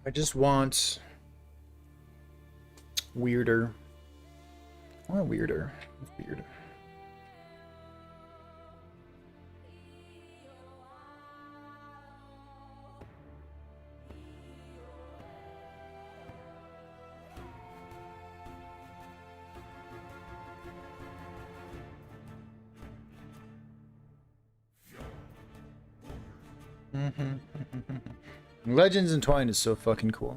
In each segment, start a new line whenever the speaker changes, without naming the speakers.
I just want weirder. I want weirder. It's weird. Legends Entwined is so fucking cool.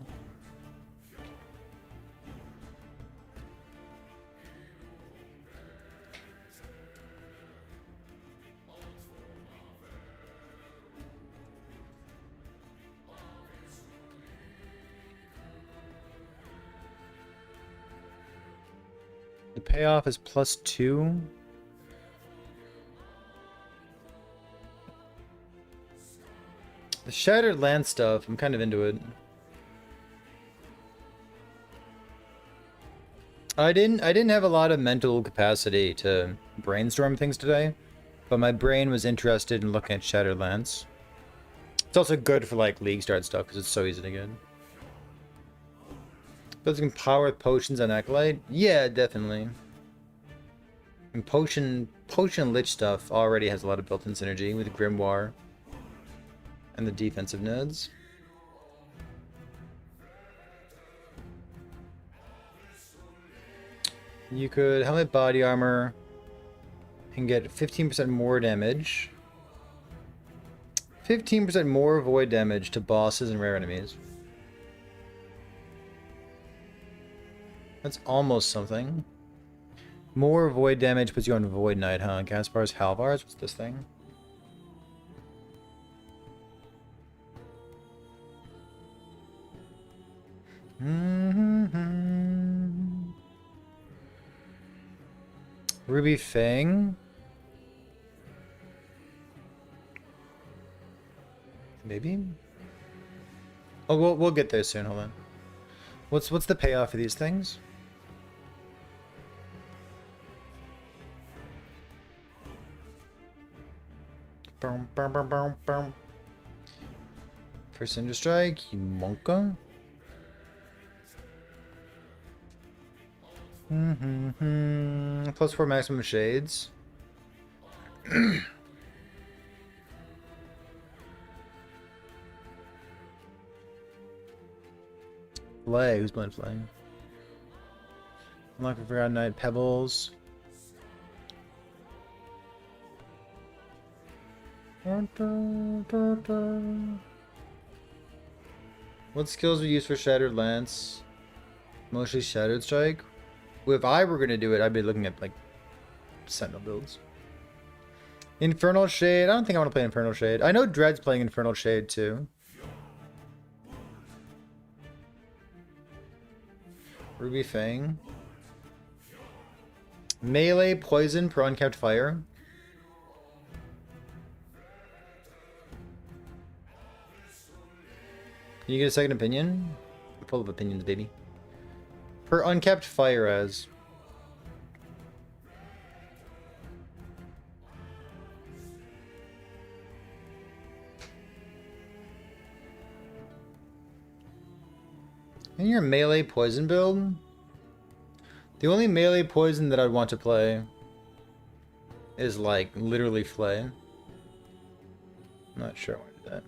The payoff is +2. The Shattered Land stuff, I'm kind of into it. I didn't have a lot of mental capacity to brainstorm things today, but my brain was interested in looking at Shattered Lands. It's also good for like League start stuff because it's so easy to get. But you can power with potions on Acolyte? Yeah, definitely. And potion lich stuff already has a lot of built-in synergy with Grimoire and the defensive nodes. You could helmet body armor and get 15% more damage. 15% more void damage to bosses and rare enemies. That's almost something. More void damage puts you on Void Knight, huh? Gaspar's Halvars? What's this thing? Ruby Fang? Maybe? Oh, we'll get there soon. Hold on. What's the payoff for these things? Boom, boom, boom, boom, boom. First Cinder Strike, Monka. +4 maximum shades. Flay, who's playing Flay? Unlock the Forgotten Knight, Pebbles. What skills we use for Shattered Lance? Mostly Shattered Strike. If I were gonna do it, I'd be looking at like Sentinel builds. Infernal Shade. I don't think I want to play Infernal Shade. I know Dread's playing Infernal Shade too. Ruby Fang. Melee poison per uncapped fire. Can you get a second opinion? I'm full of opinions, baby. Per uncapped fire as. In your melee poison build, the only melee poison that I'd want to play is like literally Flay. I'm not sure I want to do that.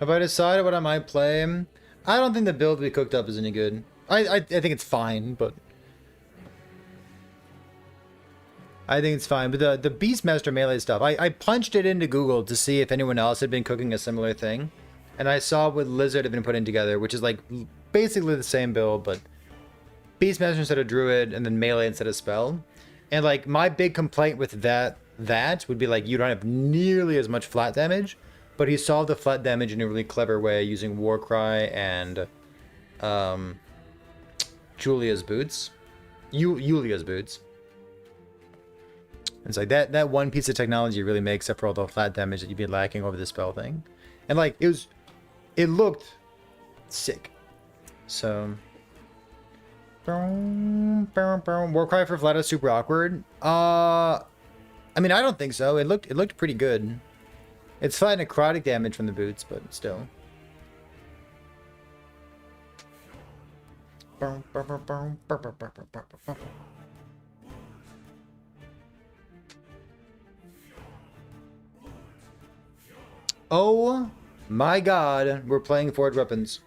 Have I decided what I might play? I don't think the build we cooked up is any good. I think it's fine, but I think it's fine. But the Beastmaster melee stuff, I punched it into Google to see if anyone else had been cooking a similar thing, and I saw what Lizard had been putting together, which is like basically the same build, but Beastmaster instead of Druid, and then melee instead of spell. And like my big complaint with that would be like you don't have nearly as much flat damage, but he solved the flat damage in a really clever way using Warcry and Julia's boots. Yulia's boots. It's like that one piece of technology really makes up for all the flat damage that you'd be lacking over the spell thing. And like it looked sick. So Warcry for flat is super awkward. I mean, I don't think so. It looked pretty good. It's flat necrotic damage from the boots, but still. Oh my god, we're playing Forged Weapons.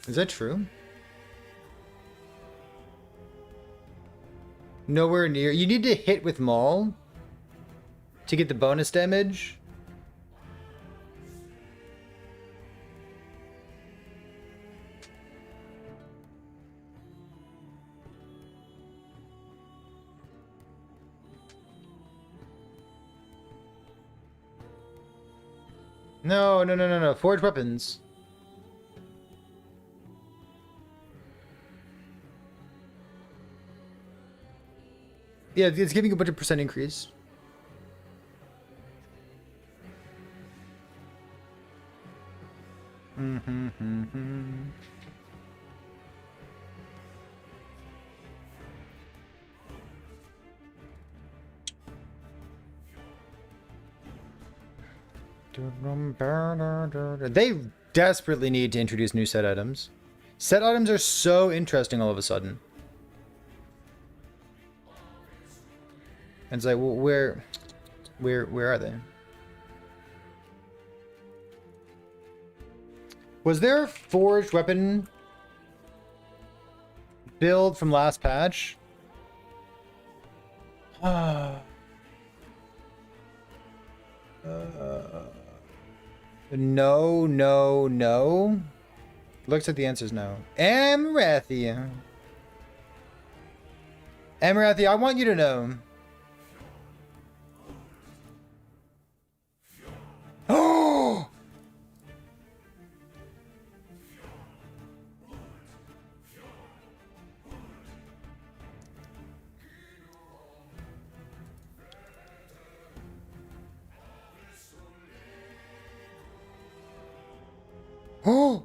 Is that true? Nowhere near. You need to hit with Maul to get the bonus damage. No. Forged Weapons. Yeah, it's giving a bunch of percent increase. They desperately need to introduce new set items. Set items are so interesting all of a sudden. And it's like, well, where are they? Was there a forged weapon build from last patch? No. Looks like the answer is no. Amarathi, I want you to know. Oh! Oh!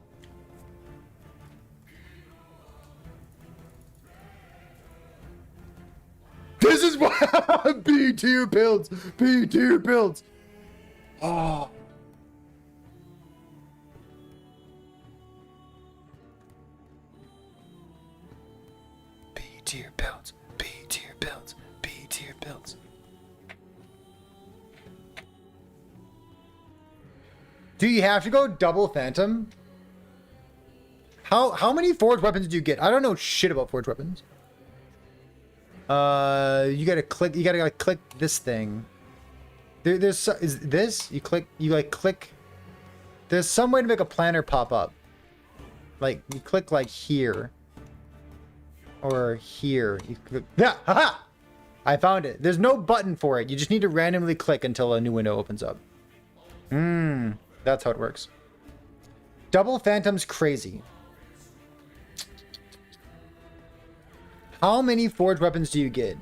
This is why B tier builds. B tier builds. Oh. B tier builds. B tier builds. B tier builds. Do you have to go double Phantom? How many forged weapons do you get? I don't know shit about forged weapons. You gotta click this thing. Is this? You click. There's some way to make a planner pop up. Like you click like here. Or here. You click. Yeah, haha! I found it. There's no button for it. You just need to randomly click until a new window opens up. That's how it works. Double Phantom's crazy. How many forged weapons do you get?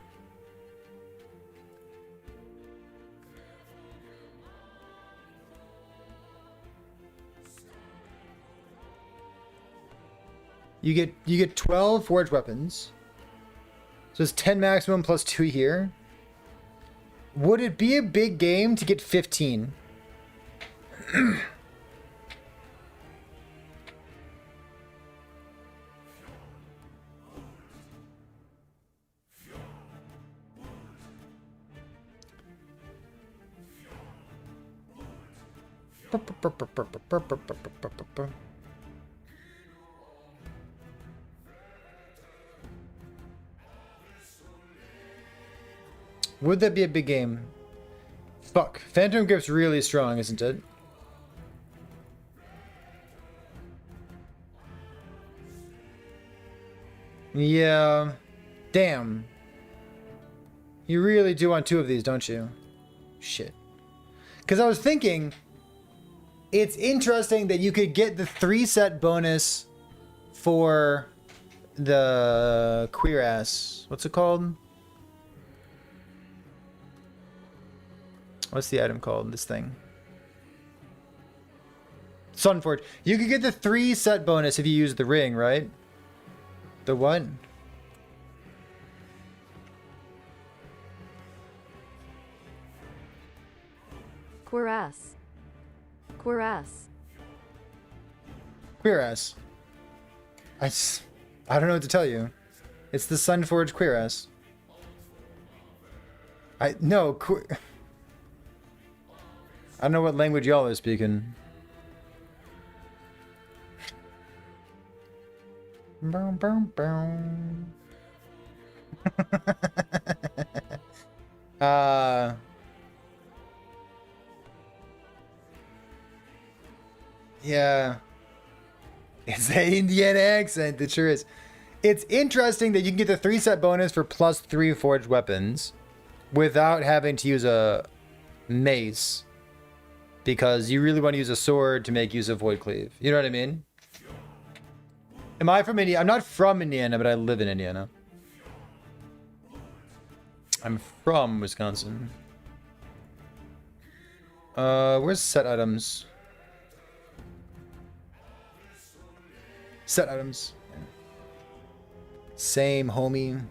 You get 12 forged weapons. So it's 10 maximum plus 2 here. Would it be a big game to get 15? Would that be a big game? Fuck. Phantom Grip's really strong, isn't it? Yeah. Damn. You really do want 2 of these, don't you? Shit. Because I was thinking, it's interesting that you could get the 3-set bonus for the queer ass. What's it called? What's the item called? This thing. Sunforge. You could get the 3-set bonus if you use the ring, right? The what?
Cuirass. Cuirass.
Cuirass. I don't know what to tell you. It's the Sunforge Cuirass. I don't know what language y'all are speaking. Boom, boom, boom. Yeah. It's the Indian accent, it sure is. It's interesting that you can get the 3-set bonus for +3 forged weapons without having to use a mace. Because you really want to use a sword to make use of Void Cleave. You know what I mean? Am I from Indiana? I'm not from Indiana, but I live in Indiana. I'm from Wisconsin. Where's set items? Set items. Same, homie.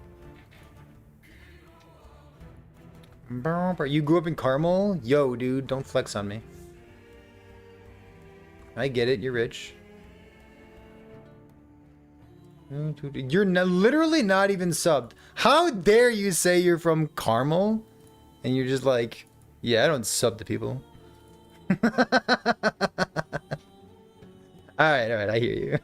You grew up in Carmel? Yo, dude, don't flex on me. I get it, you're rich. You're literally not even subbed. How dare you say you're from Carmel? And you're just like, yeah, I don't sub to people. Alright, I hear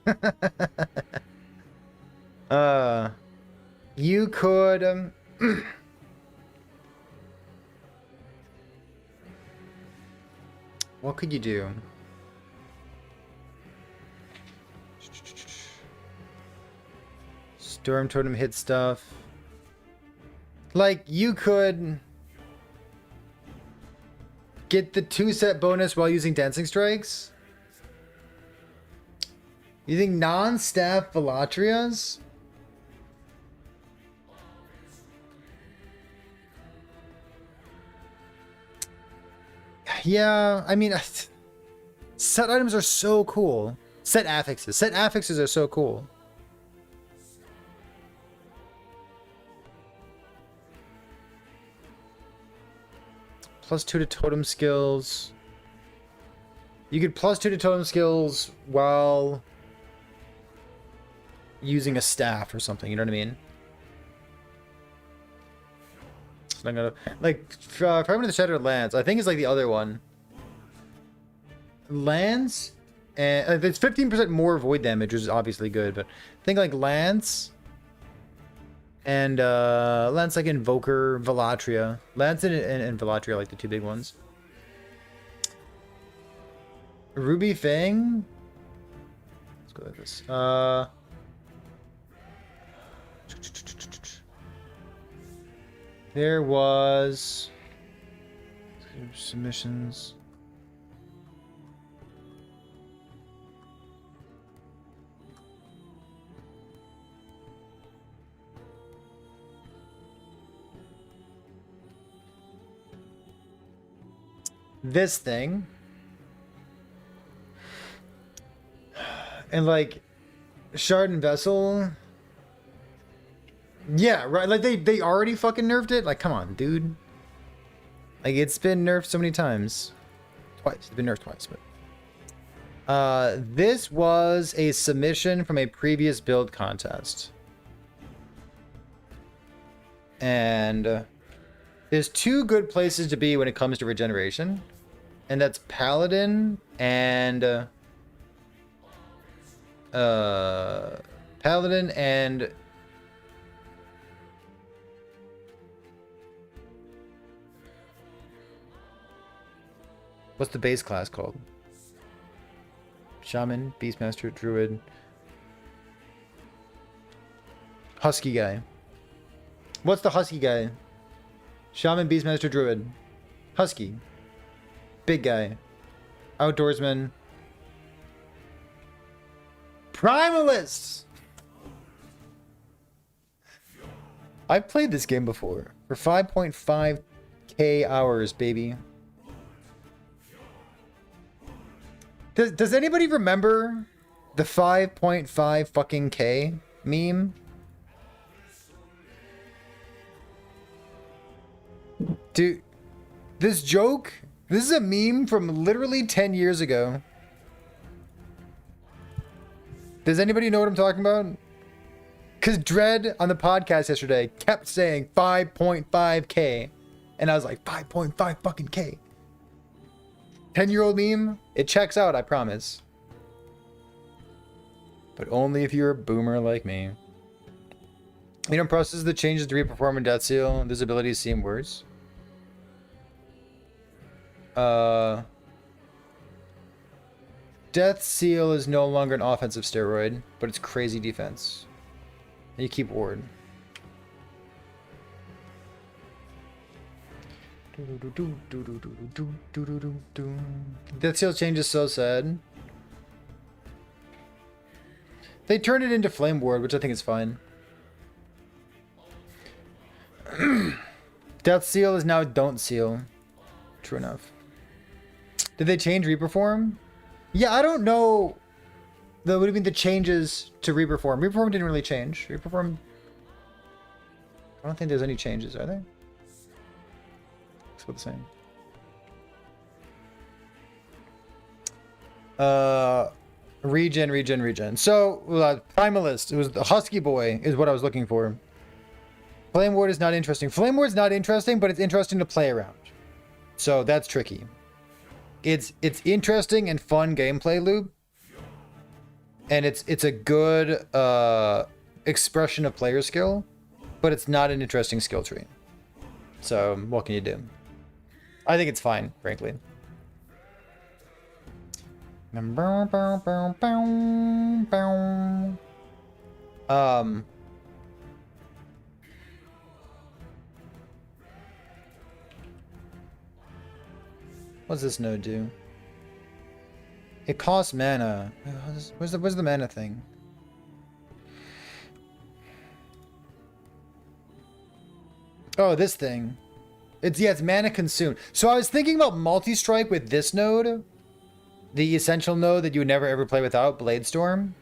you. You could, what could you do? Storm Totem hit stuff. Like, you could get the 2-set bonus while using Dancing Strikes. Using non-staff Velatrias? Yeah, I mean, set items are so cool. Set affixes. Set affixes are so cool. +2 to totem skills. You get +2 to totem skills while using a staff or something. You know what I mean? So I'm gonna like Fragment of the Shattered Lance. I think it's like the other one. Lance, and it's 15% more void damage, which is obviously good. But I think like Lance. And Lance like Invoker, Velatria. Lance and Velatria are like the 2 big ones. Ruby Fang? Let's go like this. There was submissions. This thing. And like Shard Vessel. Yeah, right. Like they already fucking nerfed it. Like, come on, dude. Like, it's been nerfed so many times. Twice. It's been nerfed twice, but... this was a submission from a previous build contest. And there's two good places to be when it comes to regeneration. And that's Paladin and... Paladin and... What's the base class called? Shaman, Beastmaster, Druid. Husky guy. What's the husky guy? Shaman, Beastmaster, Druid. Husky. Big guy. Outdoorsman. Primalist! I've played this game before. For 5.5k hours, baby. Does anybody remember the 5.5 fucking K meme? Dude, this joke, this is a meme from literally 10 years ago. Does anybody know what I'm talking about? Because Dread on the podcast yesterday kept saying 5.5K. And I was like, 5.5 fucking K. 10-year-old meme? It checks out, I promise. But only if you're a boomer like me. You know, process the changes to reperform in Death Seal. This ability to see in words. Death Seal is no longer an offensive steroid, but it's crazy defense. And you keep ward. Death Seal change is so sad. They turned it into Flame Ward, which I think is fine. Death Seal is now Don't Seal. True enough. Did they change Reperform? Yeah, I don't know. What do you mean the changes to Reperform? Reperform didn't really change. Reperform... I don't think there's any changes, are there? It's about the same. Regen. So, Primalist. It was the Husky Boy is what I was looking for. Flame Ward is not interesting. Flame Ward is not interesting, but it's interesting to play around. So that's tricky. It's interesting and fun gameplay loop. And it's a good expression of player skill, but it's not an interesting skill tree. So what can you do? I think it's fine, frankly. What's this node do? It costs mana. Where's the mana thing? Oh, this thing. It's mana consumed. So I was thinking about multi-strike with this node. The essential node that you would never ever play without, Bladestorm.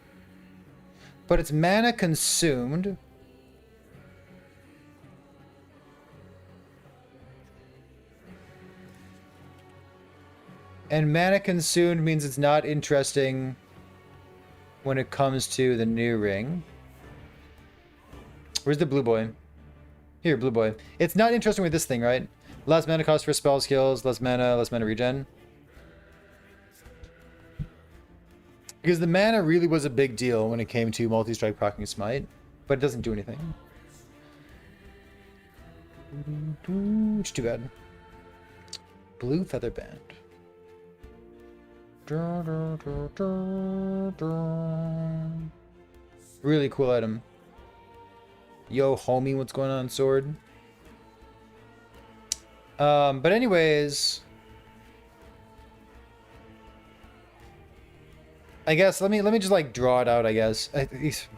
But it's mana consumed. And mana consumed means it's not interesting when it comes to the new ring. Where's the blue boy? Here, blue boy. It's not interesting with this thing, right? Less mana cost for spell skills, less mana regen. Because the mana really was a big deal when it came to multi-strike proccing smite, but it doesn't do anything. It's too bad. Blue feather band. Really cool item. Yo, homie, what's going on, sword? But anyways, I guess let me just like draw it out. I guess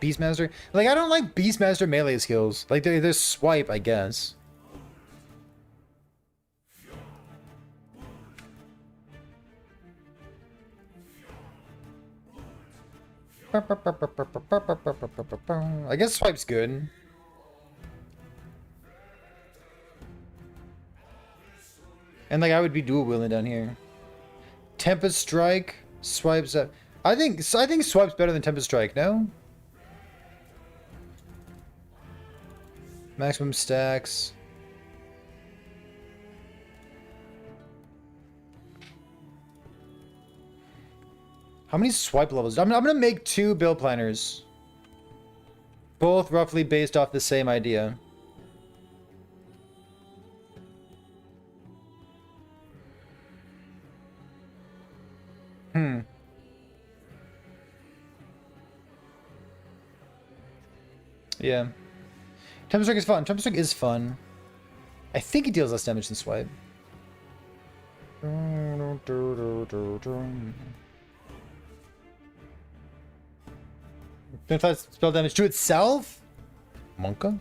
Beastmaster. Like I don't like Beastmaster melee skills. Like they're swipe, I guess. I guess swipe's good. And like I would be dual wheeling down here. Tempest Strike swipes up. I think swipe's better than Tempest Strike, no? Maximum stacks. How many swipe levels? I'm gonna make 2 build planners. Both roughly based off the same idea. Yeah. Tempest Strike is fun. Tempest Strike is fun. I think it deals less damage than Swipe. Spell damage to itself? Monka?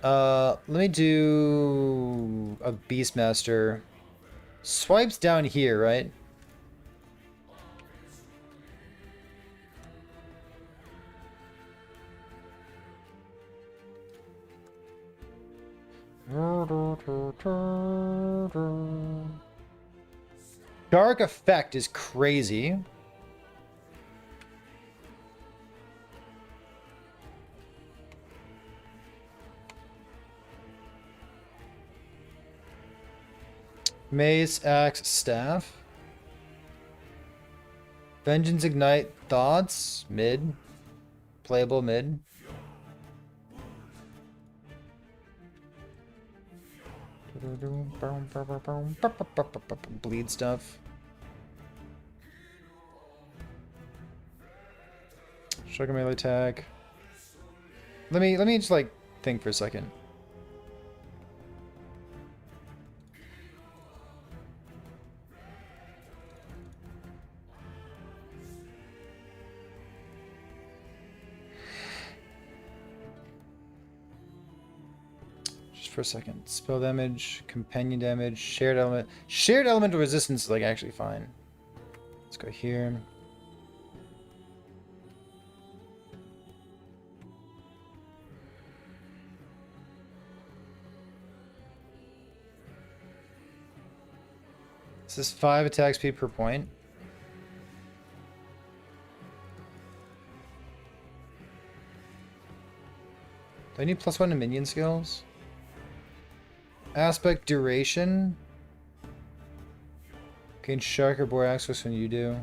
Let me do a Beastmaster. Swipe's down here, right? Dark Effect is crazy. Mace, Axe, Staff. Vengeance, Ignite, Thoughts, mid. Playable mid. Bleed stuff. Sugar melee attack. Let me just like think for a second. For a second. Spell damage, companion damage, shared element. Shared elemental resistance is like actually fine. Let's go here. This is 5 attack speed per point. Do I need +1 to minion skills? Aspect duration. Gain shark or boar access when you do.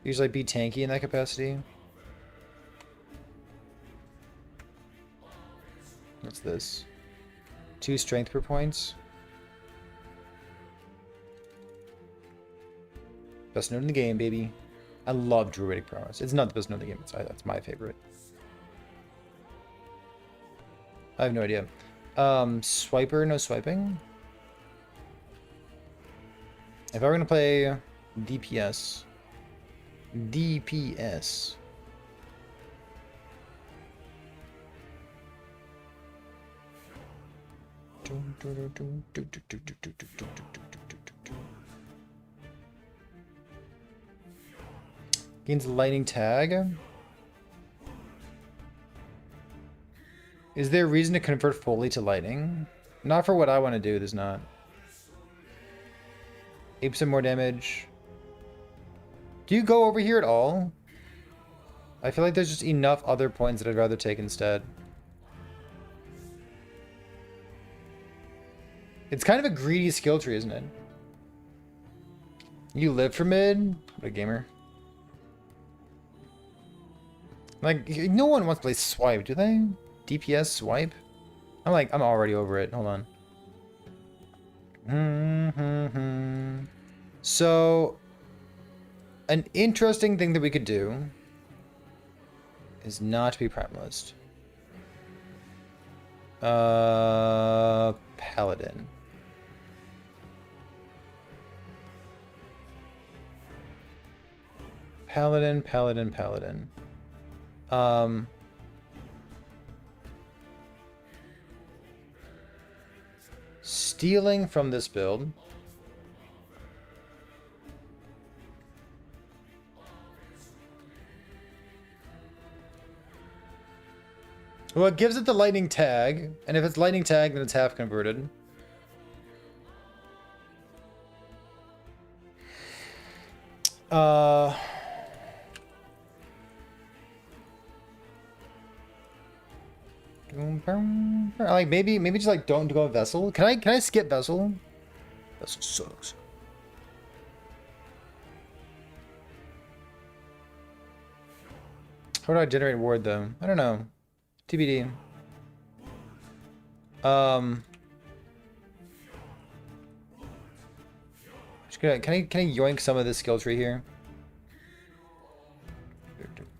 Usually be tanky in that capacity. What's this? 2 strength per points. Best node in the game, baby. I love Druidic Prowess. It's not the best node in the game, that's my favorite. I have no idea. Swiper, no swiping. If I were gonna play DPS. Gains lightning tag. Is there a reason to convert fully to lightning? Not for what I want to do, there's not. 8% more damage. Do you go over here at all? I feel like there's just enough other points that I'd rather take instead. It's kind of a greedy skill tree, isn't it? You live for mid? What a gamer. Like, no one wants to play swipe, do they? DPS swipe? I'm already over it. Hold on. So, an interesting thing that we could do is not be Primalist. Paladin. Paladin. Stealing from this build. Well, it gives it the lightning tag, and if it's lightning tag, then it's half converted. Like maybe just like don't go vessel. Can I skip vessel? Vessel sucks. How do I generate ward though? I don't know. TBD. Just gonna, can I yoink some of this skill tree here?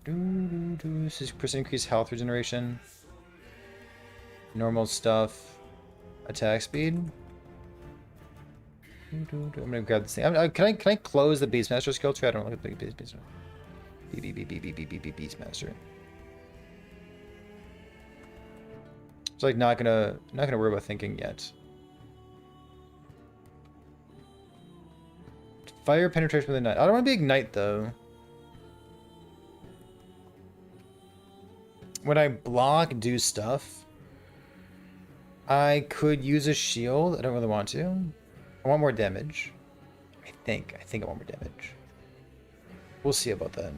This is percent increased health regeneration. Normal stuff. Attack speed. I'm gonna grab this thing. Can I close the Beastmaster skill tree? I don't look at the Beastmaster. Beastmaster. It's like not gonna worry about thinking yet. Fire penetration with ignite. I don't want to be ignite though. When I block, do stuff. I could use a shield. I don't really want to. I want more damage. I think I want more damage. We'll see about that.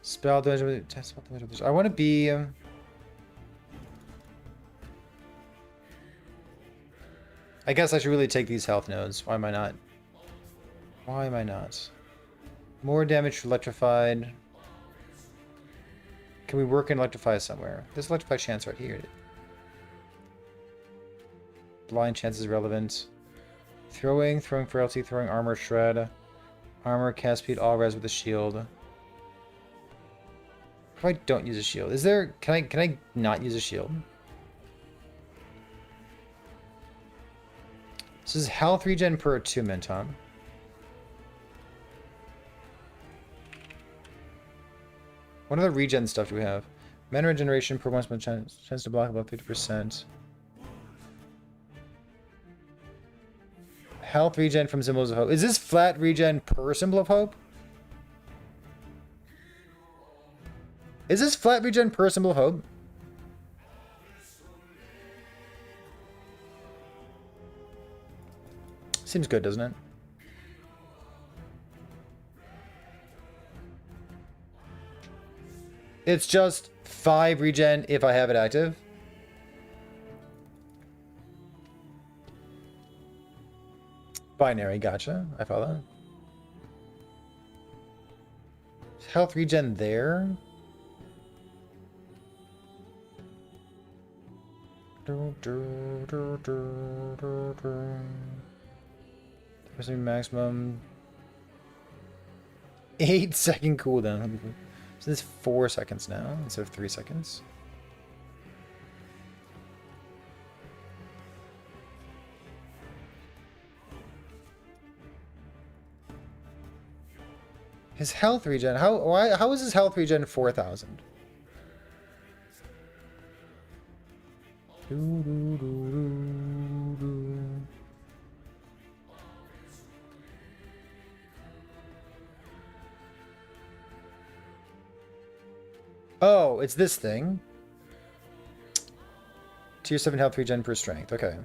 Spell damage. I want to be. I guess I should really take these health nodes. Why am I not? Why am I not? More damage to electrified. Can we work in electrify somewhere? There's electrify chance right here. Blind chance is relevant. Throwing frailty, throwing armor shred. Armor, cast speed, all res with a shield. If I don't use a shield, is there? Can I not use a shield? This is health regen per attunement, huh? What other regen stuff do we have? Mana regeneration per 1 chance to block above 50%. Health regen from Symbols of Hope. Is this flat regen per Symbol of Hope? Is this flat regen per Symbol of Hope? Seems good, doesn't it? It's just 5 regen if I have it active. Binary, gotcha. I follow. Health regen there. Maximum 8-second cooldown. So this is 4 seconds now instead of 3 seconds. His health regen. How is his health regen 4,000? Oh, it's this thing. Tier 7 health regen per strength. Okay.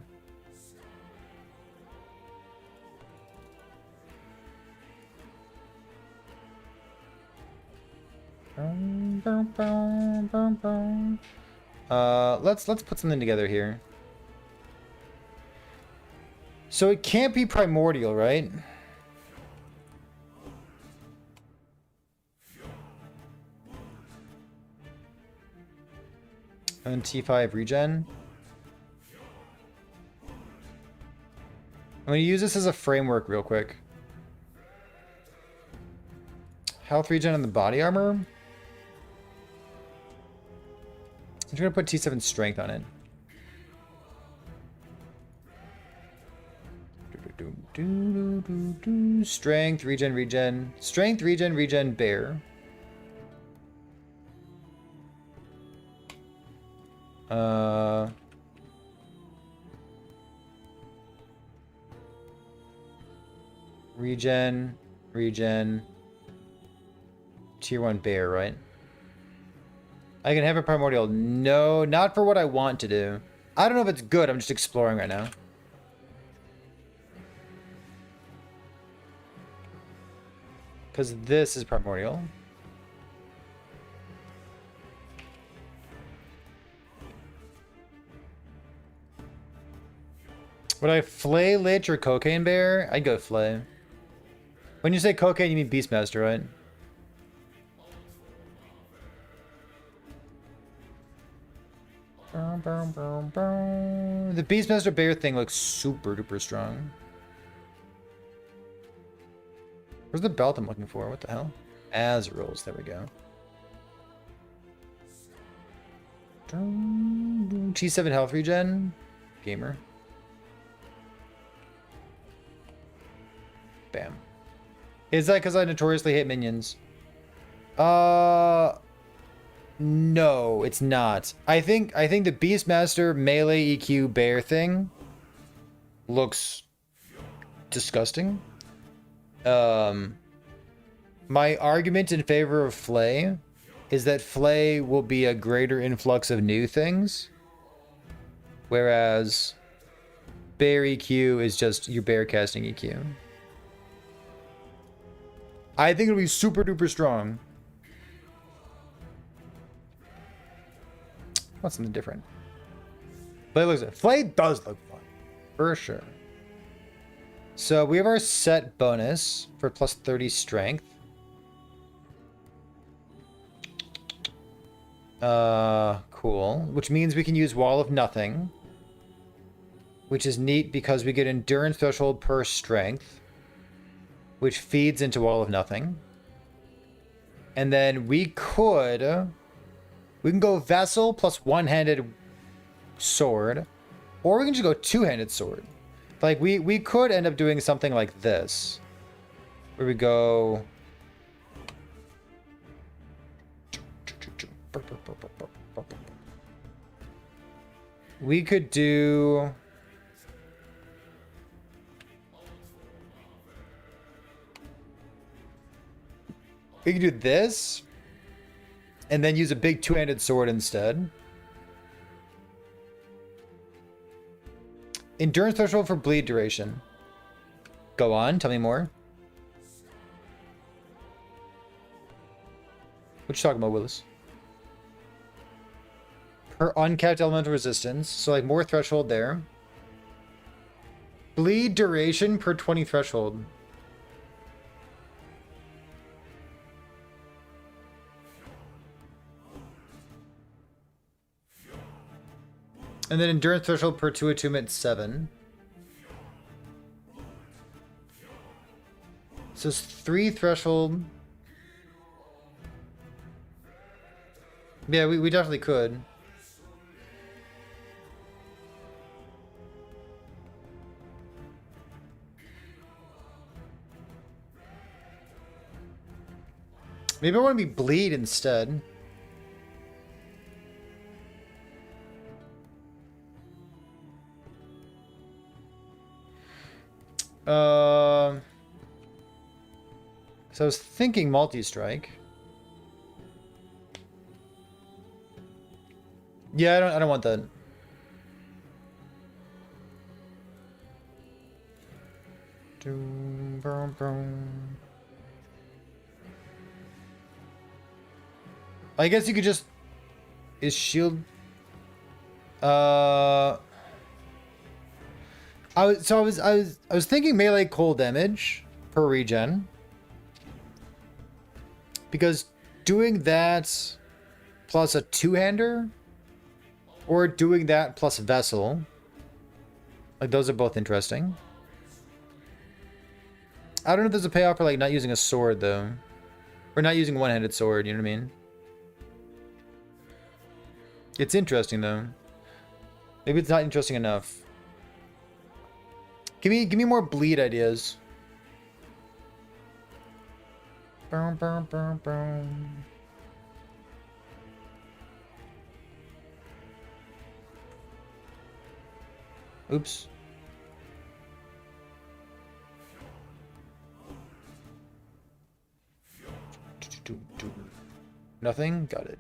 Let's put something together here. So it can't be primordial, right? And T5 regen. I'm going to use this as a framework real quick. Health regen on the body armor. I'm just going to put T7 strength on it. Strength, regen. Strength, regen, bear. Regen, regen. Tier 1 bear, right? I can have a primordial. No, not for what I want to do. I don't know if it's good. I'm just exploring right now. Because this is primordial. Would I flay lich or cocaine bear? I'd go flay. When you say cocaine, you mean beastmaster, right? The beastmaster bear thing looks super duper strong. Where's the belt I'm looking for? What the hell? Azrael's. There we go. T7 health regen. Gamer. Bam. Is that because I notoriously hate minions? No, it's not. I think the Beastmaster melee EQ bear thing looks disgusting. My argument in favor of Flay is that Flay will be a greater influx of new things, whereas bear EQ is just your bear casting EQ. I think it'll be super duper strong. What's something different? Flay looks. Flay does look fun, for sure. So we have our set bonus for plus 30 strength. Cool. Which means we can use Wall of Nothing, which is neat because we get endurance threshold per strength, which feeds into Wall of Nothing. And then we can go Vessel plus one-handed sword, or we can just go two-handed sword. Like, we could end up doing something like this, where we go... We could do... We could do this, and then use a big two-handed sword instead. Endurance threshold for bleed duration. Go on, tell me more. What you talking about, Willis? Per uncapped elemental resistance, so like more threshold there. Bleed duration per 20 threshold. And then endurance threshold per 2 attunement 7. So it's 3 threshold. Yeah, we definitely could. Maybe I want to be bleed instead. So I was thinking multi-strike. Yeah, I don't want that. I guess you could just... Is shield... I was thinking melee cold damage per regen. Because doing that plus a two-hander, or doing that plus vessel, like those are both interesting. I don't know if there's a payoff for like not using a sword though. Or not using one-handed sword, you know what I mean? It's interesting though. Maybe it's not interesting enough. Give me more bleed ideas. Boom, boom, boom, boom. Oops. Nothing? Got it.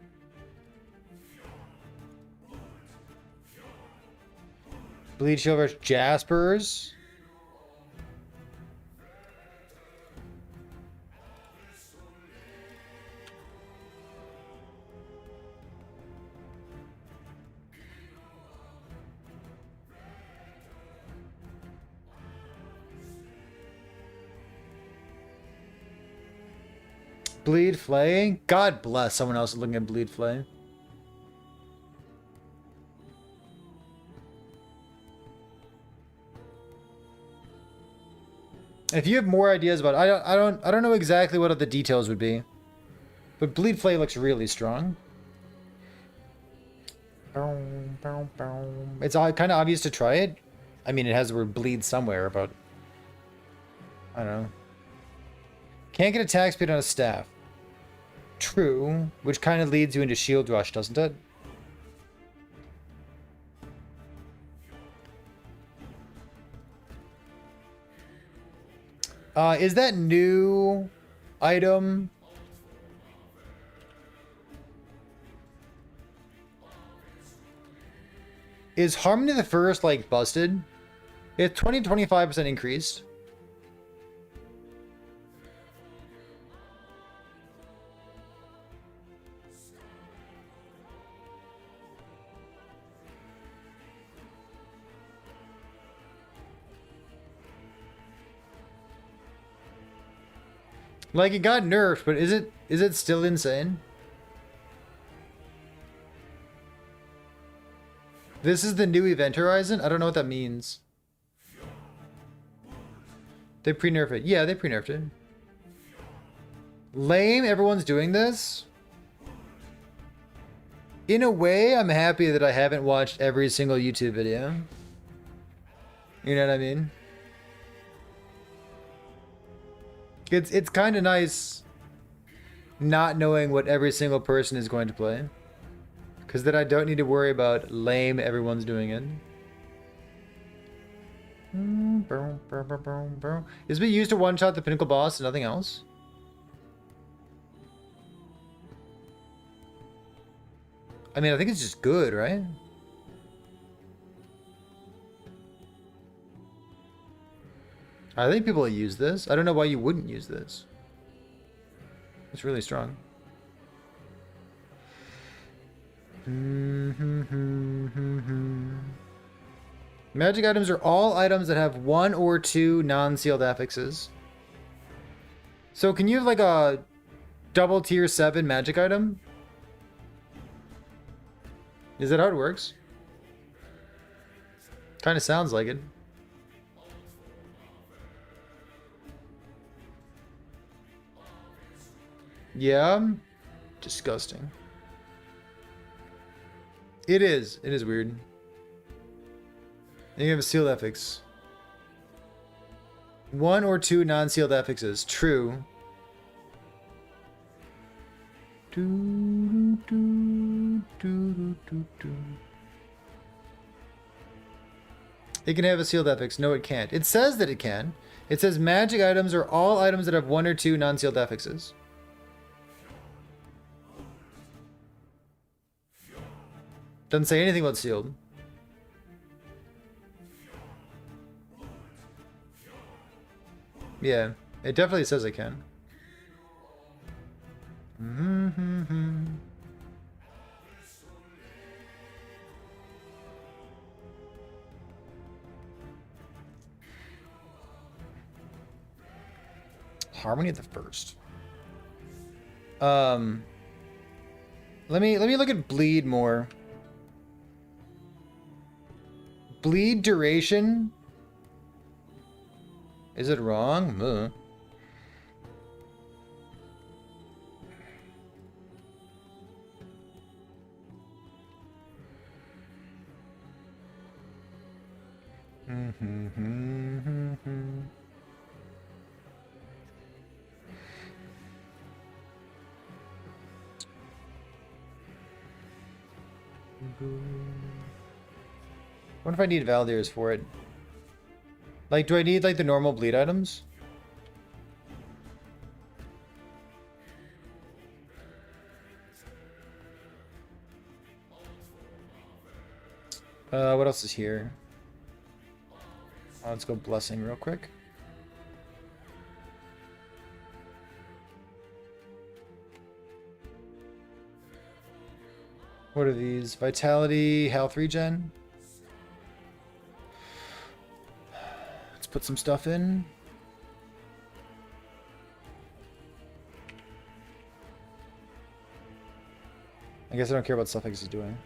Bleed Shield versus Jaspers. Bleed Flay? God bless someone else looking at Bleed Flay. If you have more ideas about it, I don't know exactly what the details would be. But Bleed Flay looks really strong. It's kind of obvious to try it. I mean, it has the word bleed somewhere, but I don't know. Can't get attack speed on a staff. True, which kind of leads you into Shield Rush, doesn't it? Is that new item? Is Harmony the First, like, busted? It's 20-25% increased. Like, it got nerfed, but is it still insane? This is the new Event Horizon? I don't know what that means. They pre-nerfed it. Yeah, they pre-nerfed it. Lame, everyone's doing this. In a way, I'm happy that I haven't watched every single YouTube video. You know what I mean? It's kind of nice not knowing what every single person is going to play. Because then I don't need to worry about lame everyone's doing it. Is it used to one-shot the pinnacle boss and nothing else? I mean, I think it's just good, right? I think people use this. I don't know why you wouldn't use this. It's really strong. Magic items are all items that have 1 or 2 non-sealed affixes. So can you have like a double tier 7 magic item? Is that how it works? Kind of sounds like it. Yeah. Disgusting. It is. It is weird. And you have a sealed affix. 1 or 2 non-sealed affixes. True. It can have a sealed affix. No, it can't. It says that it can. It says magic items are all items that have 1 or 2 non-sealed affixes. Doesn't say anything about sealed. Yeah, it definitely says it can. Harmony of the First. Let me look at bleed more. Bleed duration? Is it wrong? What if I need Valdirs for it? Like, do I need, like, the normal bleed items? What else is here? Let's go blessing real quick. What are these? Vitality, health regen. Let's put some stuff in. I guess I don't care what Suffix is doing.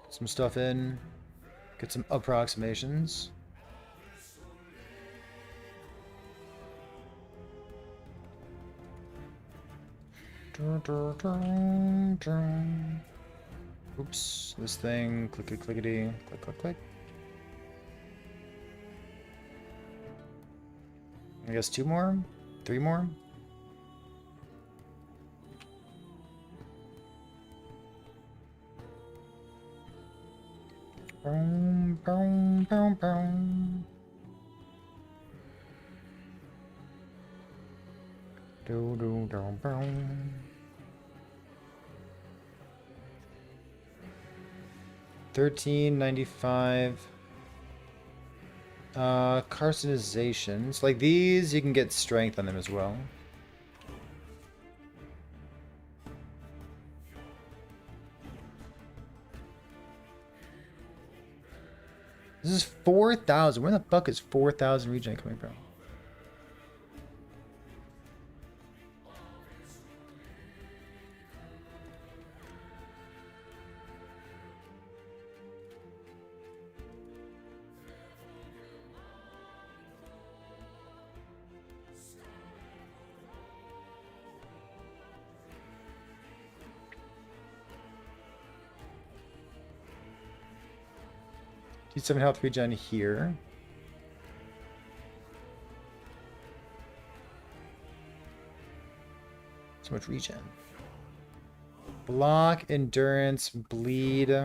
Some stuff in. Get some approximations. Oops, this thing, clickety clickety, click click click. I guess 2 more? 3 more? Boom, boom, boom, boom. Do do do boom. 1395. Carcinizations. Like these, you can get strength on them as well. This is 4,000. Where the fuck is 4,000 regen coming from? D7 health regen here. So much regen. Block, endurance, bleed.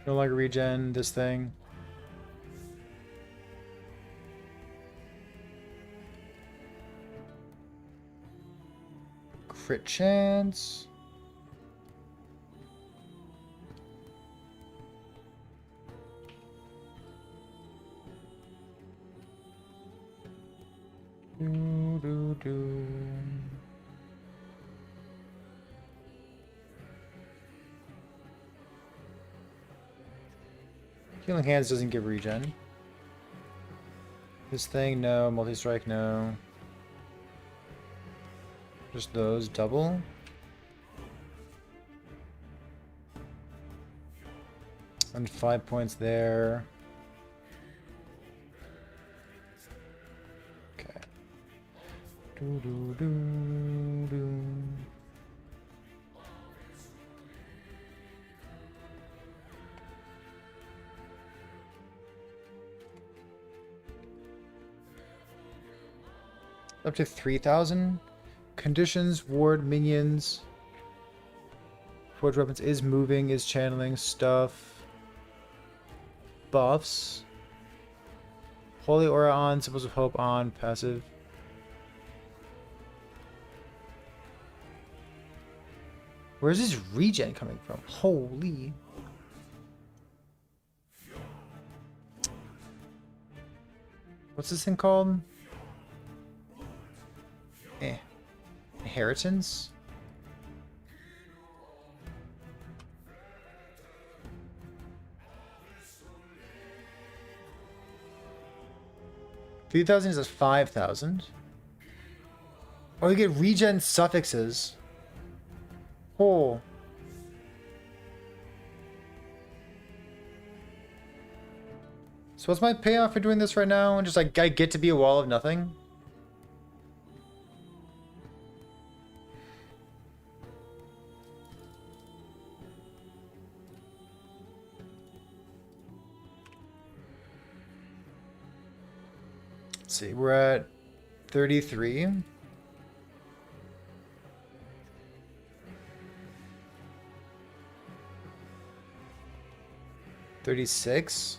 No longer regen this thing. Crit chance. Do do do. Healing Hands doesn't give regen. This thing, no. Multi-strike, no. Just those, double. And 5 points there. Okay. Do do do do. Up to 3,000. Conditions, ward, minions. Forge weapons is moving, is channeling stuff. Buffs. Holy aura on, symbols of hope on, passive. Where's this regen coming from? Holy. What's this thing called? Inheritance? $3,000 is 5,000. Oh, you get regen suffixes. Oh. It's So what's my payoff for doing this right now? Just like I get to be a wall of nothing? Let's see, we're at 33. $36.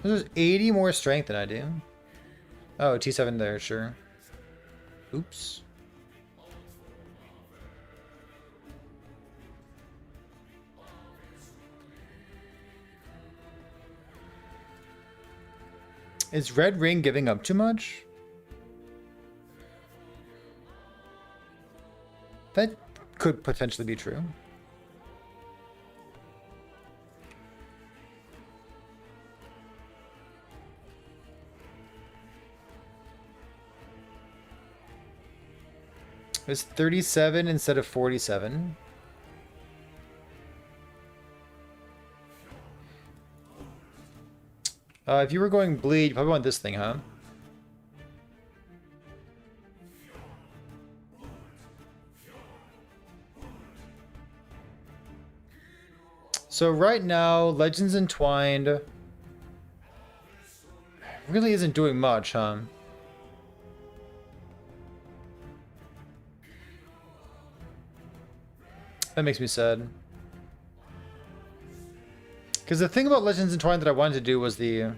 There's 80 more strength than I do. Oh, T7 there, sure. Oops. Is Red Ring giving up too much? That could potentially be true. It's 37 instead of 47. If you were going bleed, you probably want this thing, huh? So right now, Legends Entwined really isn't doing much, huh? That makes me sad. Because the thing about Legends Entwined that I wanted to do was the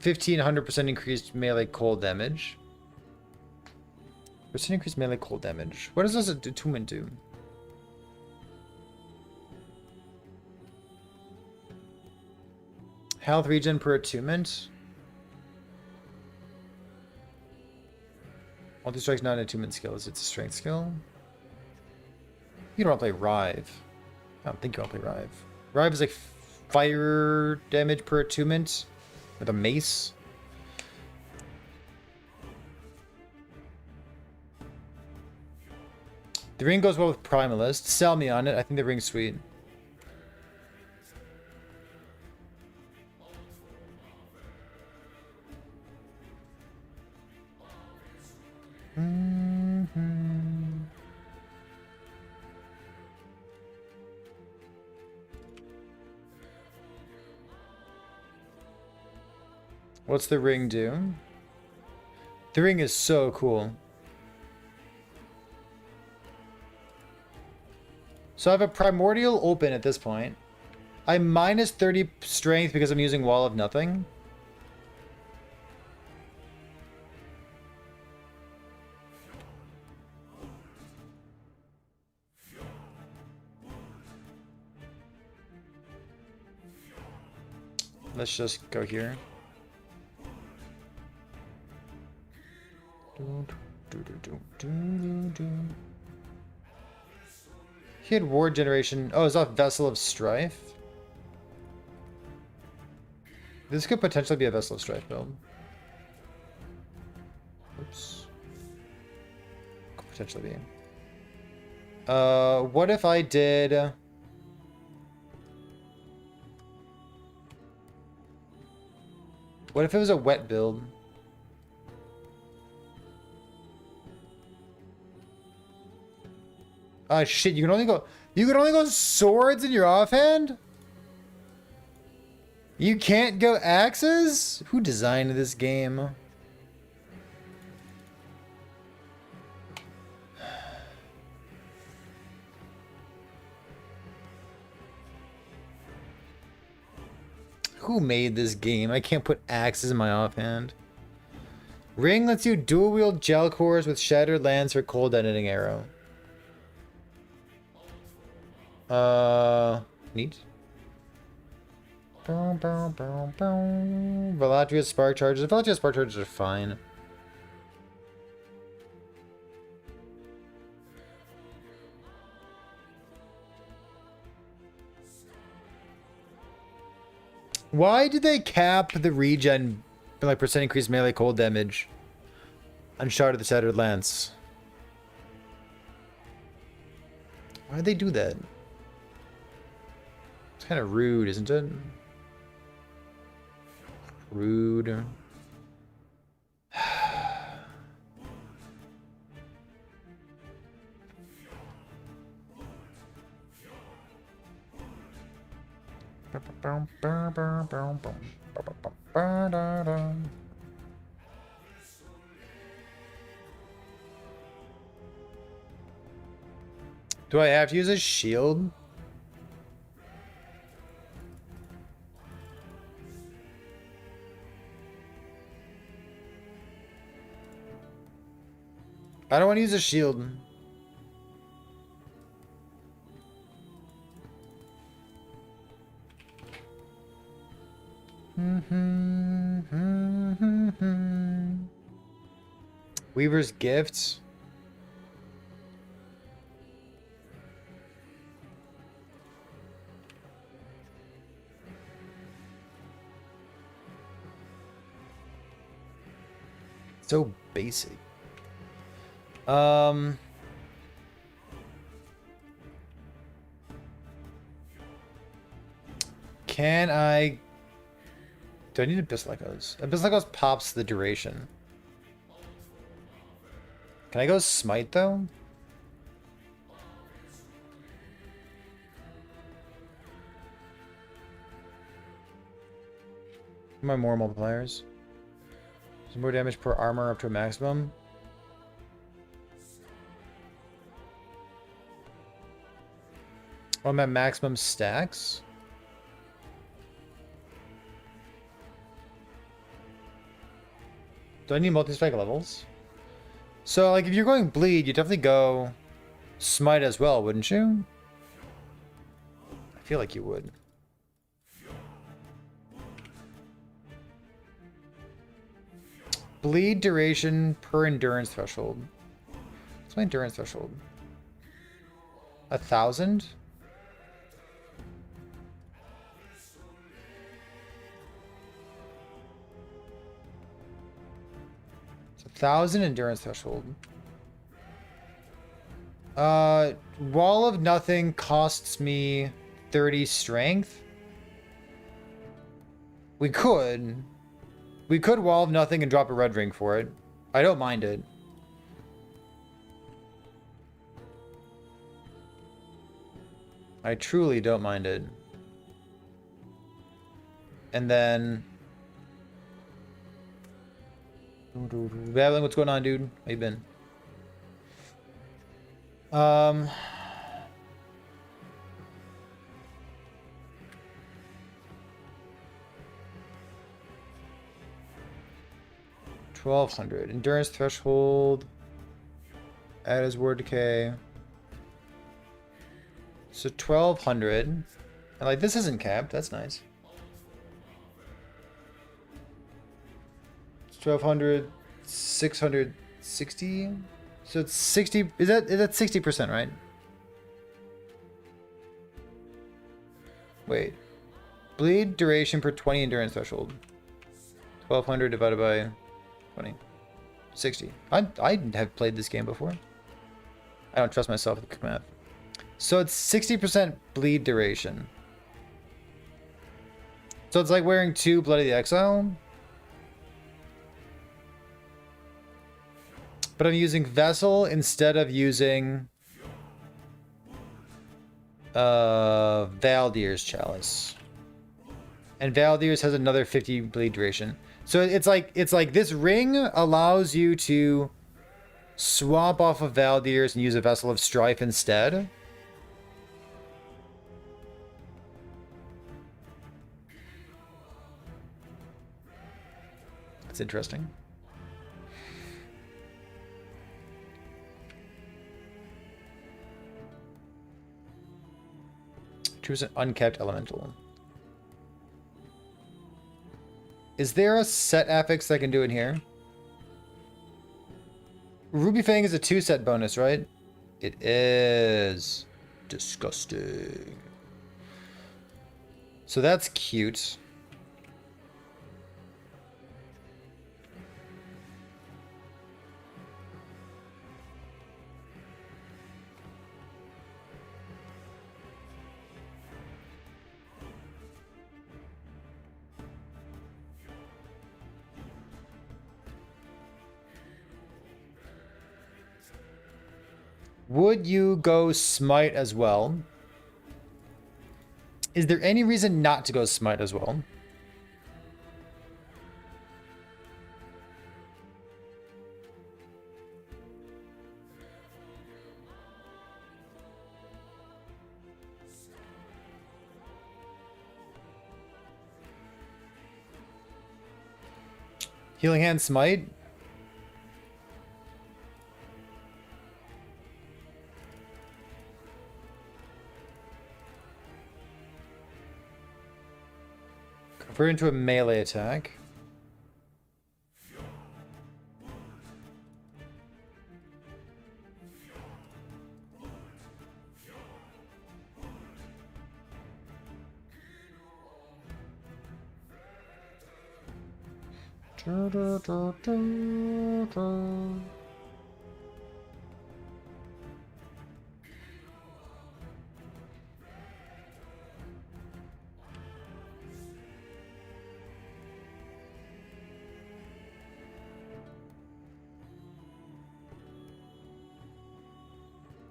1500% increased melee cold damage. Percent increased melee cold damage. What does this attunement do? Health regen per attunement. Multi-strike's not an attunement skill, it's a strength skill. You don't want to play Rive. I don't think you want to play Rive. Rive is like fire damage per attunement with a mace. The ring goes well with Primalist. Sell me on it. I think the ring's sweet. What's the ring do? The ring is so cool. So I have a Primordial open at this point. I'm minus 30 strength because I'm using Wall of Nothing. Let's just go here. He had Ward Generation. Oh, is that Vessel of Strife? This could potentially be a Vessel of Strife build. Oops. Could potentially be. What if I did... What if it was a wet build? Ah, shit, you can only go swords in your offhand? You can't go axes? Who designed this game? Who made this game? I can't put axes in my offhand. Ring lets you dual wield gel cores with shattered lance or cold editing arrow. Neat. Velatria spark charges. Velatria spark charges are fine. Why did they cap the regen, like percent increased melee cold damage on Shard of the Shattered Lance? Why'd they do that? It's kind of rude, isn't it? Rude. Do I have to use a shield? I don't want to use a shield. Weaver's Gifts. So basic. Can I... Do I need Abyss Echoes? Abyss Echoes pops the duration. Can I go Smite, though? My more multipliers. Some more damage per armor up to a maximum. Oh, I'm at maximum stacks. Do I need multi-strike levels? So, like, if you're going bleed, you definitely go smite as well, wouldn't you? I feel like you would. Bleed duration per endurance threshold. What's my endurance threshold? 1,000? It's 1,000 endurance threshold. Wall of Nothing costs me 30 strength. We could Wall of Nothing and drop a red ring for it. I don't mind it. I truly don't mind it. And then... Babbling, what's going on, dude? How you been? Um... 1,200. Endurance threshold. Add his word decay. So 1,200. And like, this isn't capped. That's nice. It's 1,200. 660. So it's 60. Is that 60%, right? Wait. Bleed duration per 20 endurance threshold. 1,200 divided by 20. 60. I have played this game before. I don't trust myself with quick math. So it's 60% bleed duration. So it's like wearing 2 Blood of the Exile. But I'm using Vessel instead of using Valdir's Chalice. And Valdir's has another 50 bleed duration. So it's like this ring allows you to swap off of Valdir's and use a Vessel of Strife instead. That's interesting. Choose an uncapped elemental. Is there a set affix I can do in here? Ruby Fang is a 2-set bonus, right? It is. Disgusting. So that's cute. Would you go smite as well? Is there any reason not to go smite as well? Healing Hand Smite? Convert into a melee attack.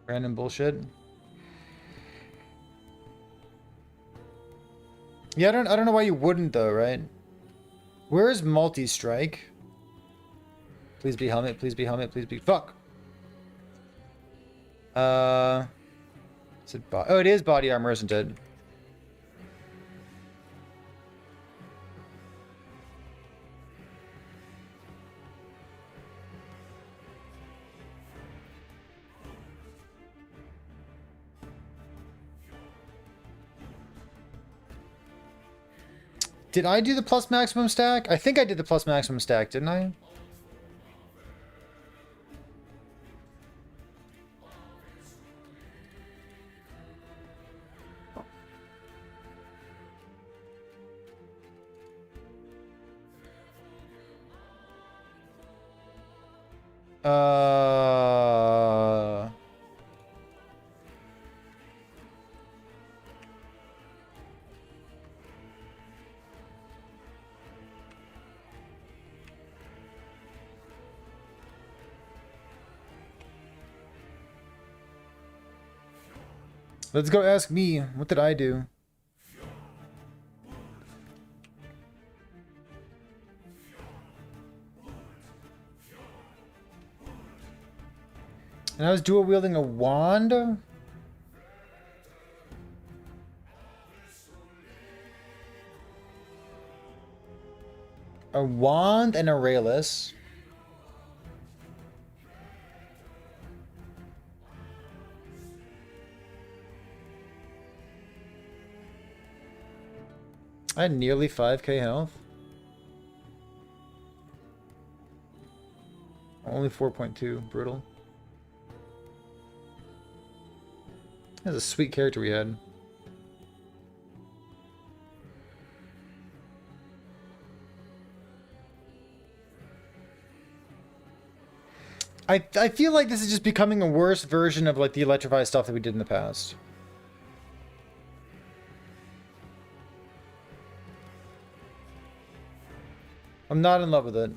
Random bullshit. Yeah, I don't know why you wouldn't though, right? Where is multi-strike? Please be helmet, please be helmet, please be fuck. Is it oh, it is body armor, isn't it? Did I do the plus maximum stack? I think I did the plus maximum stack, didn't I? Let's go ask me. What did I do? And I was dual wielding a wand? A wand and a rayless. I had nearly 5k health. Only 4.2. Brutal. That's a sweet character we had. I feel like this is just becoming a worse version of like the Electrify stuff that we did in the past. I'm not in love with it.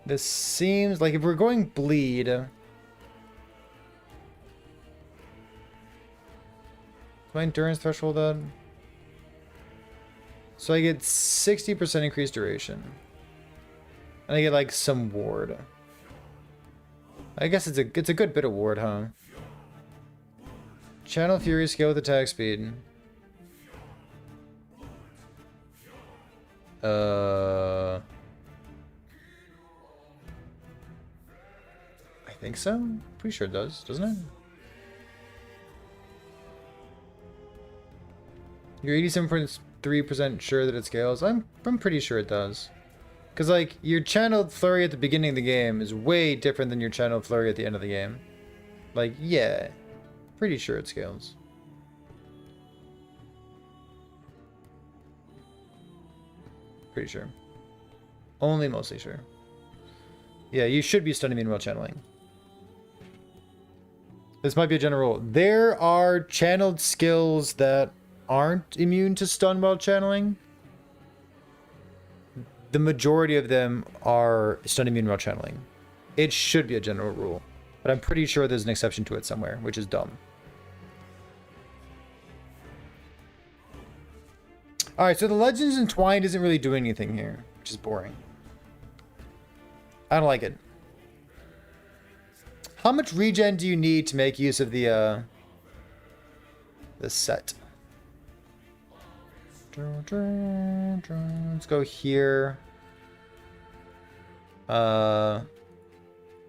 This seems like if we're going bleed. My endurance threshold on. So I get 60% increased duration. And I get like some ward. I guess it's a good bit of ward, huh? Channel Fury scale with attack speed. I think so. Pretty sure it does, doesn't it? You're 87.3% sure that it scales. I'm pretty sure it does. Cause like your channeled flurry at the beginning of the game is way different than your channeled flurry at the end of the game. Like, yeah. pretty sure it scales. Pretty sure. Only mostly sure. Yeah, you should be stunning immune while channeling. This might be a general rule. There are channeled skills that aren't immune to stun while channeling. The majority of them are stun immune while channeling. It should be a general rule, but I'm pretty sure there's an exception to it somewhere, which is dumb. Alright, so the Legends Entwined isn't really doing anything here, which is boring. I don't like it. How much regen do you need to make use of the set? Let's go here.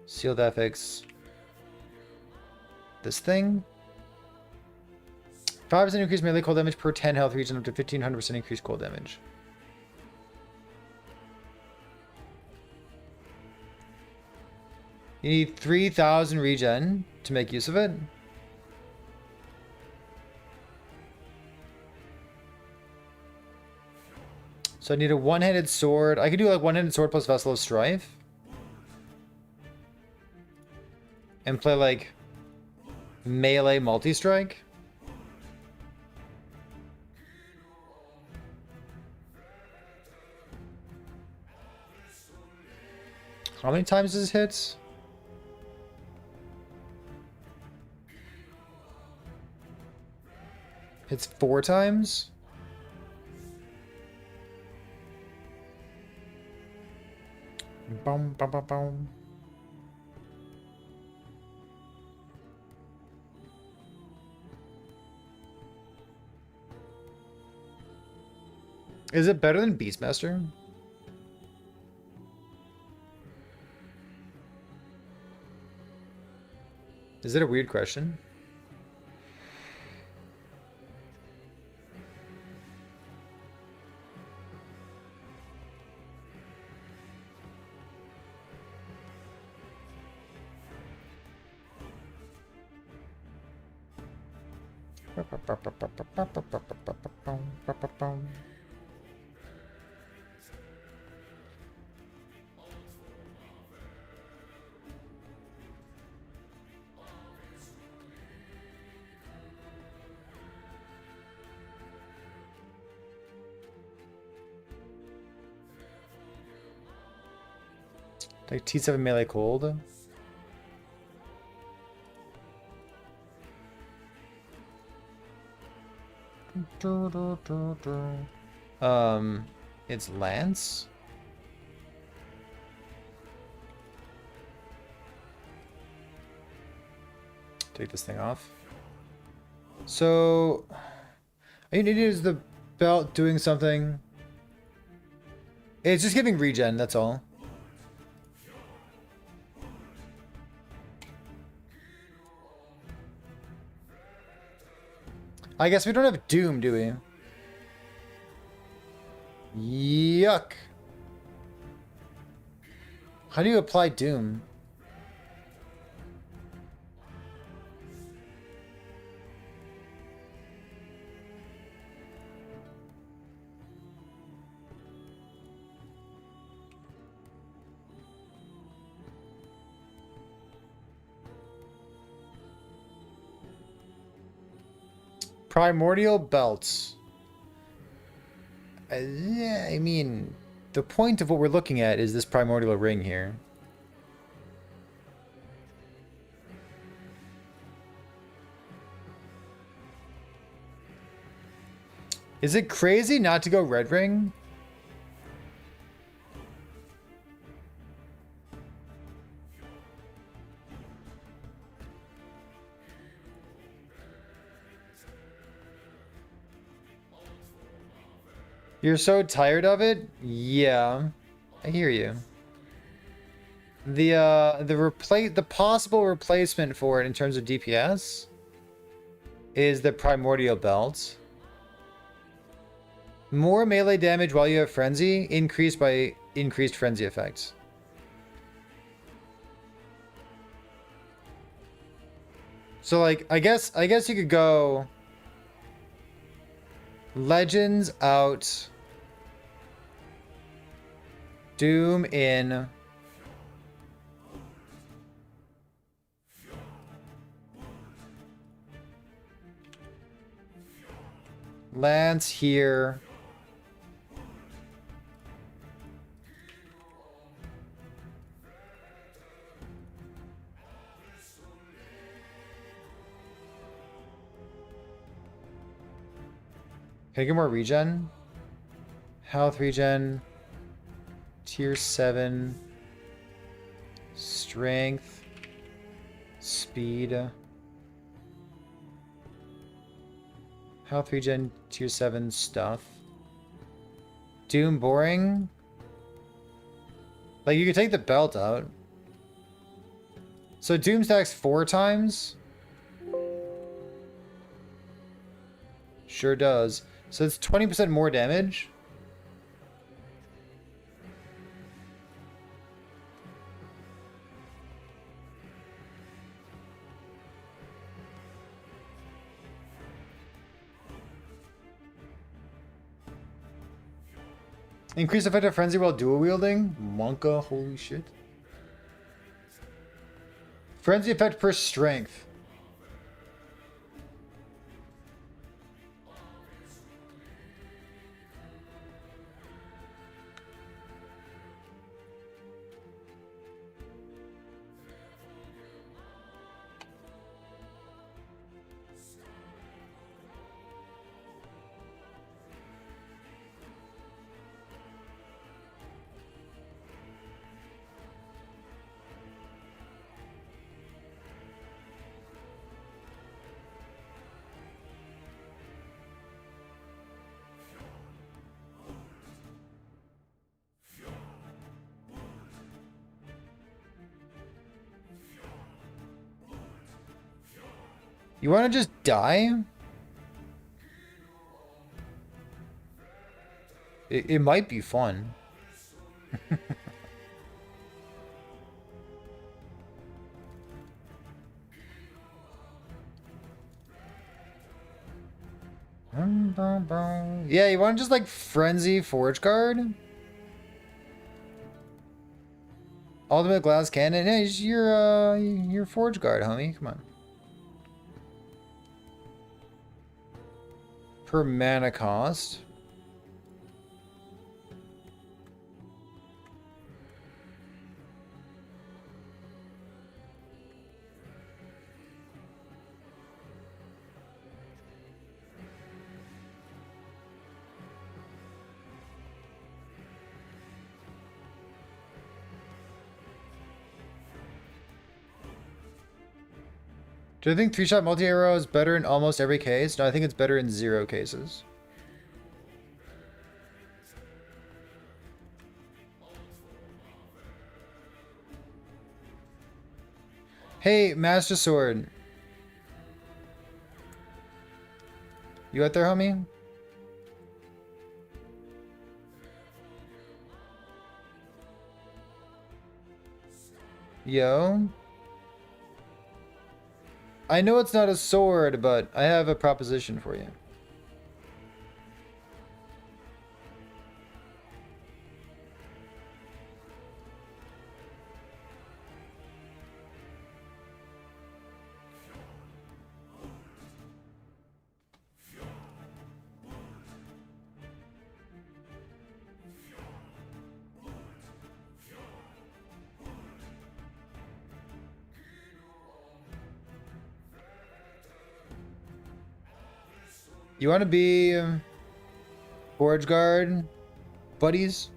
Sealed ethics. This thing. 5% increased melee cold damage per 10 health regen, up to 1500% increased cold damage. You need 3000 regen to make use of it. So I need a one-handed sword. I could do like one-handed sword plus Vessel of Strife. And play like melee multi-strike. How many times does this hit? Hits 4 times. Boom, boom, boom, boom. Is it better than Beastmaster? Is it a weird question? Like T7 melee cold. It's Lance. Take this thing off. So, I need to use the belt doing something. It's just giving regen, that's all. I guess we don't have Doom, do we? Yuck. How do you apply Doom? Primordial belts. Yeah, I mean, the point of what we're looking at is this primordial ring here. Is it crazy not to go red ring? You're so tired of it? Yeah, I hear you. The possible replacement for it in terms of DPS is the primordial belt. More melee damage while you have frenzy, increased by increased frenzy effects. So like, I guess you could go Legends out, Doom in, Lance here. Can I get more regen? Health regen. Tier 7. Strength. Speed. Health regen, tier 7 stuff. Doom boring. Like, you could take the belt out. So Doom stacks 4 times? Sure does. So it's 20% more damage. Increase effective frenzy while dual wielding? Monka, holy shit. Frenzy effect per strength. You want to just die? It might be fun. Yeah, you want to just like frenzy Forge Guard? Ultimate Glass Cannon? Yeah, you're Forge Guard, homie. Come on. Per mana cost. Do I think 3-shot multi-arrow is better in almost every case? No, I think it's better in 0 cases. Hey, Master Sword. You out there, homie? Yo? I know it's not a sword, but I have a proposition for you. You want to be Forge Guard buddies?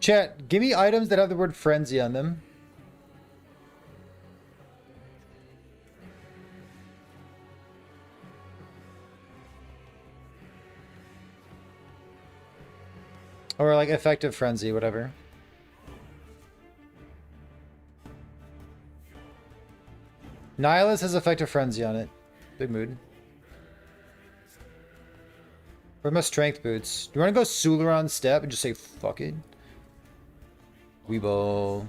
Chat, give me items that have the word frenzy on them. Or like effective frenzy, whatever. Nihilus has effective frenzy on it. Big mood. Where are my strength boots? Do you want to go Sularon step and just say fuck it? Weeble.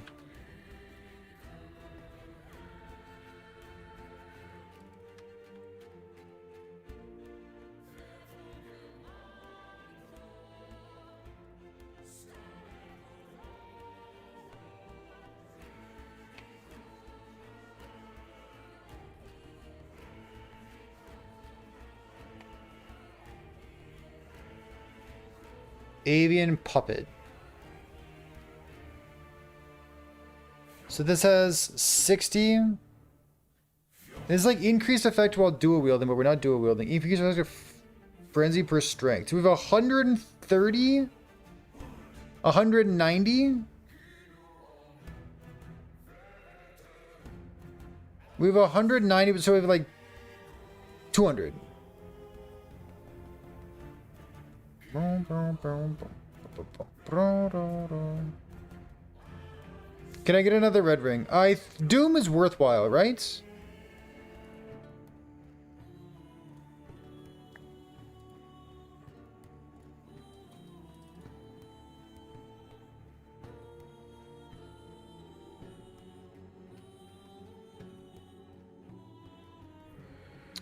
Avian Puppet. So this has 60. It's like increased effect while dual wielding, but we're not dual wielding. Increased effect of frenzy per strength. So we have 130, 190. We have 190, so we have like 200. Can I get another red ring? Doom is worthwhile, right?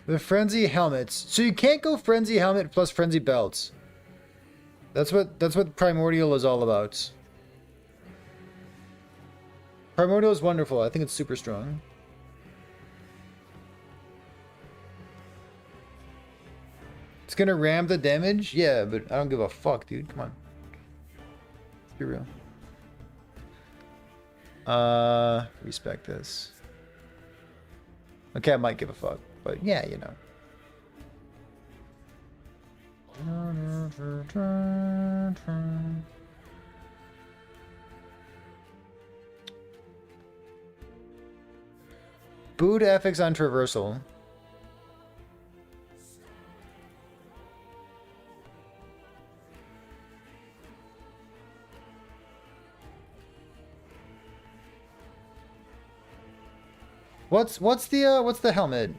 The frenzy helmets. So you can't go frenzy helmet plus frenzy belts. That's what Primordial is all about. Primordial is wonderful. I think it's super strong. It's gonna ram the damage? Yeah, but I don't give a fuck, dude. Come on. Let's be real. Respect this. Okay, I might give a fuck, but yeah, you know. Boot FX on traversal. What's the helmet?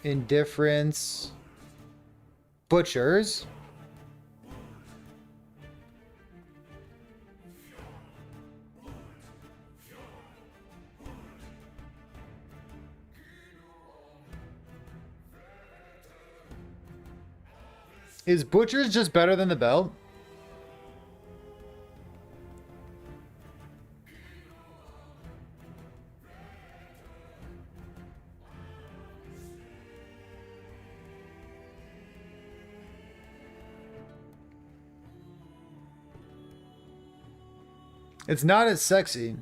Indifference. Butchers. Is Butchers just better than the belt? It's not as sexy.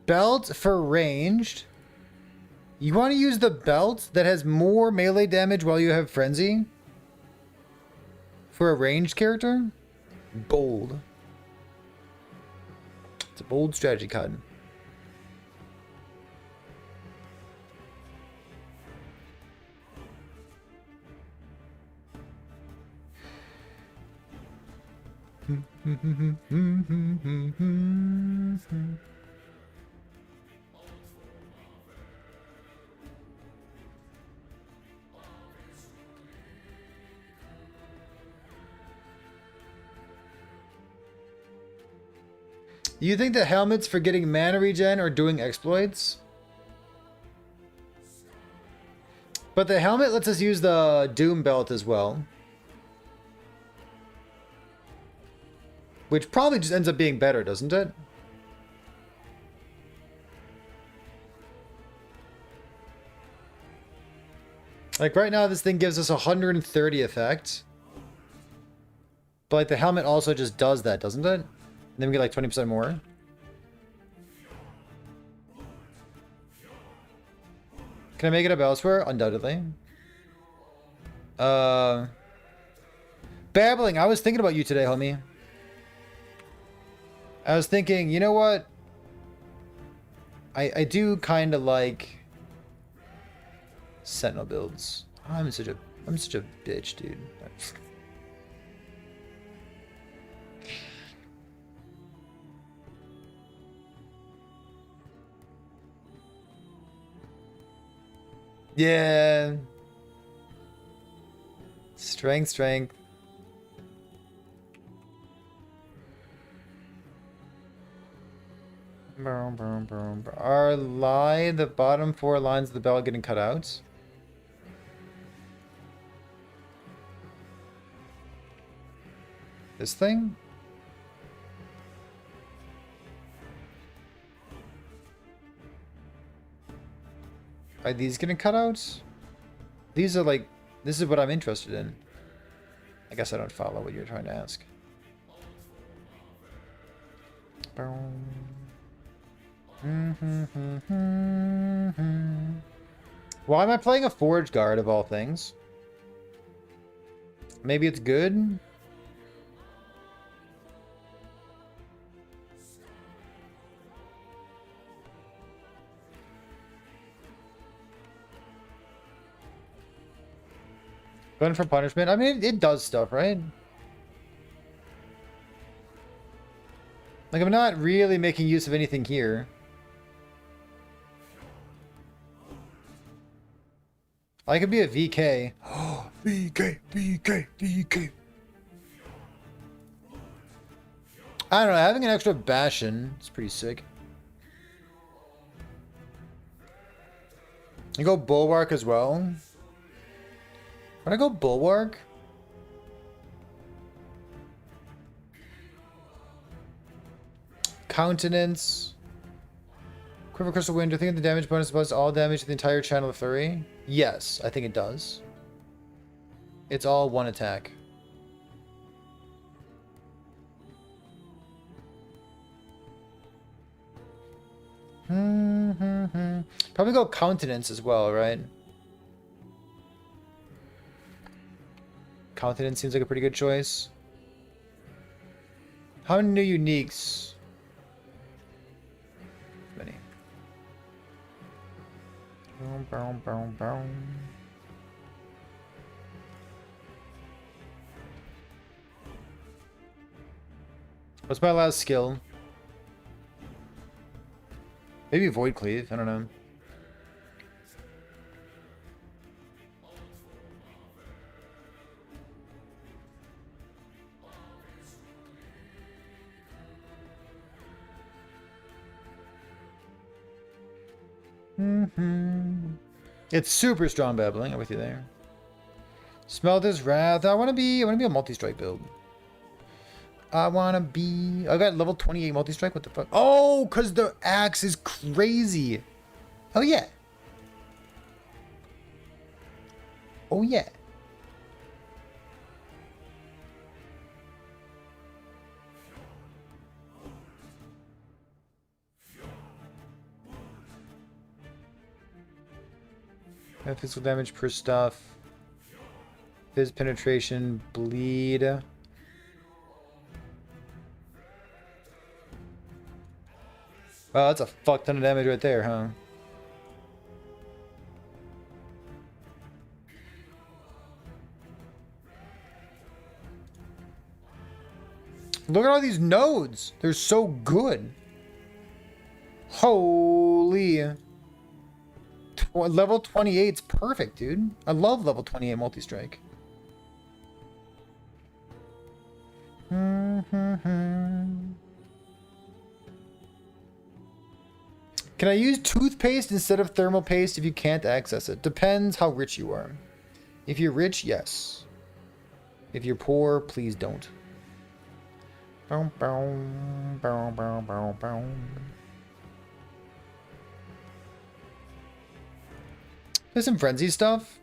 Belt for ranged. You want to use the belt that has more melee damage while you have frenzy? For a ranged character? Bold. It's a bold strategy, Cotton. You think the helmets for getting mana regen or doing exploits? But the helmet lets us use the Doom belt as well. Which probably just ends up being better, doesn't it? Like right now this thing gives us 130 effect. But like the helmet also just does that, doesn't it? And then we get like 20% more. Can I make it up elsewhere? Undoubtedly. Babbling, I was thinking about you today, homie. I was thinking, you know what? I do kind of like Sentinel builds. I'm such a bitch, dude. Yeah. Strength. Are the bottom 4 lines of the bell getting cut out? This thing? Are these getting cut out? These are like, this is what I'm interested in. I guess I don't follow what you're trying to ask. Why am I playing a Forge Guard of all things? Maybe it's good? Going for punishment? I mean, it does stuff, right? Like, I'm not really making use of anything here. I could be a VK. Oh, VK. I don't know, having an extra Bastion is pretty sick. You go Bulwark as well. Would I go Bulwark? Countenance. Quiver Crystal Wind. Do you think the damage bonus applies all damage to the entire channel of Flurry? Yes, I think it does. It's all one attack. Probably go Countenance as well, right? Countenance seems like a pretty good choice. How many new uniques? Many. What's my last skill? Maybe Void Cleave, I don't know. It's super strong babbling. I'm with you there. Smelter's Wrath. I want to be a multi-strike build. I got level 28 multi-strike. What the fuck? Oh, because the axe is crazy. Oh yeah. Oh yeah. Physical damage per stuff. Fizz penetration, bleed. Wow, that's a fuck ton of damage right there, huh? Look at all these nodes. They're so good. Holy. Level 28's perfect, dude. I love level 28 multi-strike. Can I use toothpaste instead of thermal paste if you can't access it? Depends how rich you are. If you're rich, yes. If you're poor, please don't. There's some frenzy stuff.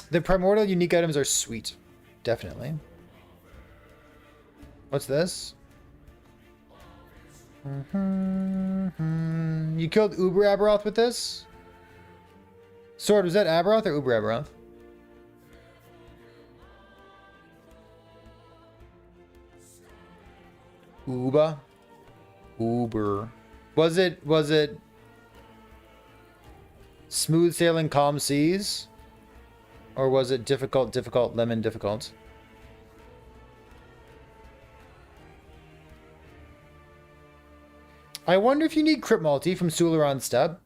The primordial unique items are sweet. Definitely. What's this? You killed Uber Aberoth with this? Sword, was that Aberoth or Uber Aberoth? Uber. Uber. Was it smooth sailing calm seas? Or was it difficult, lemon difficult? I wonder if you need Crypt Multi from Sularon Step.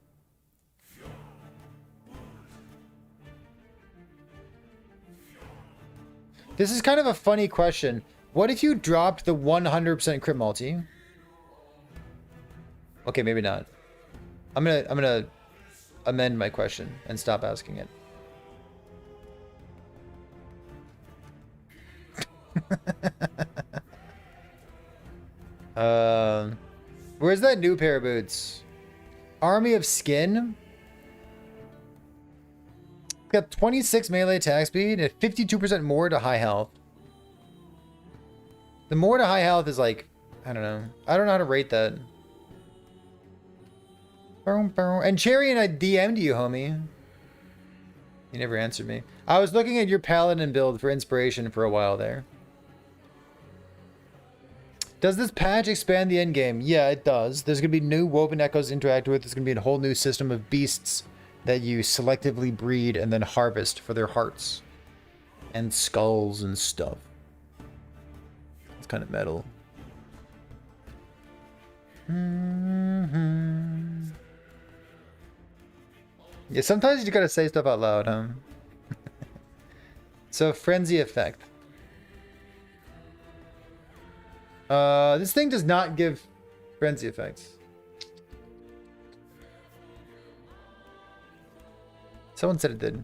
This is kind of a funny question. What if you dropped the 100% Crypt Multi? Okay, maybe not. I'm gonna amend my question and stop asking it. Where's that new pair of boots? Army of Skin. Got 26 melee attack speed and 52% more to high health. The more to high health is like, I don't know. I don't know how to rate that. And Cherry, and I DM'd you, homie. You never answered me. I was looking at your Paladin build for inspiration for a while there. Does this patch expand the endgame? Yeah, it does. There's going to be new Woven Echoes to interact with. There's going to be a whole new system of beasts that you selectively breed and then harvest for their hearts. And skulls and stuff. It's kind of metal. Yeah, sometimes you gotta say stuff out loud, huh? So, Frenzy Effect. This thing does not give Frenzy Effects. Someone said it did.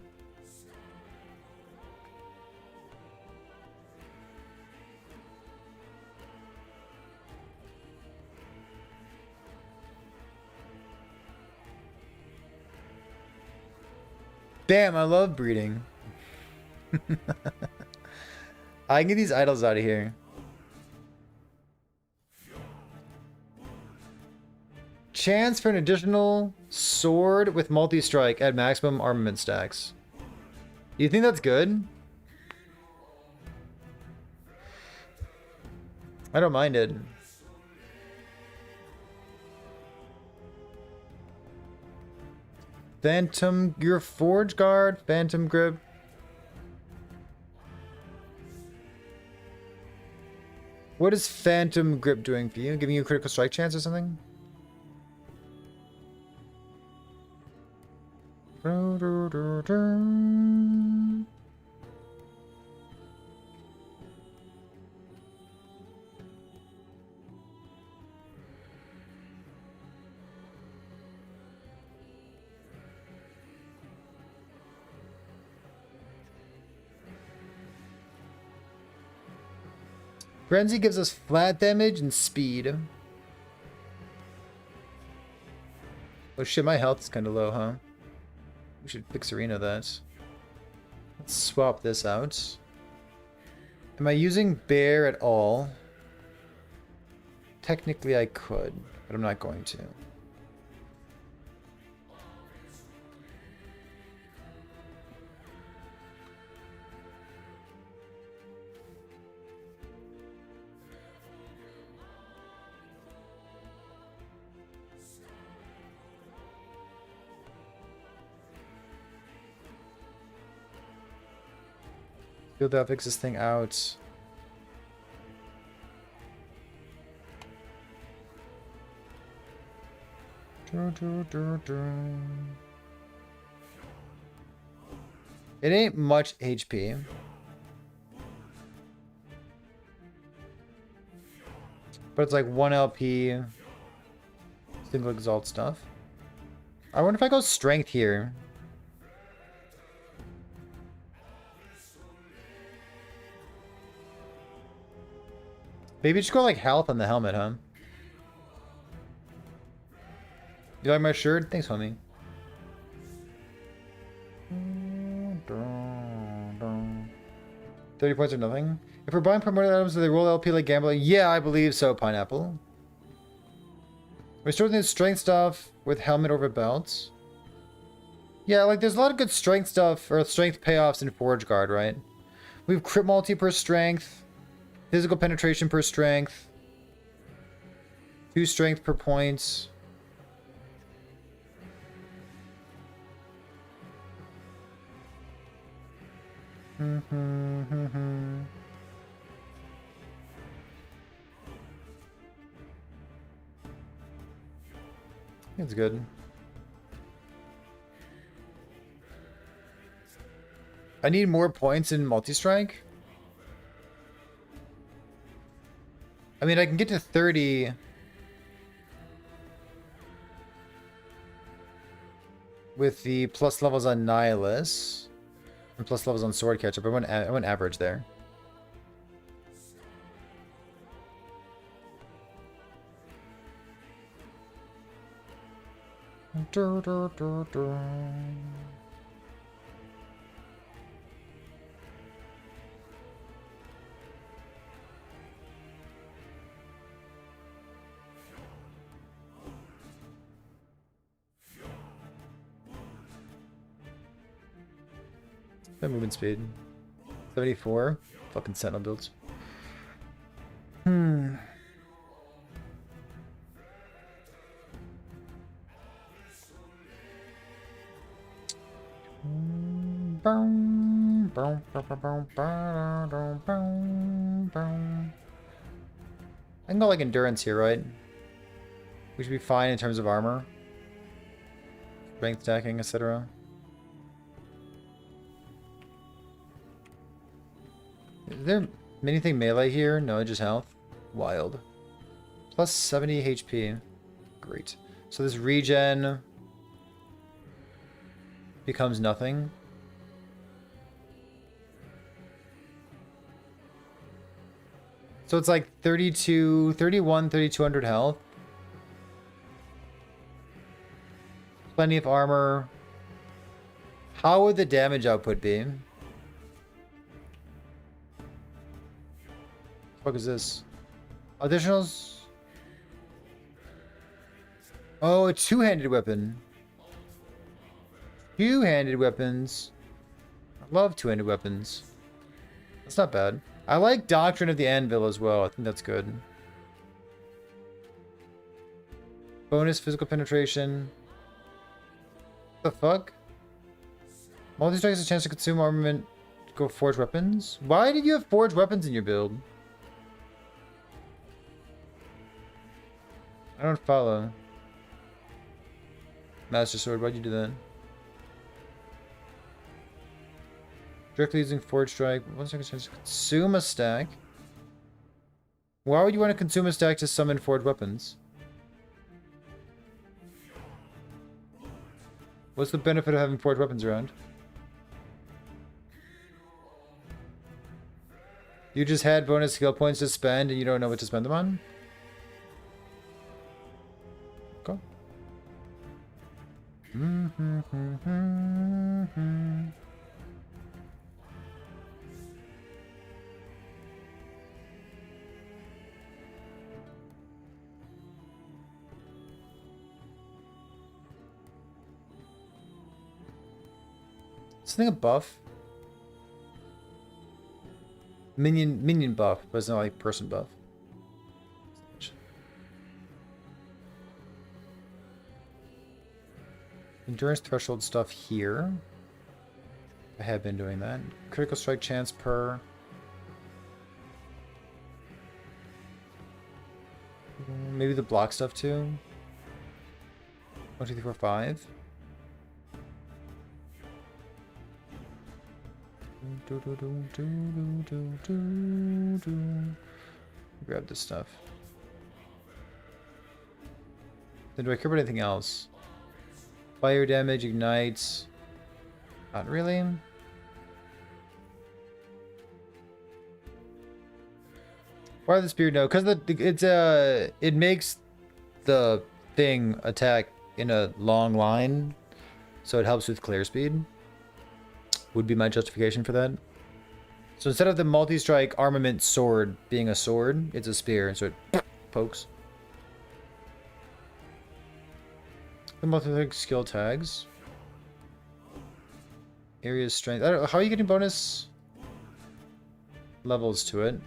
Damn, I love breeding. I can get these idols out of here. Chance for an additional sword with multi-strike at maximum armament stacks. You think that's good? I don't mind it. Phantom, your Forge Guard, Phantom Grip. What is Phantom Grip doing for you? Giving you a critical strike chance or something? Frenzy gives us flat damage and speed. Oh shit, my health is kind of low, huh? We should fix Arena that. Let's swap this out. Am I using Bear at all? Technically I could, but I'm not going to. Feel that fix this thing out. It ain't much HP. But it's like 1 LP. Single exalt stuff. I wonder if I go strength here. Maybe just go like health on the helmet, huh? You like my shirt? Thanks, homie. 30 points or nothing. If we're buying promoted items, do they roll LP like gambling? Yeah, I believe so, Pineapple. We're starting this strength stuff with helmet over belts. Yeah, like there's a lot of good strength stuff, or strength payoffs in Forge Guard, right? We have crit multi per strength. Physical penetration per strength. 2 strength per point. It's good. I need more points in multi-strike. I mean, I can get to 30. With the plus levels on Nihilus. And plus levels on Sword Catcher, but I went average there. My movement speed. 74. Fucking Sentinel builds. I can go like endurance here, right? We should be fine in terms of armor. Strength stacking, etc. Is there anything melee here? No, just health. Wild. Plus 70 HP. Great. So this regen becomes nothing. So it's like 32, 31, 3200 health. Plenty of armor. How would the damage output be? What is this? Additionals? Oh, a two-handed weapon. Two-handed weapons. I love two-handed weapons. That's not bad. I like Doctrine of the Anvil as well. I think that's good. Bonus physical penetration. What the fuck? Multi-strike has a chance to consume armament. Go forge weapons? Why did you have forged weapons in your build? I don't follow. Master Sword, why'd you do that? Directly using Forge Strike. 1 second chance to consume a stack. Why would you want to consume a stack to summon forged weapons? What's the benefit of having forged weapons around? You just had bonus skill points to spend and you don't know what to spend them on? Go. Something a buff. Minion buff, but it's not like person buff. Endurance threshold stuff here. I have been doing that. Critical strike chance per. Maybe the block stuff too. 1, 2, 3, 4, 5. Grab this stuff. Then do I care about anything else? Fire damage ignites. Not really. Why the spear? No, because it makes the thing attack in a long line, so it helps with clear speed. Would be my justification for that. So instead of the multi-strike armament sword being a sword, it's a spear, so it pokes. The multi-strike skill tags. Area strength. I don't know, how are you getting bonus levels to it?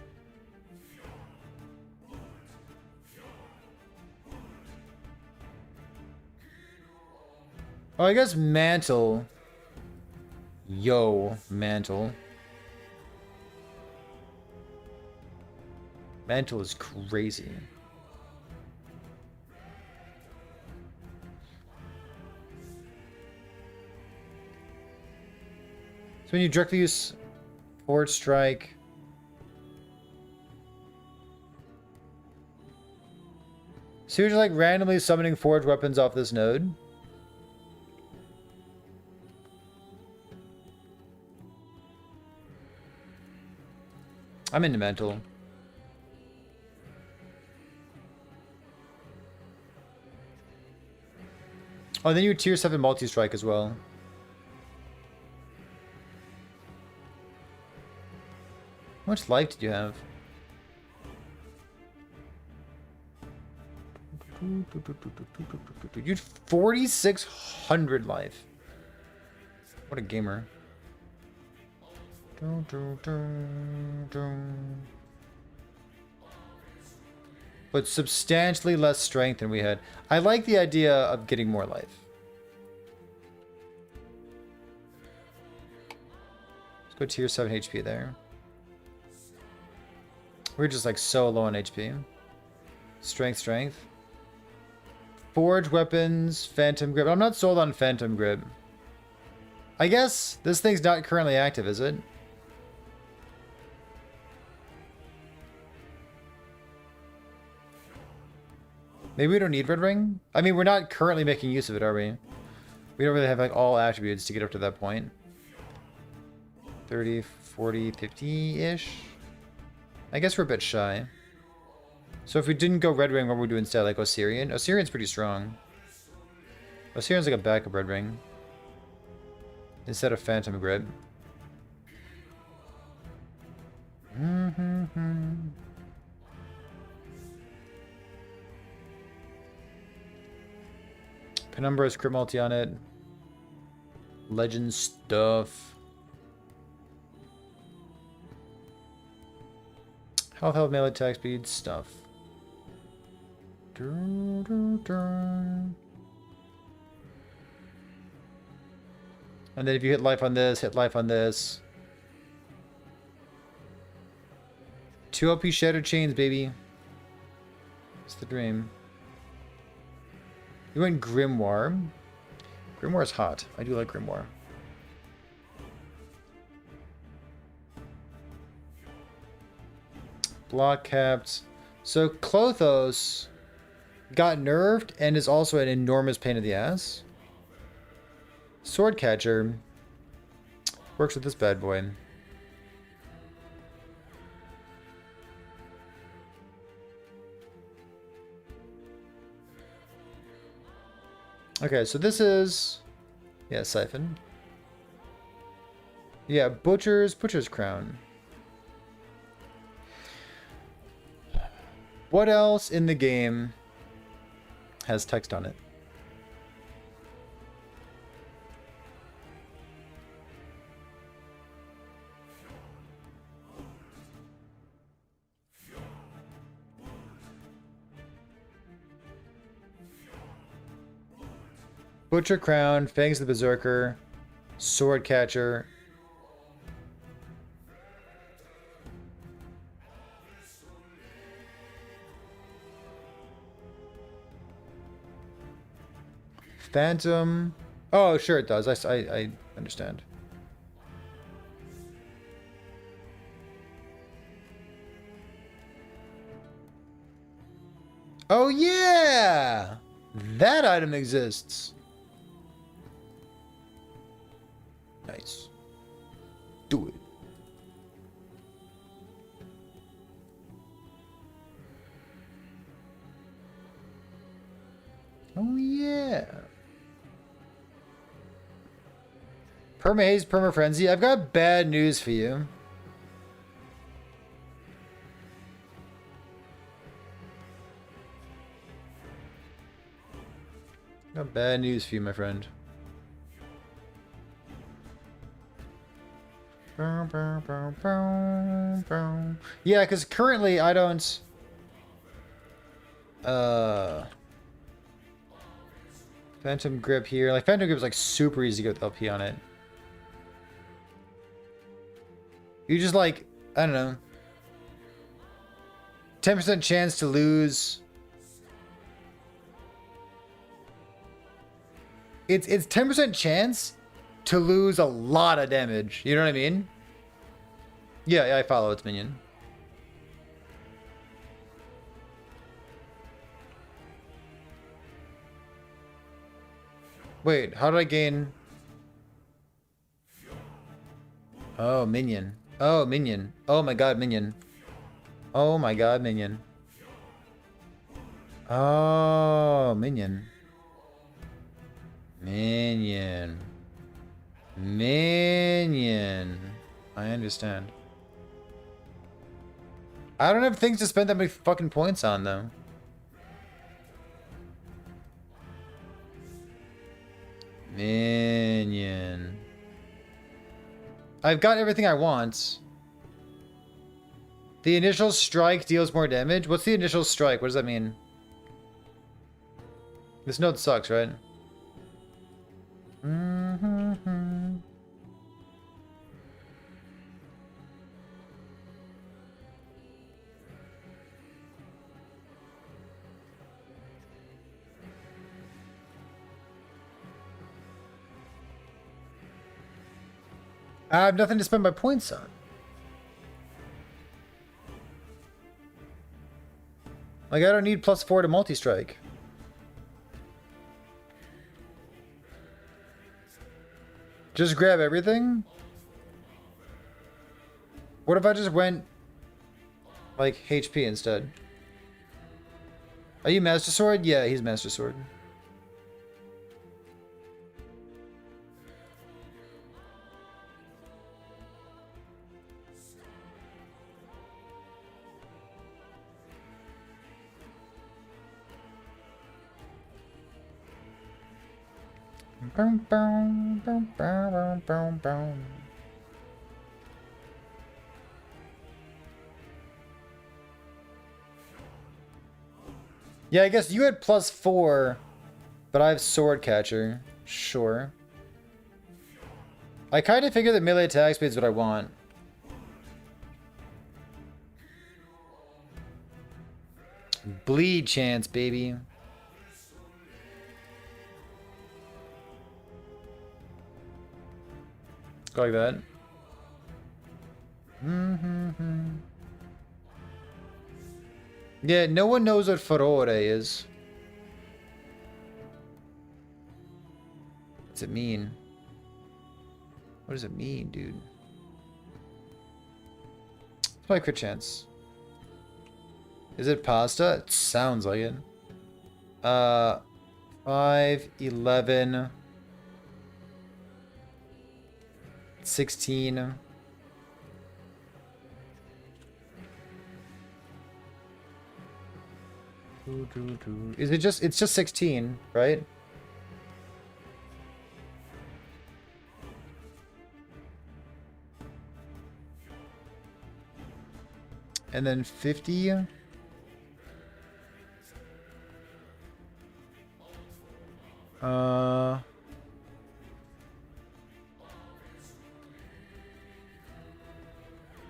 Oh, I guess Mantle. Yo, Mantle. Mantle is crazy. So when you directly use Forward Strike... So you're just like randomly summoning forged weapons off this node? I'm into Mantle. Oh, then you tier 7 multi-strike as well. How much life did you have? You had 4,600 life. What a gamer. But substantially less strength than we had. I like the idea of getting more life. Let's go tier 7 HP there. We're just like so low on HP. Strength. Forge weapons, Phantom Grip. I'm not sold on Phantom Grip. I guess this thing's not currently active, is it? Maybe we don't need Red Ring? I mean, we're not currently making use of it, are we? We don't really have like all attributes to get up to that point. 30, 40, 50-ish? I guess we're a bit shy. So if we didn't go Red Ring, what would we do instead? Like Osirian? Osirian's pretty strong. Osirian's like a backup Red Ring. Instead of Phantom Grip. Penumbra has crit multi on it. Legend stuff. Health, melee attack speed, stuff. And then if you hit life on this, hit life on this. 2 LP Shattered Chains, baby. It's the dream. You went Grimoire. Grimoire's hot. I do like Grimoire. Block capped. So Klothos got nerfed and is also an enormous pain in the ass. Swordcatcher works with this bad boy. Okay, so this is... Yeah, Siphon. Yeah, Butcher's Crown. What else in the game has text on it? Butcher Crown, Fangs the Berserker, Swordcatcher. Phantom. Oh, sure it does. I understand. Oh, yeah! That item exists. Nice. Do it. Oh, yeah. Permahaze, Permafrenzy. I've got bad news for you. Got bad news for you, my friend. Yeah, because currently I don't... Phantom Grip here. Like, Phantom Grip is like super easy to get with LP on it. You just like, I don't know. 10% chance to lose. It's 10% chance to lose a lot of damage. You know what I mean? Yeah, I follow its minion. Wait, how did I gain? Oh, minion. Oh, minion. Oh my god, minion. Oh my god, minion. Oh, minion. Minion. Minion. I understand. I don't have things to spend that many fucking points on, though. Minion. I've got everything I want. The initial strike deals more damage? What's the initial strike? What does that mean? This node sucks, right? Mm-hmm. I have nothing to spend my points on. Like, I don't need +4 to multi-strike. Just grab everything? What if I just went, like, HP instead? Are you Master Sword? Yeah, he's Master Sword. Boom, boom, boom, boom, boom, boom. Yeah, I guess you had +4, but I have Sword Catcher. Sure. I kind of figure that melee attack speed is what I want. Bleed chance, baby. Go like that. Yeah, no one knows what Furore is. What's it mean? What does it mean, dude? It's my crit chance. Is it pasta? It sounds like it. 5, 11... 16. Is it just, it's just 16, right? And then 50.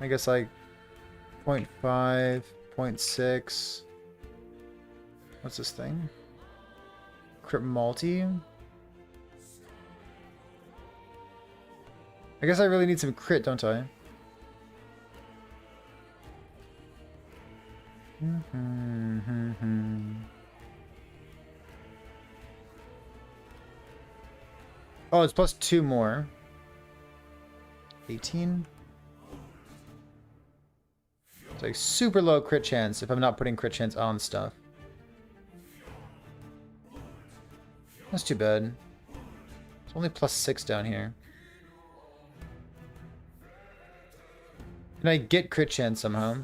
I guess like 0.5, 0.6. What's this thing? Crit multi? I guess I really need some crit, don't I? Oh, it's +2 more. 18. It's like super low crit chance if I'm not putting crit chance on stuff. That's too bad. It's only +6 down here. Can I get crit chance somehow?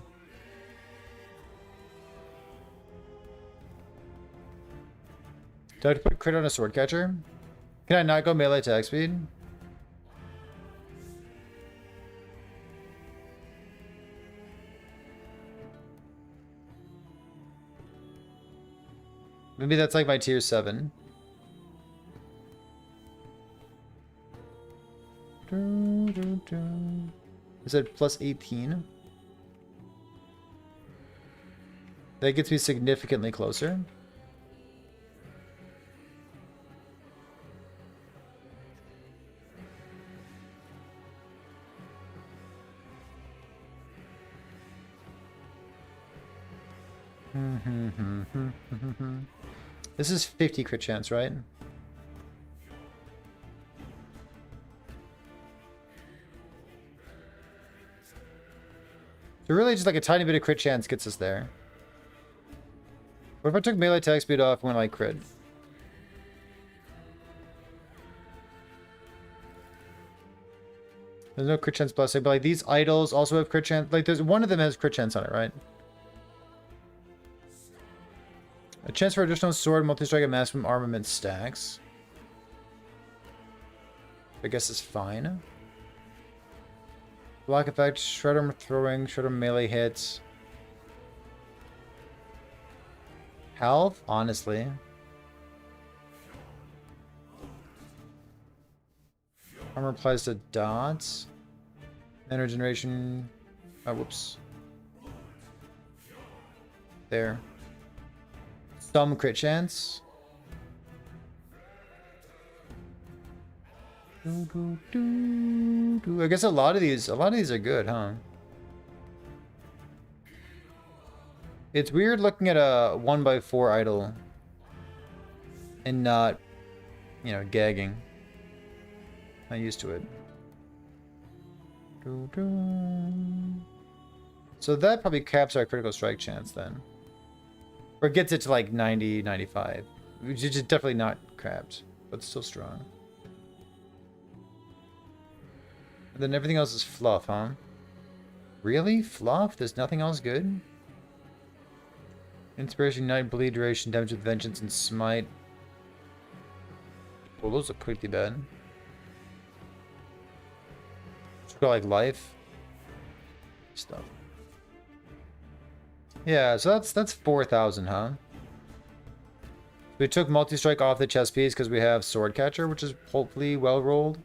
Do I have to put crit on a sword catcher? Can I not go melee attack speed? Maybe that's like my tier 7. Is that plus 18? That gets me significantly closer. This is 50 crit chance, right? So really just like a tiny bit of crit chance gets us there. What if I took melee attack speed off when I crit? There's no crit chance blessing, but like these idols also have crit chance. Like there's one of them has crit chance on it, right? A chance for additional sword, multi-strike, and maximum armament stacks. I guess it's fine. Block effect, shredder throwing, shredder melee hits. Health, honestly. Armor applies to dots. Mana generation. Oh, whoops. There. Some crit chance. I guess a lot of these are good, huh? It's weird looking at a 1x4 idol and not, you know, gagging. Not used to it. So that probably caps our critical strike chance then. Or gets it to like 90, 95. Which is definitely not capped, but still strong. And then everything else is fluff, huh? Really? Fluff? There's nothing else good? Inspiration, Ignite, Bleed, Duration, Damage with Vengeance, and Smite. Well, those are pretty bad. Just got like Life. Stuff. Yeah, so that's 4,000, huh? We took multi-strike off the chest piece because we have Sword Catcher, which is hopefully well rolled.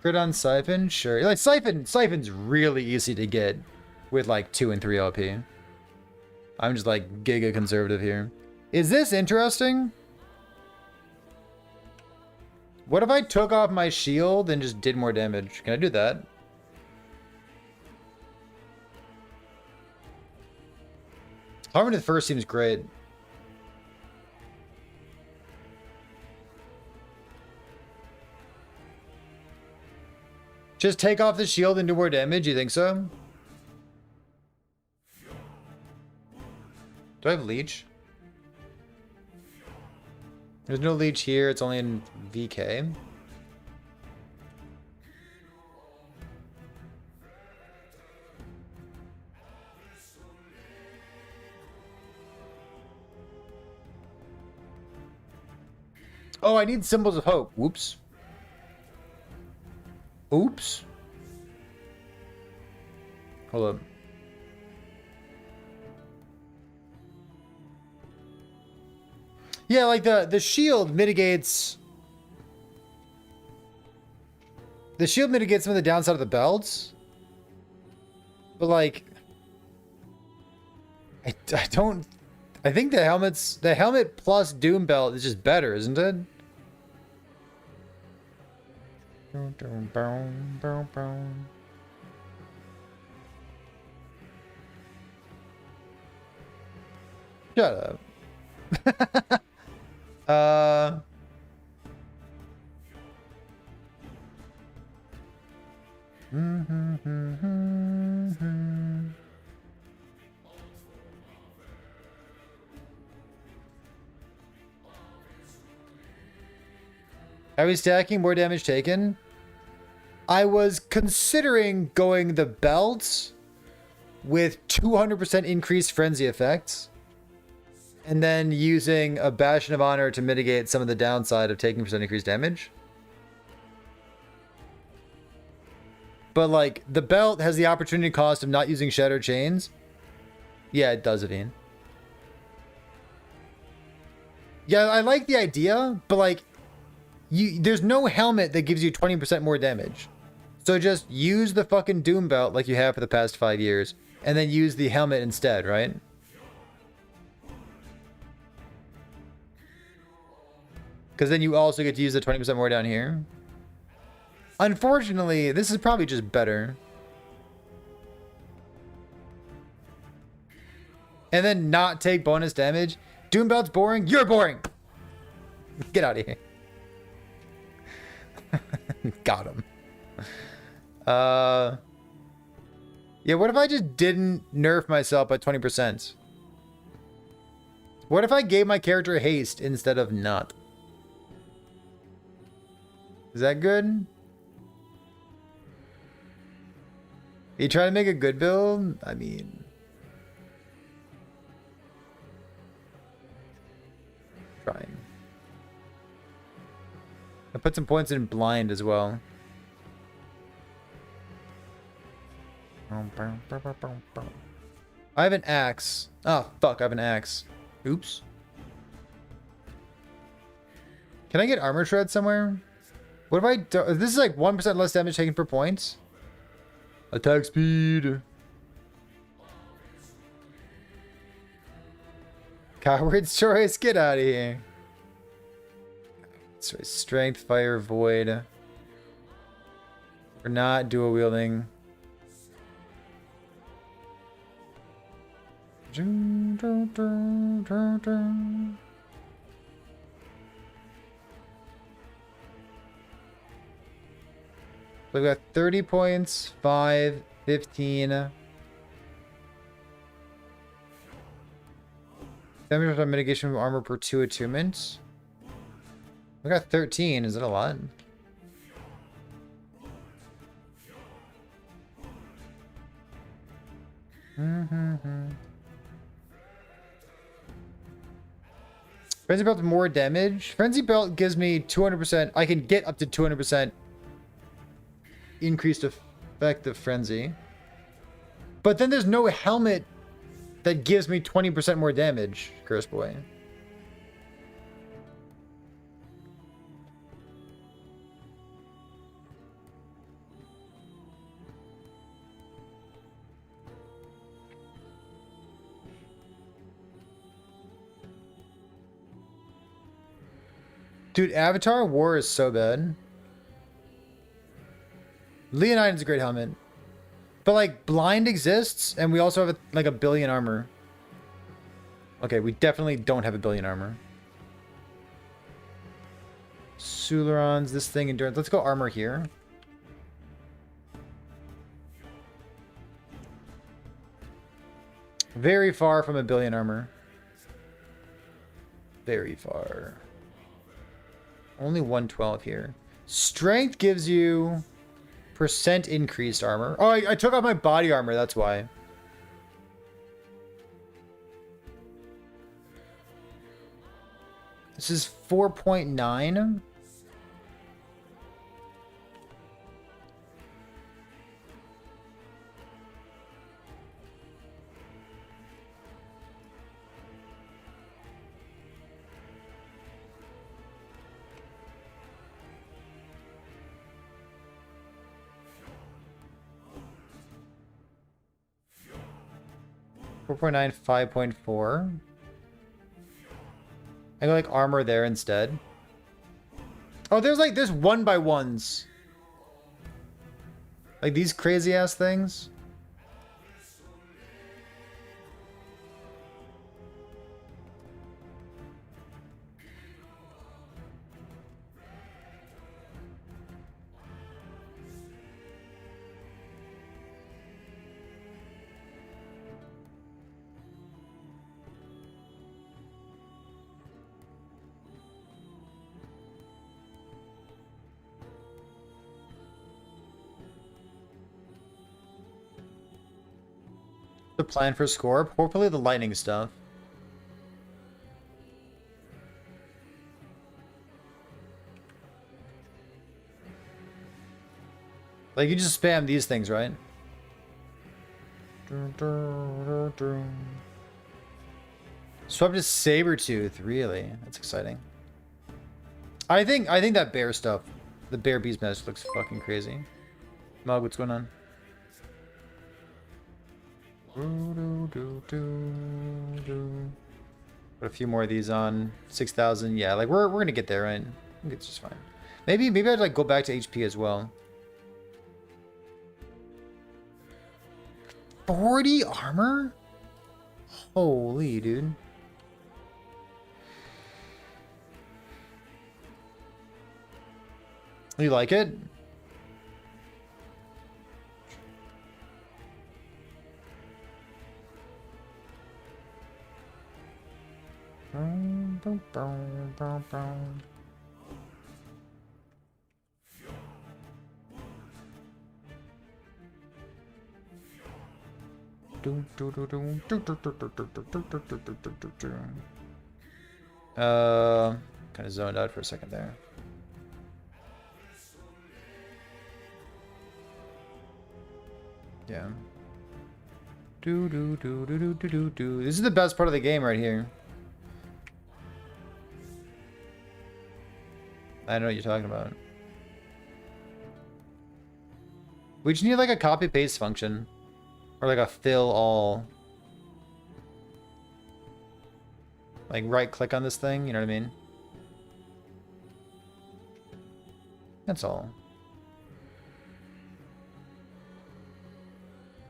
Crit on Siphon? Sure. Like Siphon's really easy to get with like 2 and 3 LP. I'm just like giga conservative here. Is this interesting? What if I took off my shield and just did more damage? Can I do that? Harmony the first seems great. Just take off the shield and do more damage, you think so? Do I have Leech? There's no Leech here, it's only in VK. Oh, I need Symbols of Hope. Whoops. Oops. Hold up. Yeah, like the shield mitigates... The shield mitigates some of the downside of the belts. But like... I don't... I think the helmet plus Doom belt is just better, isn't it? Shut up. Are we stacking more damage taken? I was considering going the belts with 200% increased frenzy effects. And then using a Bastion of Honor to mitigate some of the downside of taking percent increased damage. But like, the belt has the opportunity cost of not using Shattered Chains. Yeah, it does, Aveen. Yeah, I like the idea, but like, There's no helmet that gives you 20% more damage. So just use the fucking Doom Belt like you have for the past 5 years, and then use the helmet instead, right? Because then you also get to use the 20% more down here. Unfortunately, this is probably just better. And then not take bonus damage. Doom Belt's boring. You're boring. Get out of here. Got him. Yeah, what if I just didn't nerf myself by 20%? What if I gave my character haste instead of not? Is that good? You try to make a good build? I mean... trying. I put some points in blind as well. I have an axe. Oh, fuck, I have an axe. Oops. Can I get armor shred somewhere? What if I do? This is like 1% less damage taken per point. Attack speed. Coward's choice, get out of here. Sorry, strength, fire, void. We're not dual wielding. We've got 30 points, 5, 15. Damage from mitigation of armor per 2 attunements. We got 13. Is that a lot? Frenzy Belt more damage. Frenzy Belt gives me 200%. I can get up to 200% increased effect of Frenzy. But then there's no helmet that gives me 20% more damage, Curse Boy. Dude, Avatar War is so bad. Leonine is a great helmet. But, like, blind exists, and we also have, like, 1 billion armor. Okay, we definitely don't have 1 billion armor. Sulerons, this thing, endurance. Let's go armor here. Very far from 1 billion armor. Very far. Only 112 here. Strength gives you... % increased armor. Oh, I took off my body armor, that's why. This is 4.9. Four point nine, 5.4. I go like armor there instead. Oh, there's 1x1s. Like these crazy ass things. The plan for score? Hopefully the lightning stuff. Like you just spam these things, right? Swap to Sabretooth, really? That's exciting. I think that bear stuff, the bear beast mask looks fucking crazy. Mug, what's going on? Put a few more of these on 6,000. Yeah, like we're gonna get there, right? I think it's just fine. Maybe I'd like go back to HP as well. 40 armor? Holy dude. You like it? Kind of zoned out for a second there. Yeah. This is the best part of the game right here. I know what you're talking about. We just need like a copy paste function. Or like a fill all. Like right click on this thing, you know what I mean? That's all.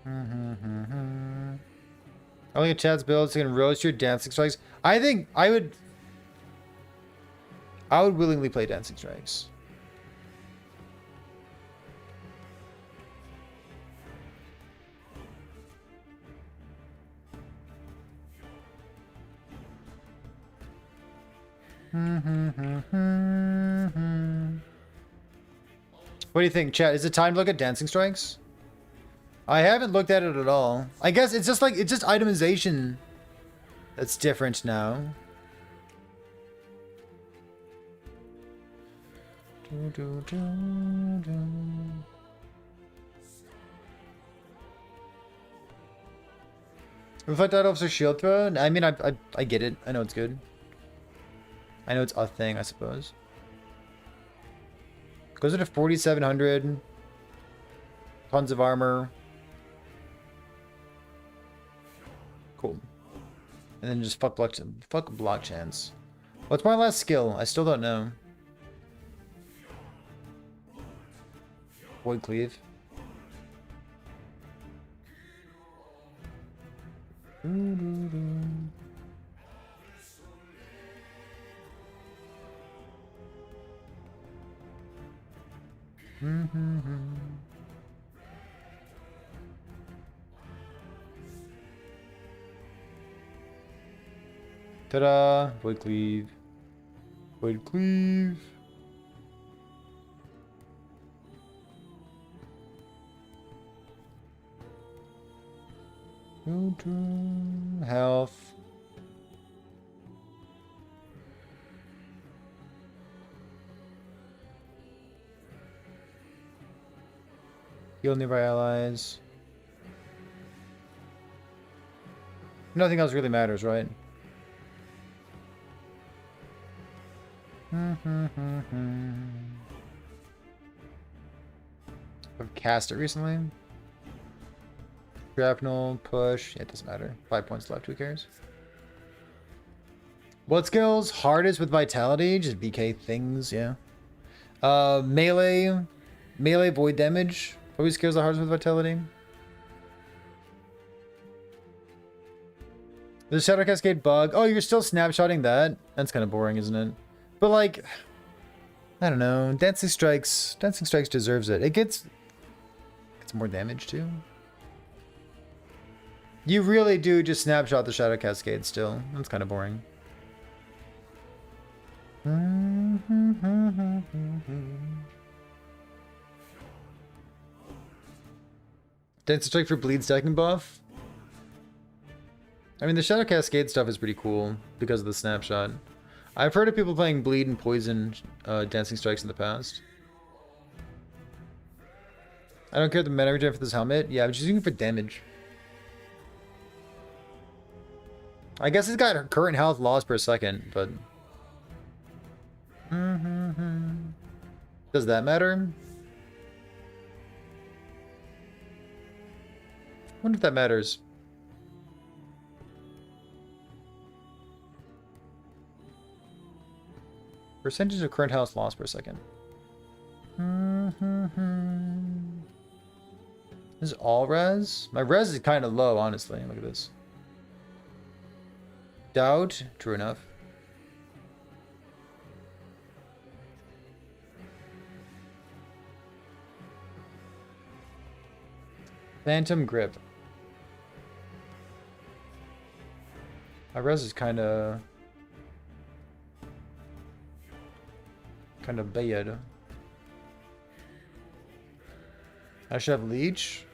I look at Chad's builds, you can roast your dancing strikes. I think I would willingly play dancing strikes. What do you think, Chad? Is it time to look at dancing strikes? I haven't looked at it at all. I guess it's just like, it's just itemization that's different now. Reflect out officer shield throw? I mean, I get it. I know it's good. I know it's a thing, I suppose. Goes into 4,700. Tons of armor. Cool. And then just fuck block chance. What's my last skill? I still don't know. Void cleave. Ta-da! Void cleave. Void cleave. Health. Heal nearby allies. Nothing else really matters, right? I've cast it recently. Shrapnel, push. Yeah, it doesn't matter. 5 points left. Who cares? What skills? Hardest with vitality. Just BK things. Yeah. Melee. Melee void damage. Always skills the hardest with vitality. The Shadow Cascade bug. Oh, you're still snapshotting that? That's kind of boring, isn't it? But like, I don't know. Dancing Strikes deserves it. It gets more damage too. You really do just snapshot the Shadow Cascade still. That's kind of boring. Dancing Strike for bleed stacking buff? I mean, the Shadow Cascade stuff is pretty cool because of the snapshot. I've heard of people playing bleed and poison Dancing Strikes in the past. I don't care the mana regen for this helmet. Yeah, I'm just using it for damage. I guess it's got current health loss per second, but... Does that matter? I wonder if that matters. Percentage of current house lost per second. This is all res? My res is kind of low, honestly. Look at this. Doubt. True enough. Phantom grip. My res is kind of bad. I should have leech.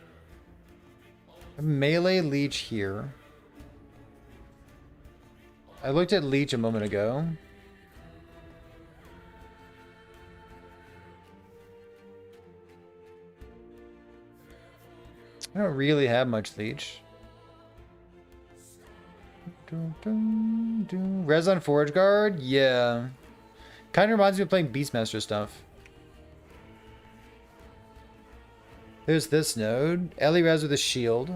I have melee leech here. I looked at leech a moment ago. I don't really have much leech. Res on Forge Guard? Yeah. Kind of reminds me of playing Beastmaster stuff. There's this node. Ellie res with a shield.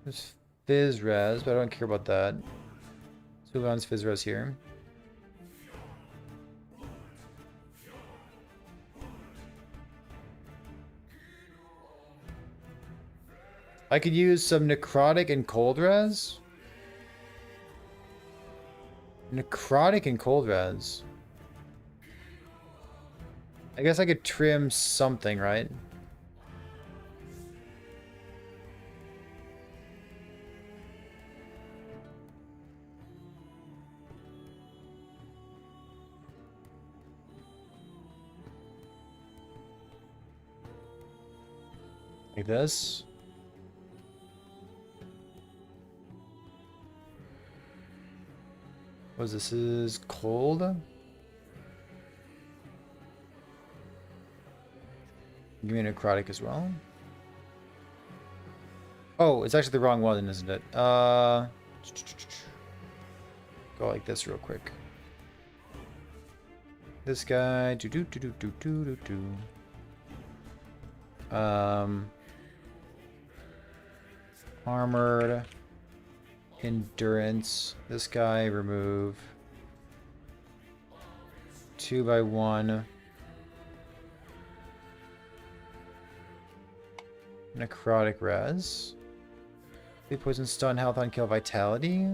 There's Fizz res, but I don't care about that. Sulan's Fizz res here. I could use some necrotic and cold res. Necrotic and cold res. I guess I could trim something, right? Like this. What is this? Is cold? Give me a necrotic as well. Oh, it's actually the wrong one, isn't it? Go like this real quick. This guy. Armored. Endurance. This guy, remove. 2x1. Necrotic res. They poison, stun, health on kill, vitality.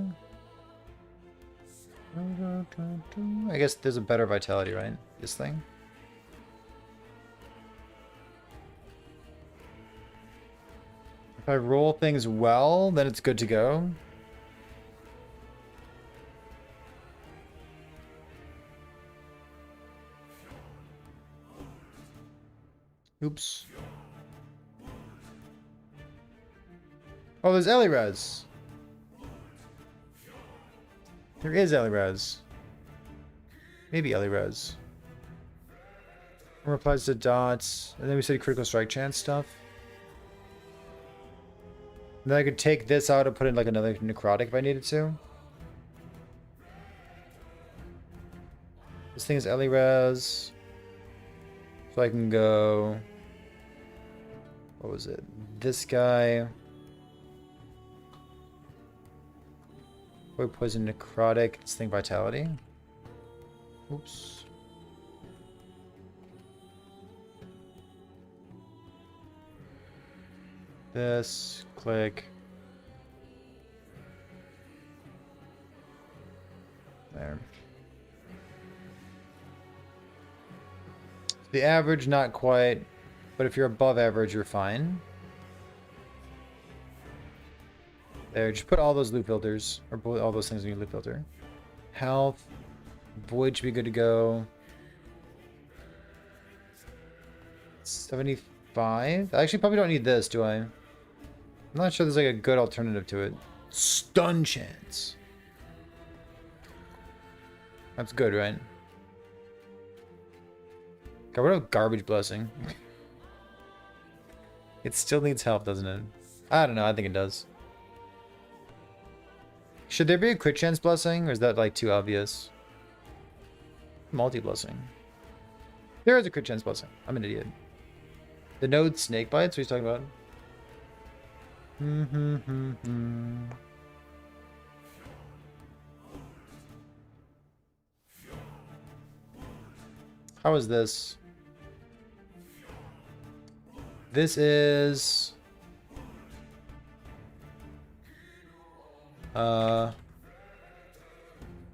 I guess there's a better vitality, right? This thing. If I roll things well, then it's good to go. Oops. Oh, there's Elirez. There is Elirez. Maybe Elirez. Replies to dots. And then we said critical strike chance stuff. And then I could take this out and put in like another necrotic if I needed to. This thing is Elirez. So I can go... What was it? This guy. Poison necrotic. This thing vitality. Oops. This. Click. There. The average, not quite. But if you're above average, you're fine. There, just put all those loot filters, or put all those things in your loot filter. Health. Void should be good to go. 75? I actually probably don't need this, do I? I'm not sure there's like a good alternative to it. Stun chance. That's good, right? God, what a garbage blessing. It still needs help, doesn't it? I don't know, I think it does. Should there be a crit chance blessing, or is that like too obvious? Multi-blessing. There is a crit chance blessing. I'm an idiot. The node snake bites? What are you talking about? How is this? This is...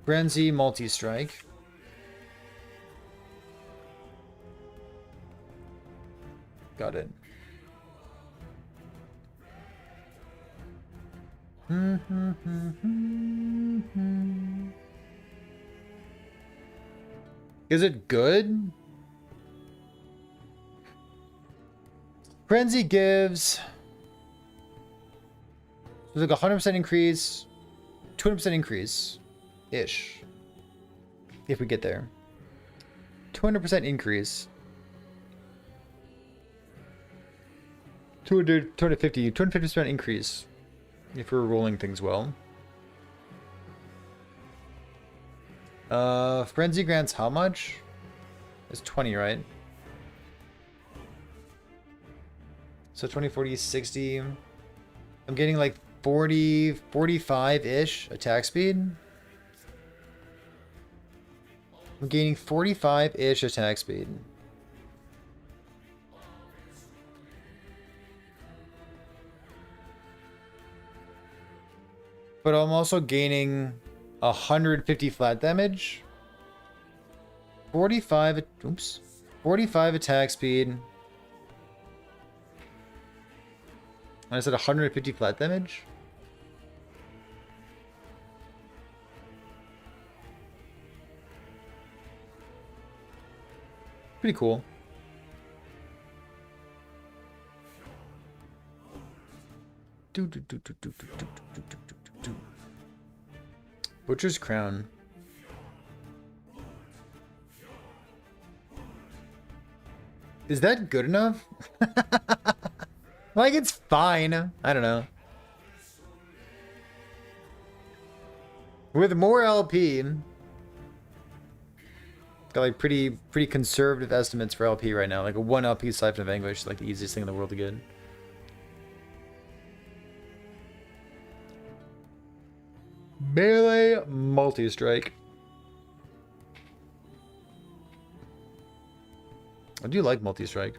Frenzy multi-strike. Got it. Is it good? Frenzy gives... There's like a 100% increase, 200% increase-ish. If we get there. 200% increase. 250% increase. If we're rolling things well. Frenzy grants how much? It's 20, right? So 20, 40, 60. I'm getting like 40, 45-ish attack speed. I'm gaining 45-ish attack speed. But I'm also gaining 150 flat damage. 45 attack speed. And I said 150 flat damage. Pretty cool. Butcher's Crown. Is that good enough? Like, it's fine. I don't know. With more LP, got like pretty conservative estimates for LP right now. Like a 1 LP Siphon of Anguish is like the easiest thing in the world to get. Melee multi-strike. I do like multi-strike.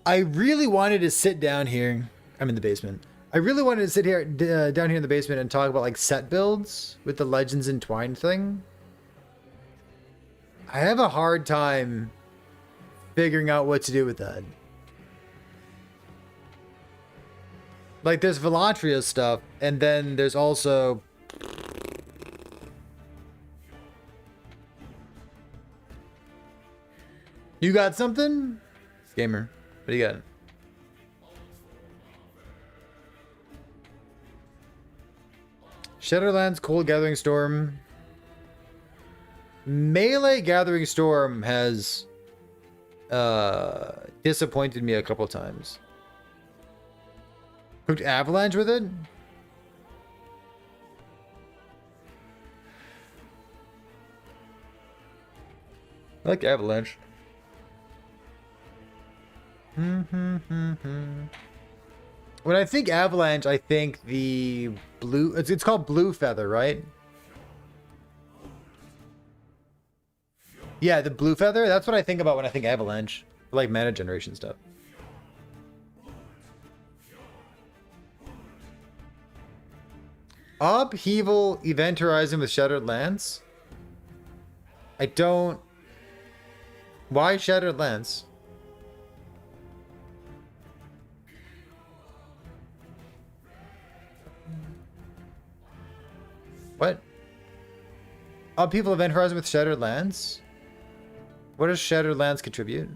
I really wanted to sit down here. I'm in the basement. I really wanted to sit here down here in the basement and talk about like set builds with the Legends Entwined thing. I have a hard time figuring out what to do with that. Like, there's Velatria stuff, and then there's also... You got something? Gamer, what do you got? Shadowlands, Cold Gathering Storm. Melee Gathering Storm has disappointed me a couple times. Hooked Avalanche with it? I like Avalanche. When I think Avalanche, I think the blue... It's called Blue Feather, right? Yeah, the Blue Feather. That's what I think about when I think Avalanche. Like mana generation stuff. Upheaval Event Horizon with Shattered Lance? I don't... Why Shattered Lance? What? Upheaval Event Horizon with Shattered Lance? What does Shattered Lance contribute?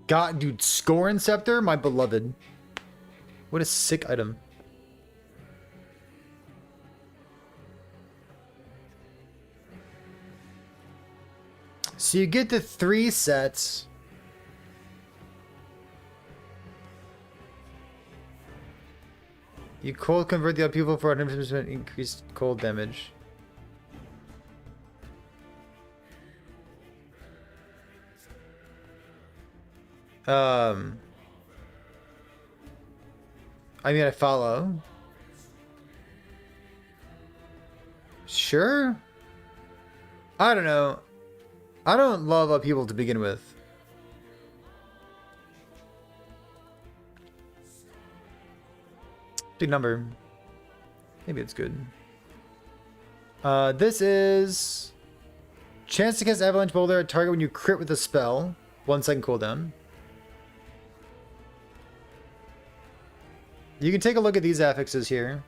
God, dude, Scorn Scepter, my beloved. What a sick item. So you get the 3 sets. You cold convert the upheaval for 100% increased cold damage. I mean, I follow. Sure. I don't know. I don't love upheaval to begin with. Big number. Maybe it's good. This is chance to cast Avalanche Boulder at target when you crit with a spell. 1 second cooldown. You can take a look at these affixes here.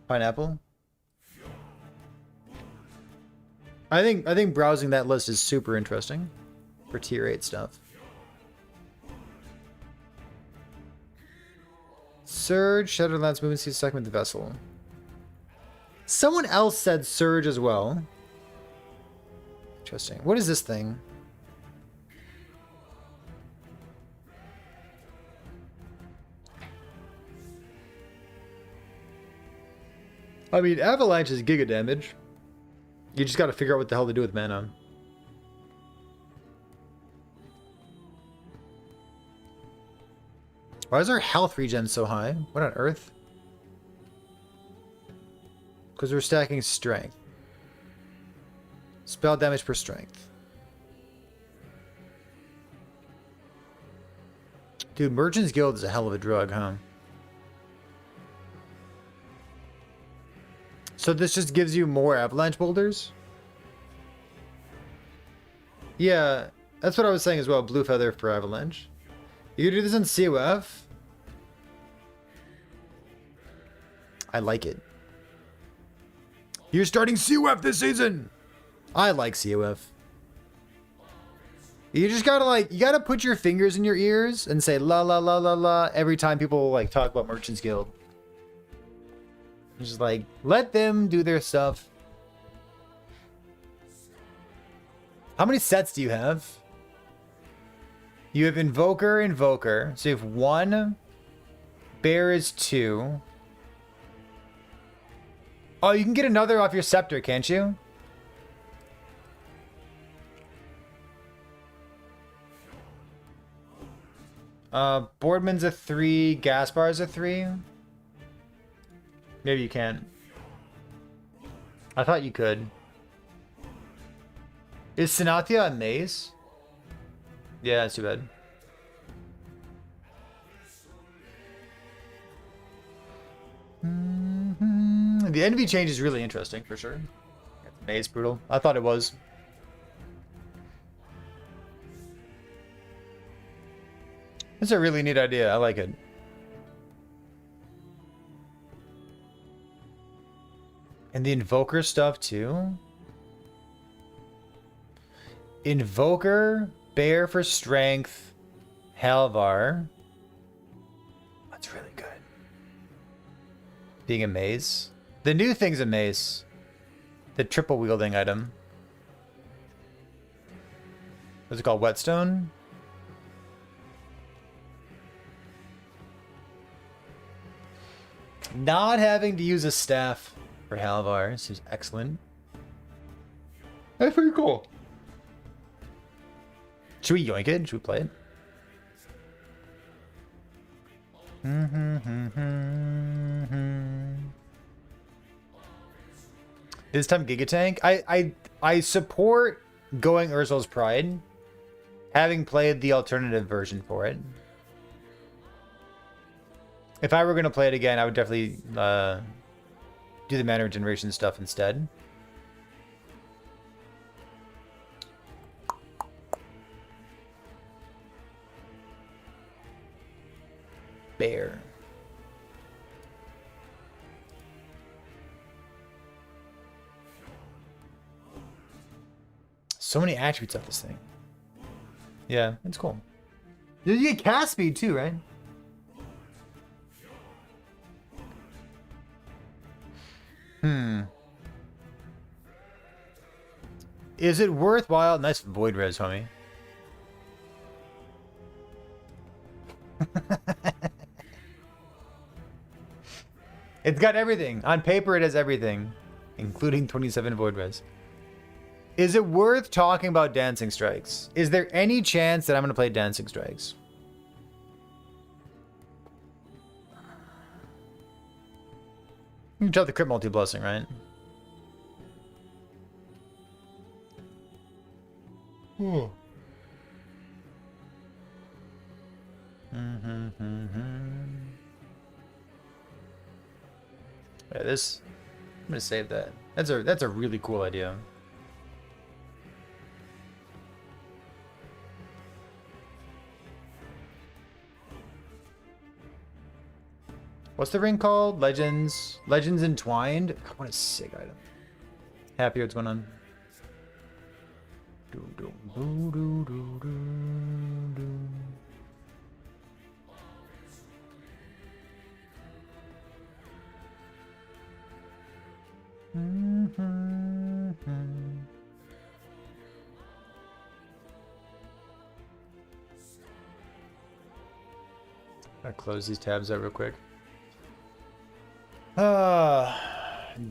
Pineapple. I think browsing that list is super interesting for tier 8 stuff. Surge, Shadowlands movement speed second with the vessel. Someone else said Surge as well. Interesting. What is this thing? I mean, Avalanche is giga damage. You just got to figure out what the hell to do with mana. Why is our health regen so high? What on earth? Because we're stacking strength. Spell damage per strength. Dude, Merchant's Guild is a hell of a drug, huh? So this just gives you more avalanche boulders? Yeah, that's what I was saying as well. Blue feather for avalanche. You can do this in COF. I like it. You're starting COF this season. I like COF. You just gotta you gotta put your fingers in your ears and say la la la la la every time people like talk about Merchant's Guild. Just like, let them do their stuff. How many sets do you have? You have Invoker. So you have 1. Bear is 2. Oh, you can get another off your Scepter, can't you? Boardman's a 3. Gaspar's a 3. Maybe you can. I thought you could. Is Sinathia a maze? Yeah, that's too bad. The envy change is really interesting, for sure. Maze brutal. I thought it was. It's a really neat idea. I like it. And the Invoker stuff too. Invoker, Bear for strength, Halvar. That's really good. Being a maze. The new thing's a maze. The triple wielding item. What's it called? Whetstone? Not having to use a staff for Halvar seems excellent. That's pretty cool. Should we yoink it? Should we play it? This time Gigatank. I support going Urzel's Pride, having played the alternative version for it. If I were going to play it again, I would definitely do the mana regeneration stuff instead. Bear. So many attributes of this thing. Yeah, it's cool. You get cast speed too, right? Is it worthwhile? Nice void res, homie. It's got everything. On paper, it has everything, including 27 void res. Is it worth talking about Dancing Strikes? Is there any chance that I'm going to play Dancing Strikes? You can drop the Crypt Multi-Blessing, right? Yeah, this... I'm going to save that. That's a really cool idea. What's the ring called? Legends Entwined? God, what a sick item. Happy, what's going on? I'll close these tabs out real quick.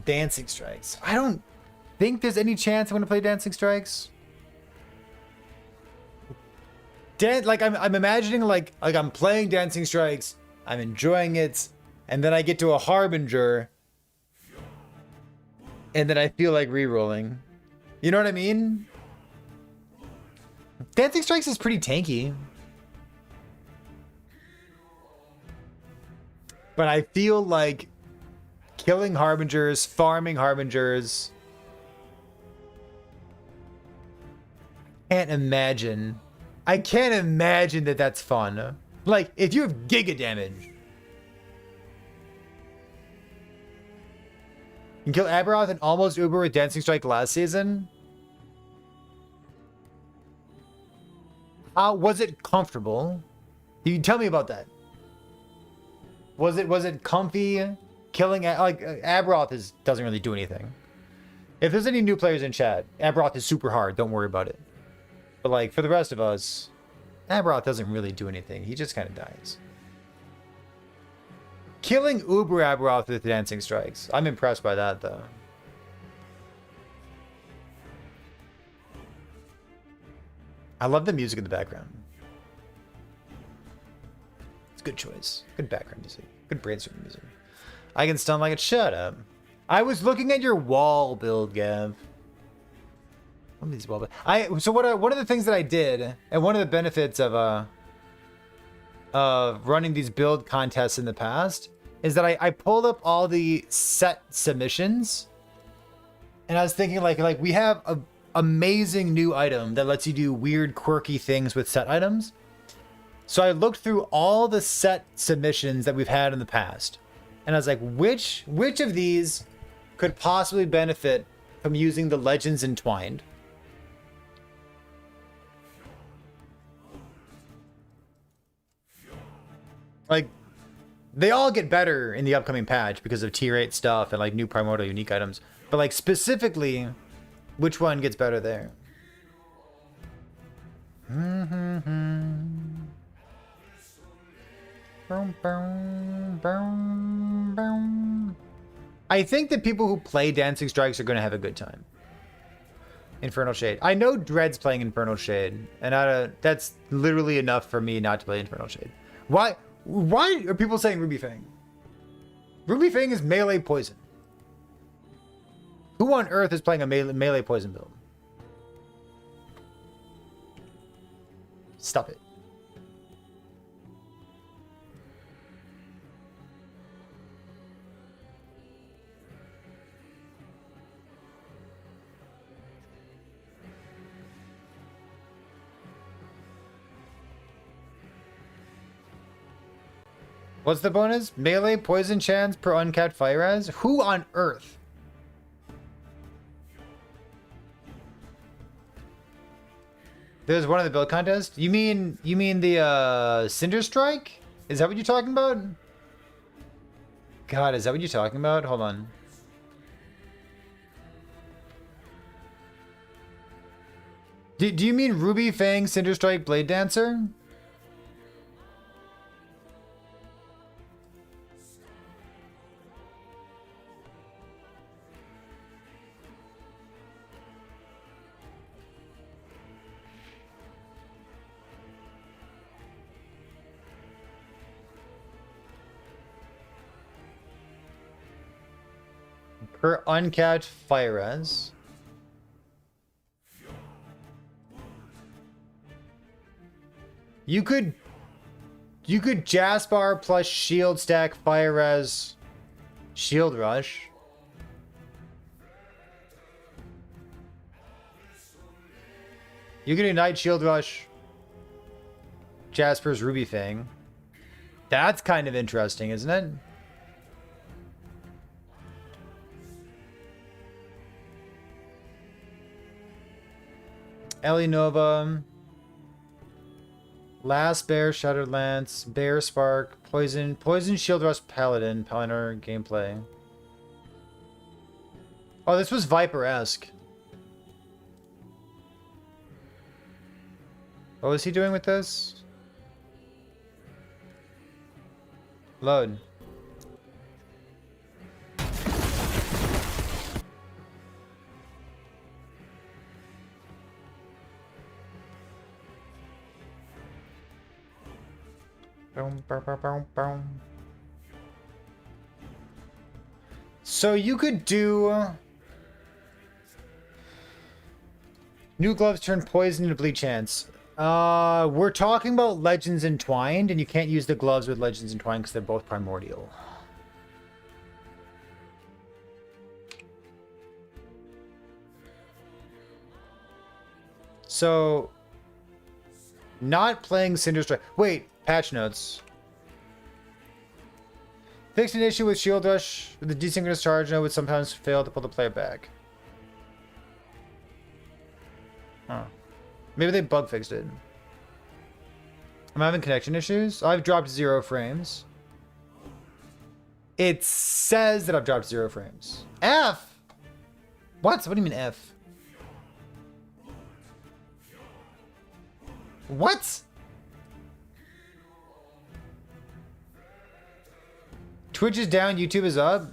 Dancing Strikes. I don't think there's any chance I'm gonna play Dancing Strikes. Like I'm imagining like I'm playing Dancing Strikes, I'm enjoying it, and then I get to a Harbinger, and then I feel like re-rolling. You know what I mean? Dancing Strikes is pretty tanky. But I feel like killing Harbingers, farming Harbingers. I can't imagine that that's fun. Like, if you have Giga damage. You can kill Aberoth and almost Uber with Dancing Strike last season. Was it comfortable? You tell me about that. Was it comfy? Killing like Aberoth doesn't really do anything. If there's any new players in chat, Aberoth is super hard. Don't worry about it. But like for the rest of us, Aberoth doesn't really do anything. He just kind of dies. Killing Uber Aberoth with Dancing Strikes. I'm impressed by that though. I love the music in the background. It's a good choice. Good background music. Good brainstorm music. I can stun like it. Shut up. I was looking at your wall build, Gav. One of these wall builds. One of the things that I did, and one of the benefits of running these build contests in the past, is that I pulled up all the set submissions, and I was thinking like we have a amazing new item that lets you do weird, quirky things with set items. So I looked through all the set submissions that we've had in the past. And I was like, which of these could possibly benefit from using the Legends Entwined? Like, they all get better in the upcoming patch because of tier 8 stuff and like new primordial unique items. But like specifically, which one gets better there? I think that people who play Dancing Strikes are going to have a good time. Infernal Shade. I know Dread's playing Infernal Shade, and that's literally enough for me not to play Infernal Shade. Why are people saying Ruby Fang? Ruby Fang is melee poison. Who on earth is playing a melee poison build? Stop it. What's the bonus? Melee poison chance per uncapped fire res? Who on earth? There's one of the build contests? You mean the Cinder Strike? Is that what you're talking about? God, is that what you're talking about? Hold on. Do you mean Ruby Fang Cinder Strike Blade Dancer? Per uncapped fire res. You could Jaspar plus shield stack fire res shield rush. You could ignite shield rush Jasper's Ruby Fang. That's kind of interesting, isn't it? Ellie Nova, Last Bear, Shattered Lance, Bear Spark, Poison Shield Rush Paladin, Paladin gameplay. Oh, this was Viper-esque. What was he doing with this? Load. Boom, boom, boom, boom, boom. So you could do new gloves turn poison into bleed chance. We're talking about Legends Entwined, and you can't use the gloves with Legends Entwined because they're both primordial. So, not playing Cinder Strike. Wait, patch notes. Fixed an issue with Shield Rush with the desynchronous charge node would sometimes fail to pull the player back. Huh. Maybe they bug fixed it. I'm having connection issues. I've dropped 0 frames. It says that I've dropped 0 frames. F? What? What do you mean F? What? Twitch is down, YouTube is up.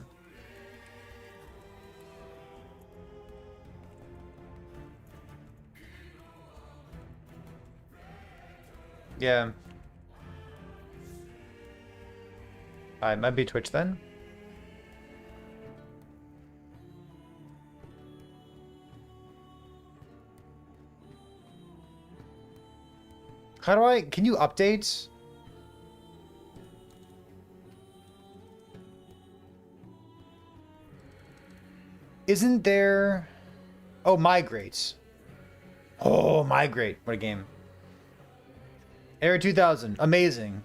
Yeah. I might be Twitch then. How do I... Can you update? Isn't there... Oh, Migrate. Oh, Migrate. What a game. Era 2000. Amazing.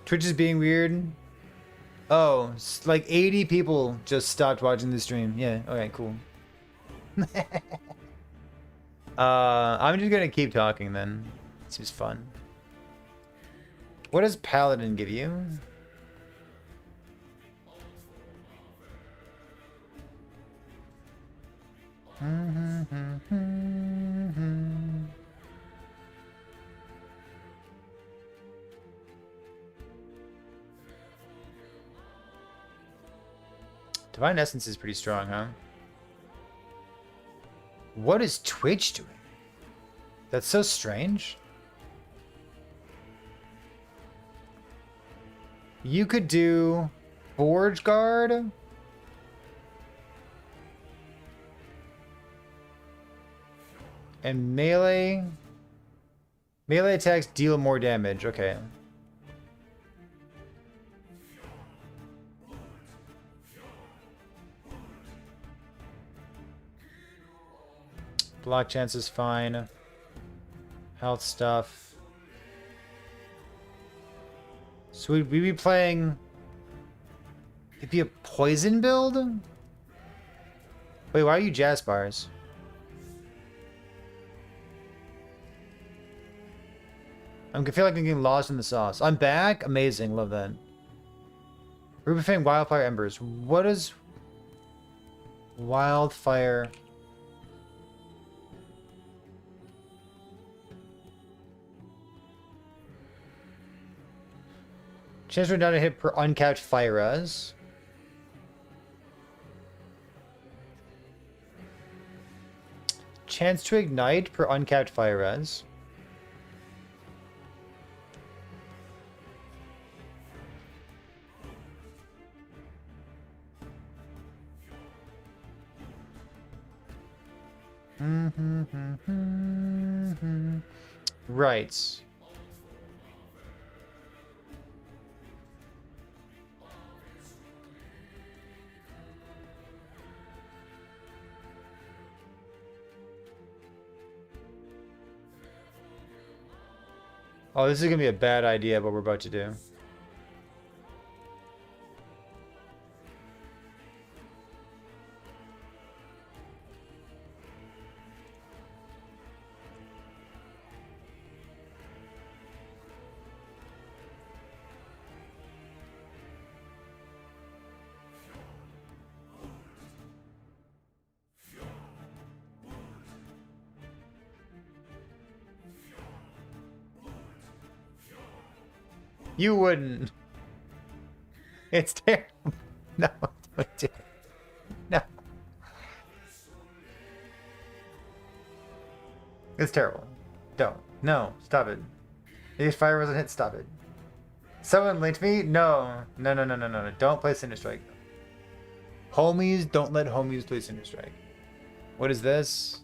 Twitch is being weird. Oh, like 80 people just stopped watching the stream. Yeah, okay, cool. I'm just gonna keep talking then. Seems fun. What does Paladin give you? Divine Essence is pretty strong, huh? What is Twitch doing? That's so strange. You could do Forge Guard. And melee. Melee attacks deal more damage. Okay. Block chance is fine. Health stuff. So would we be playing... It'd be a poison build? Wait, why are you Jaspars? I feel like I'm getting lost in the sauce. I'm back? Amazing, love that. Ruby Fang Wildfire Embers. What is... Wildfire... Chance to not a hit per uncapped fire res. Chance to ignite per uncapped fire res. Right. Oh, this is gonna be a bad idea, what we're about to do. You wouldn't. It's terrible. No, don't do it. No. It's terrible. Don't. No, stop it. If fire wasn't hit, stop it. Someone linked me? No. No, no, no, no, no, no. Don't play Cinder Strike. Homies, don't let homies play Cinder Strike. What is this?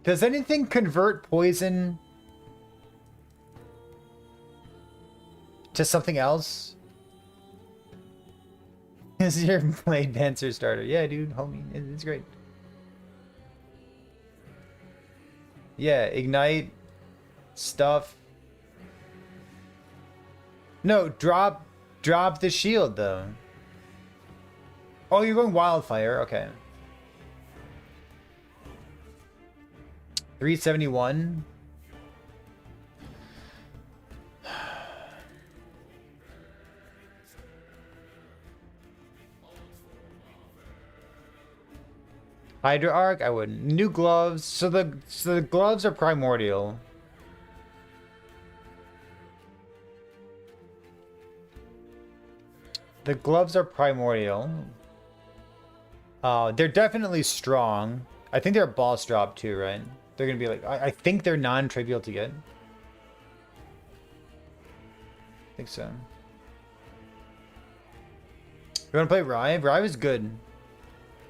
Does anything convert poison to something else? This is your Blade Dancer starter. Yeah, dude, homie. It's great. Yeah, ignite stuff. No, drop the shield though. Oh, you're going wildfire. Okay. 371. Hydra Arc, I wouldn't. New gloves. So the gloves are primordial. The gloves are primordial. They're definitely strong. I think they're a boss drop too, right? They're gonna be like, I think they're non-trivial to get. I think so. You wanna play Rive? Rive is good.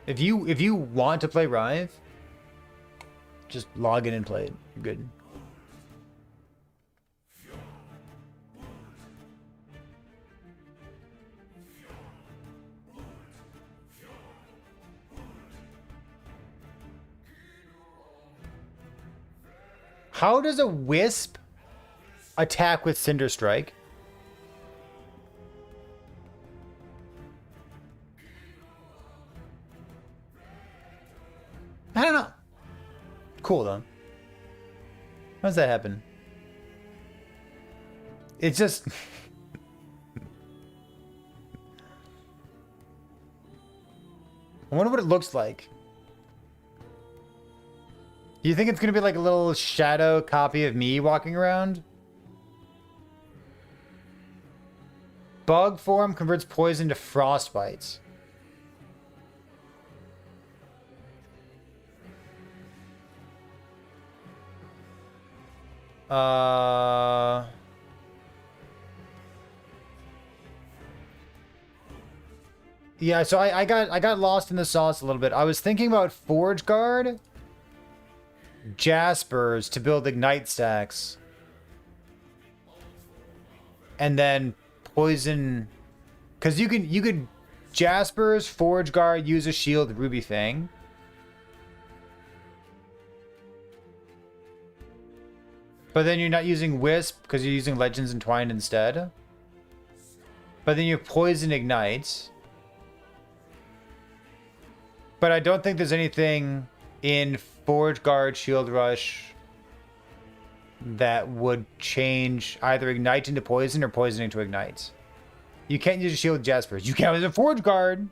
If you want to play Rive, just log in and play it. You're good. How does a Wisp attack with Cinder Strike? I don't know. Cool though. How does that happen? It's just... I wonder what it looks like. Do you think it's gonna be like a little shadow copy of me walking around? Bug form converts poison to frostbites. Yeah, so I got lost in the sauce a little bit. I was thinking about Forge Guard, Jaspers to build Ignite stacks, and then poison, because you could Jaspers, Forge Guard, use a shield, Ruby Fang. But then you're not using Wisp because you're using Legends Entwined instead. But then you have Poison Ignite. But I don't think there's anything in Forge Guard, Shield Rush that would change either Ignite into Poison or Poison into Ignite. You can't use a Shield Jaspers. You can't use a Forge Guard.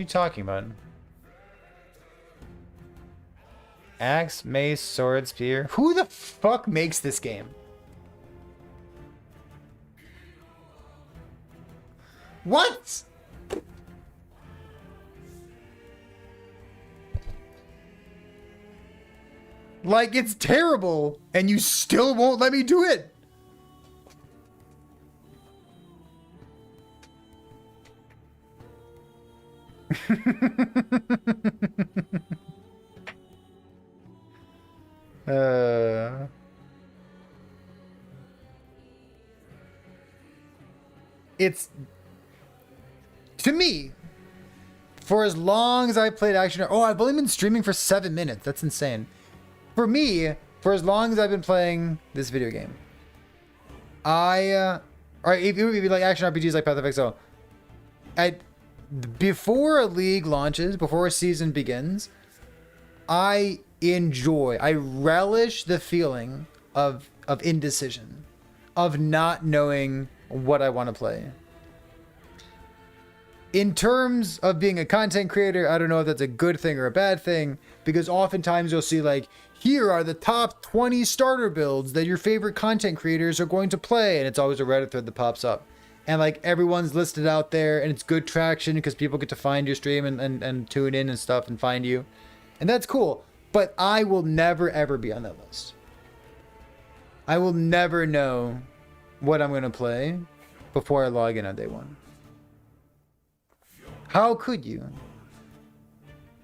are you talking about? Axe, mace, sword, spear. Who the fuck makes this game? What? Like, it's terrible, and you still won't let me do it. It's, to me, for as long as I played Action, oh, I've only been streaming for 7 minutes. That's insane. For me, for as long as I've been playing this video game, or if you like action RPGs like Path of Exile, before a league launches, before a season begins, I relish the feeling of indecision, of not knowing what I want to play. In terms of being a content creator, I don't know if that's a good thing or a bad thing, because oftentimes you'll see like, here are the top 20 starter builds that your favorite content creators are going to play. And it's always a Reddit thread that pops up. And like everyone's listed out there and it's good traction because people get to find your stream and tune in and stuff and find you. And that's cool. But I will never, ever be on that list. I will never know what I'm going to play before I log in on day one. How could you?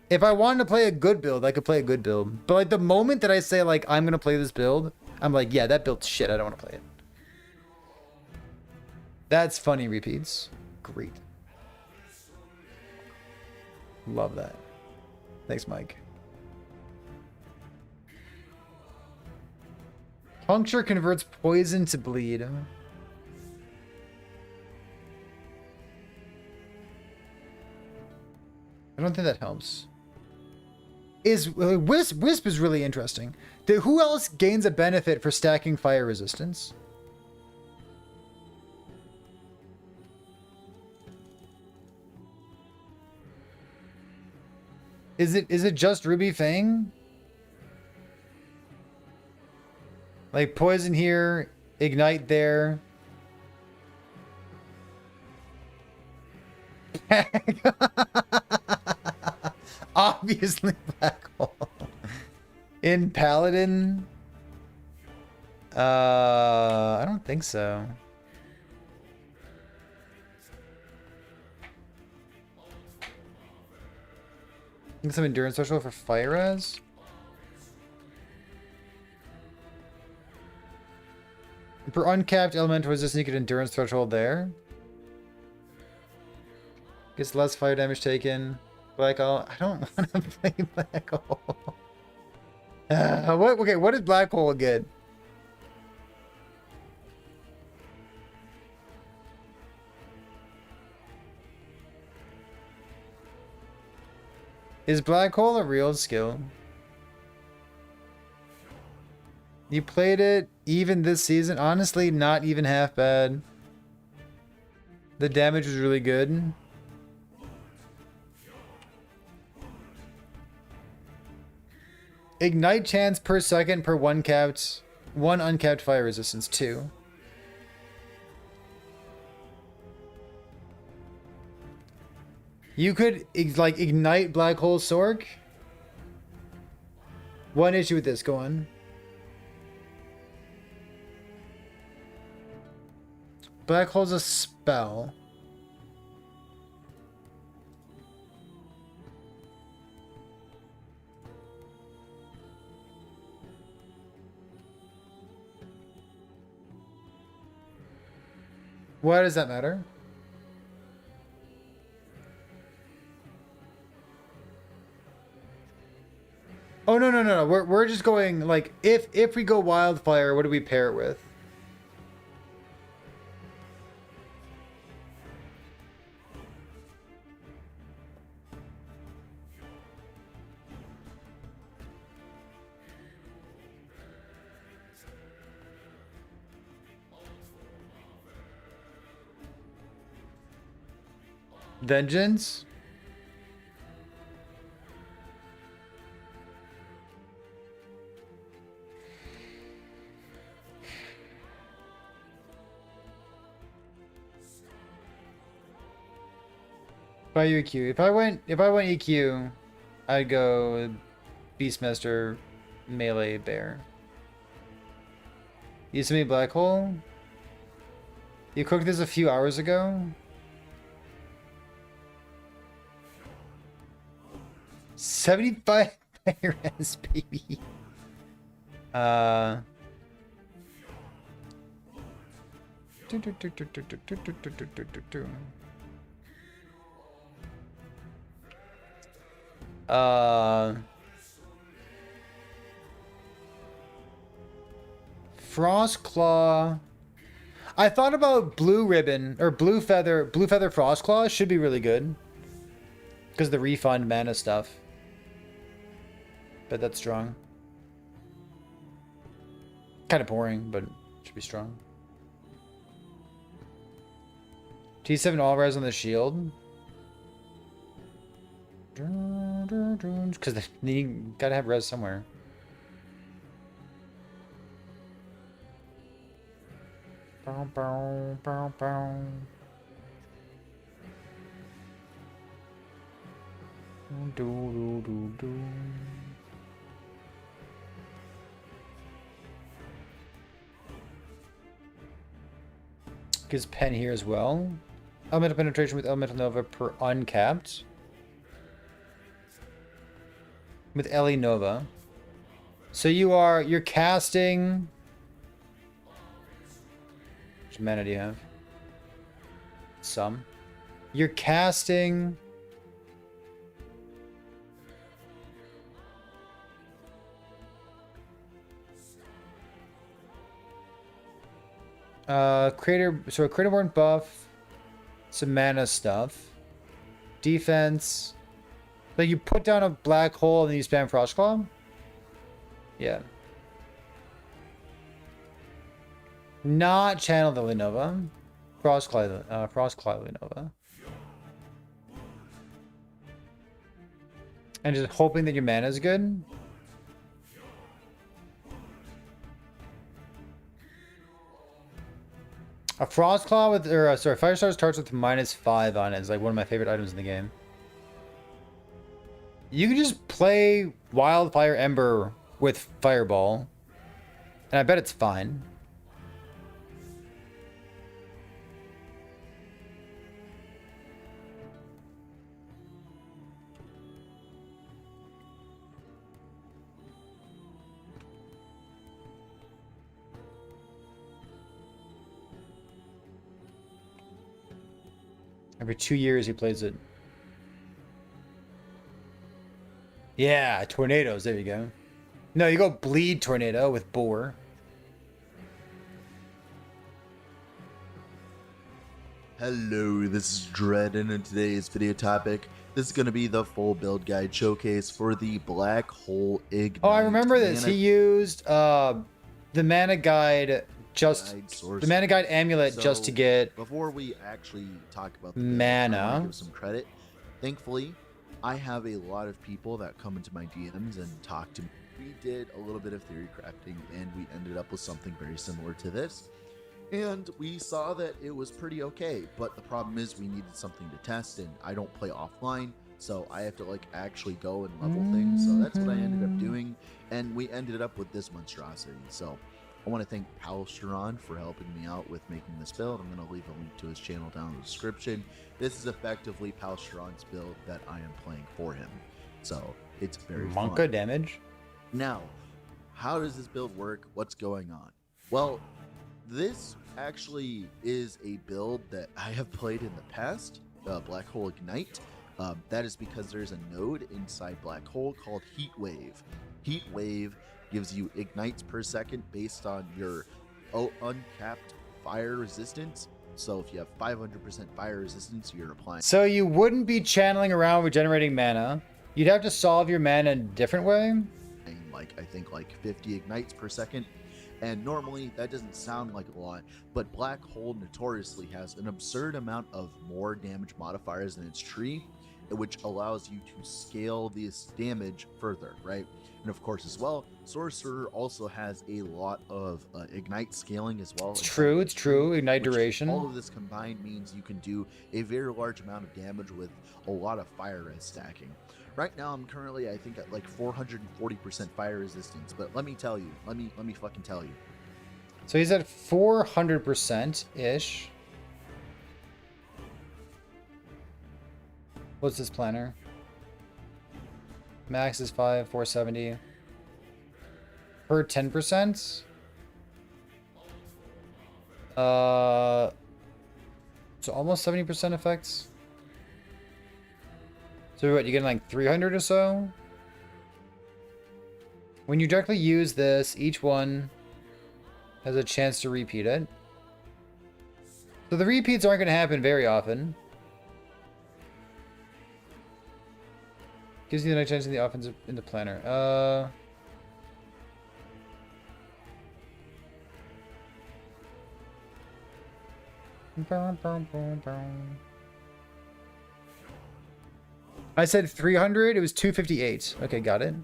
If I wanted to play a good build, I could play a good build. But like the moment that I say like, I'm going to play this build, I'm like, yeah, that build's shit. I don't want to play it. That's funny repeats. Great. Love that. Thanks, Mike. Puncture converts poison to bleed. I don't think that helps. Wisp is really interesting. Who else gains a benefit for stacking fire resistance? Is it just Ruby Fang? Like poison here, ignite there. Obviously black hole. In Paladin? I don't think so. I think some endurance threshold for fire res. For uncapped elemental resistance, you get endurance threshold there. Gets less fire damage taken. Black hole. I don't want to play black hole. What? Okay, what did black hole get? Is black hole a real skill? You played it even this season? Honestly, not even half bad. The damage was really good. Ignite chance per second per one uncapped fire resistance 2. You could like ignite black hole Sork. One issue with this, go on. Black hole's a spell. Why does that matter? Oh no. We're just going like if we go wildfire, what do we pair it with? Vengeance? By EQ. If I went EQ, I'd go Beastmaster, melee bear. Used to be black hole. You cooked this a few hours ago. 75 res, baby. Frostclaw. I thought about Blue Ribbon or Blue Feather Frostclaw should be really good because the refund mana stuff. But that's strong. Kind of boring, but it should be strong. T7 all res on the shield. Because you gotta have res somewhere. Bow, bow, bow, bow. Do, do, do, do. Gives pen here as well. Elemental penetration with elemental nova per uncapped. With Ellie Nova. So you're casting. How much mana do you have? Some. You're casting. Craterborn buff, some mana stuff, defense. Like you put down a black hole and then you spam Frostclaw? Yeah. Not channel the Lenovo. Frostclaw Lenovo. And just hoping that your mana is good. A Frostclaw with, Firestar starts with -5 on it. It's like one of my favorite items in the game. You can just play Wildfire Ember with Fireball. And I bet it's fine. Every 2 years he plays it. Yeah, tornadoes. There you go. No, you go bleed tornado with boar.
Hello, this is Dread, and in today's video topic, this is going to be the full build guide showcase for the Black Hole Ignite.
Oh, I remember this. He used the mana guide amulet just to get
before we actually talk about the
mana.
Build, I want to give some credit. Thankfully, I have a lot of people that come into my DMs and talk to me. We did a little bit of theory crafting, and we ended up with something very similar to this. And we saw that it was pretty okay, but the problem is we needed something to test, and I don't play offline, so I have to like actually go and level things. So that's what I ended up doing, and we ended up with this monstrosity. So I want to thank Palstron for helping me out with making this build. I'm going to leave a link to his channel down in the description. This is effectively Palstron's build that I am playing for him, so it's very
Monka
fun.
damage.
Now, how does this build work? What's going on? Well, this actually is a build that I have played in the past, Black Hole Ignite. That is because there's a node inside Black Hole called Heat Wave. Heat Wave gives you ignites per second based on your uncapped fire resistance. So if you have 500% fire resistance, you're applying.
So you wouldn't be channeling around regenerating mana. You'd have to solve your mana in a different way.
Like I think like 50 ignites per second. And normally that doesn't sound like a lot, but Black Hole notoriously has an absurd amount of more damage modifiers in its tree. which allows you to scale this damage further, right? And of course, as well, Sorcerer also has a lot of ignite scaling as well.
It's true. It's true. Ignite
which
duration.
All of this combined means you can do a very large amount of damage with a lot of fire res stacking. Right now, I'm currently, I think, at like 440% fire resistance. But let me tell you, let me fucking tell you.
So he's at 400% ish. What's this planner? Max is 470. Per 10%? So almost 70% effects. So what, you get like 300 or so? When you directly use this, each one has a chance to repeat it. So the repeats aren't going to happen very often. Gives you the next chance in the offensive in the planner. I said 300. It was 258. Okay, got it.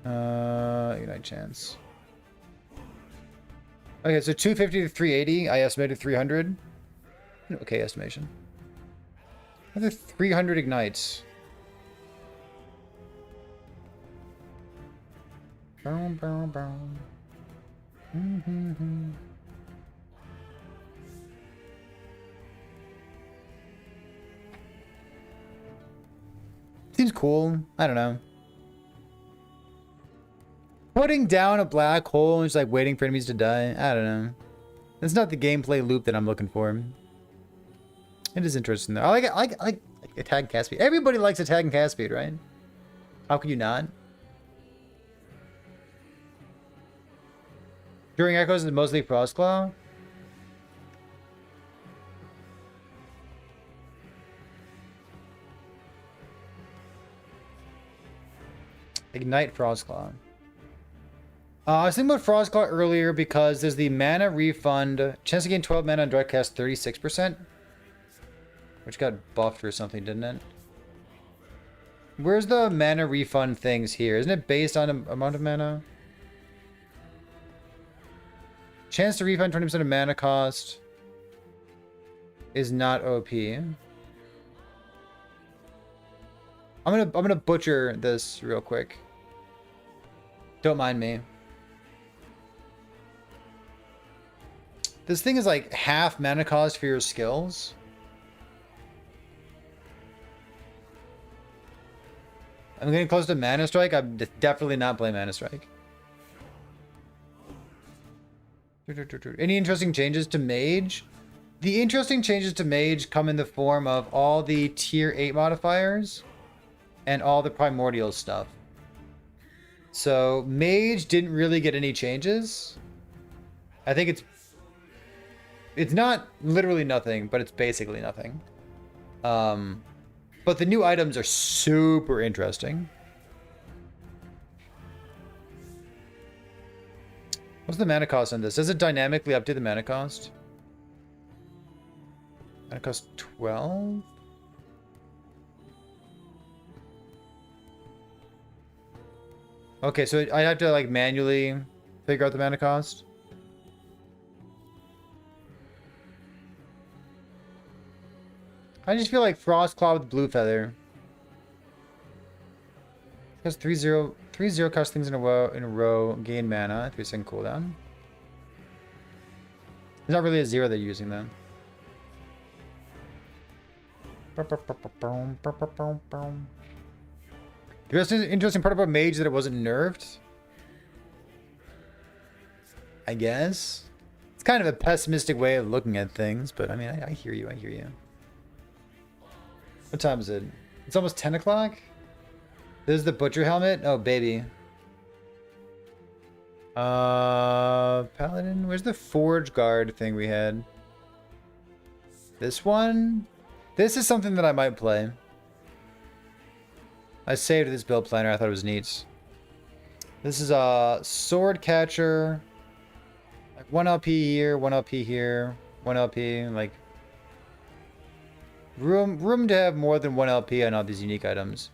Ignite chance. Okay, so 250 to 380. I estimated 300. Okay, estimation. Another 300 ignites. Boom, boom, boom. Seems cool. I don't know. Putting down a black hole and just like waiting for enemies to die. I don't know. It's not the gameplay loop that I'm looking for. It is interesting though. I like attack and cast speed. Everybody likes attack and cast speed, right? How could you not? During Echoes is mostly Frostclaw. Ignite Frostclaw. I was thinking about Frostclaw earlier because there's the mana refund. Chance to gain 12 mana on direct cast 36%. Which got buffed or something, didn't it? Where's the mana refund things here? Isn't it based on amount of mana? Chance to refund 20% of mana cost is not OP. I'm gonna butcher this real quick. Don't mind me. This thing is like half mana cost for your skills. I'm getting close to Mana Strike. I'm definitely not playing Mana Strike. Any interesting changes to Mage? The interesting changes to Mage come in the form of all the tier 8 modifiers and all the primordial stuff. So Mage didn't really get any changes. I think it's not literally nothing, but it's basically nothing. But the new items are super interesting. What's the mana cost on this? Does it dynamically update the mana cost? Mana cost 12? Okay, so I have to like manually figure out the mana cost. I just feel like Frostclaw with Blue Feather. Because 3-0 cast things in a row, gain mana, 3-second cooldown. There's not really a 0 they're using though. The rest interesting part about Mage is that it wasn't nerfed. I guess. It's kind of a pessimistic way of looking at things, but I mean, I hear you, I hear you. What time is it? It's almost 10 o'clock? This is the butcher helmet? Oh, baby. Paladin? Where's the Forge Guard thing we had? This one? This is something that I might play. I saved this build planner. I thought it was neat. This is a Sword Catcher. Like 1 LP here, 1 LP here, 1 LP. Like, Room to have more than one LP on all these unique items.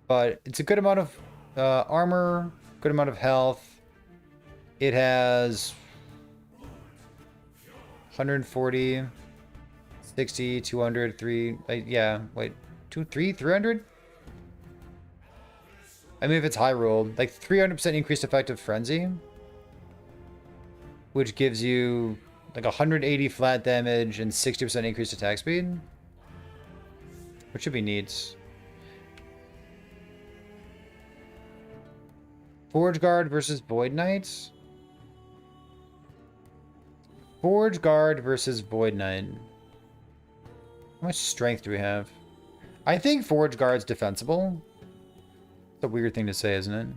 But it's a good amount of armor, good amount of health. It has 140, 60, 200, 3. Yeah, wait, 300? I mean, if it's high rolled, like 300% increased effective frenzy, which gives you like 180 flat damage and 60% increased attack speed, which should be neat. Forge Guard versus Void Knight. Forge Guard versus Void Knight. How much strength do we have? I think Forge Guard's defensible. It's a weird thing to say, isn't it?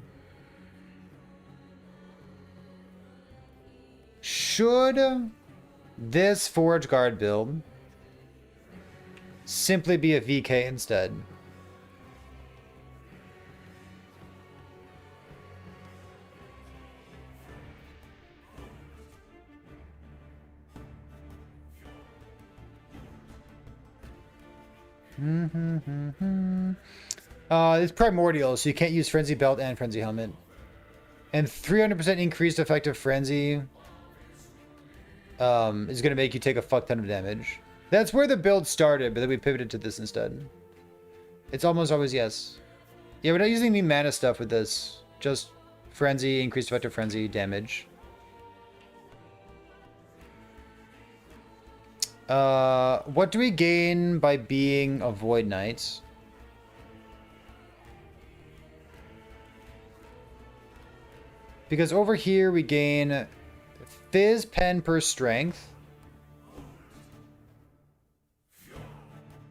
Should this Forge Guard build simply be a VK instead? It's primordial, so you can't use Frenzy Belt and Frenzy Helmet. And 300% increased effective Frenzy is going to make you take a fuck ton of damage. That's where the build started, but then we pivoted to this instead. It's almost always yes. Yeah, we're not using any mana stuff with this. Just Frenzy, increased effective Frenzy, damage. What do we gain by being a Void Knight? Because over here we gain Fizz Pen per strength.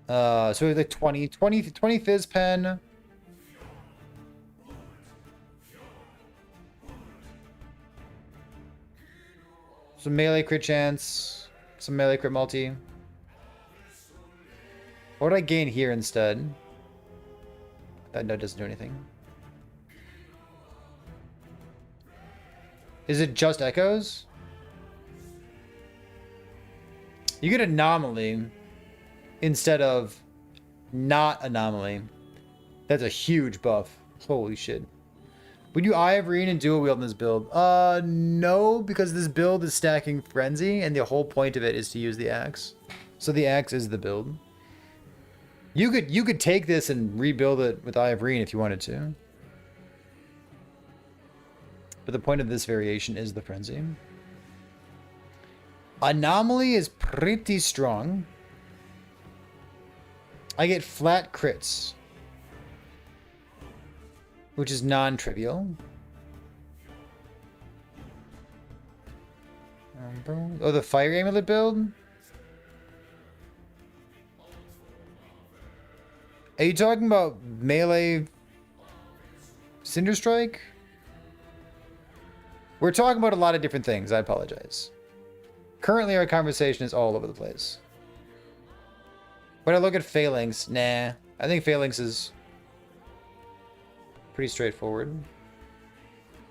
So we have like 20 Fizz Pen. Some melee crit chance. Some melee crit multi. What would I gain here instead? That doesn't do anything. Is it just echoes? You get anomaly instead of not anomaly. That's a huge buff. Holy shit. Would you Eye of Reen and dual wield in this build? No, because this build is stacking Frenzy, and the whole point of it is to use the axe. So the axe is the build. You could take this and rebuild it with Eye of Reen if you wanted to. But the point of this variation is the Frenzy. Anomaly is pretty strong. I get flat crits, which is non-trivial. Oh, the Fire Amulet build? Are you talking about melee Cinder Strike? We're talking about a lot of different things. I apologize. Currently, our conversation is all over the place. When I look at Phalanx, nah. I think Phalanx is pretty straightforward.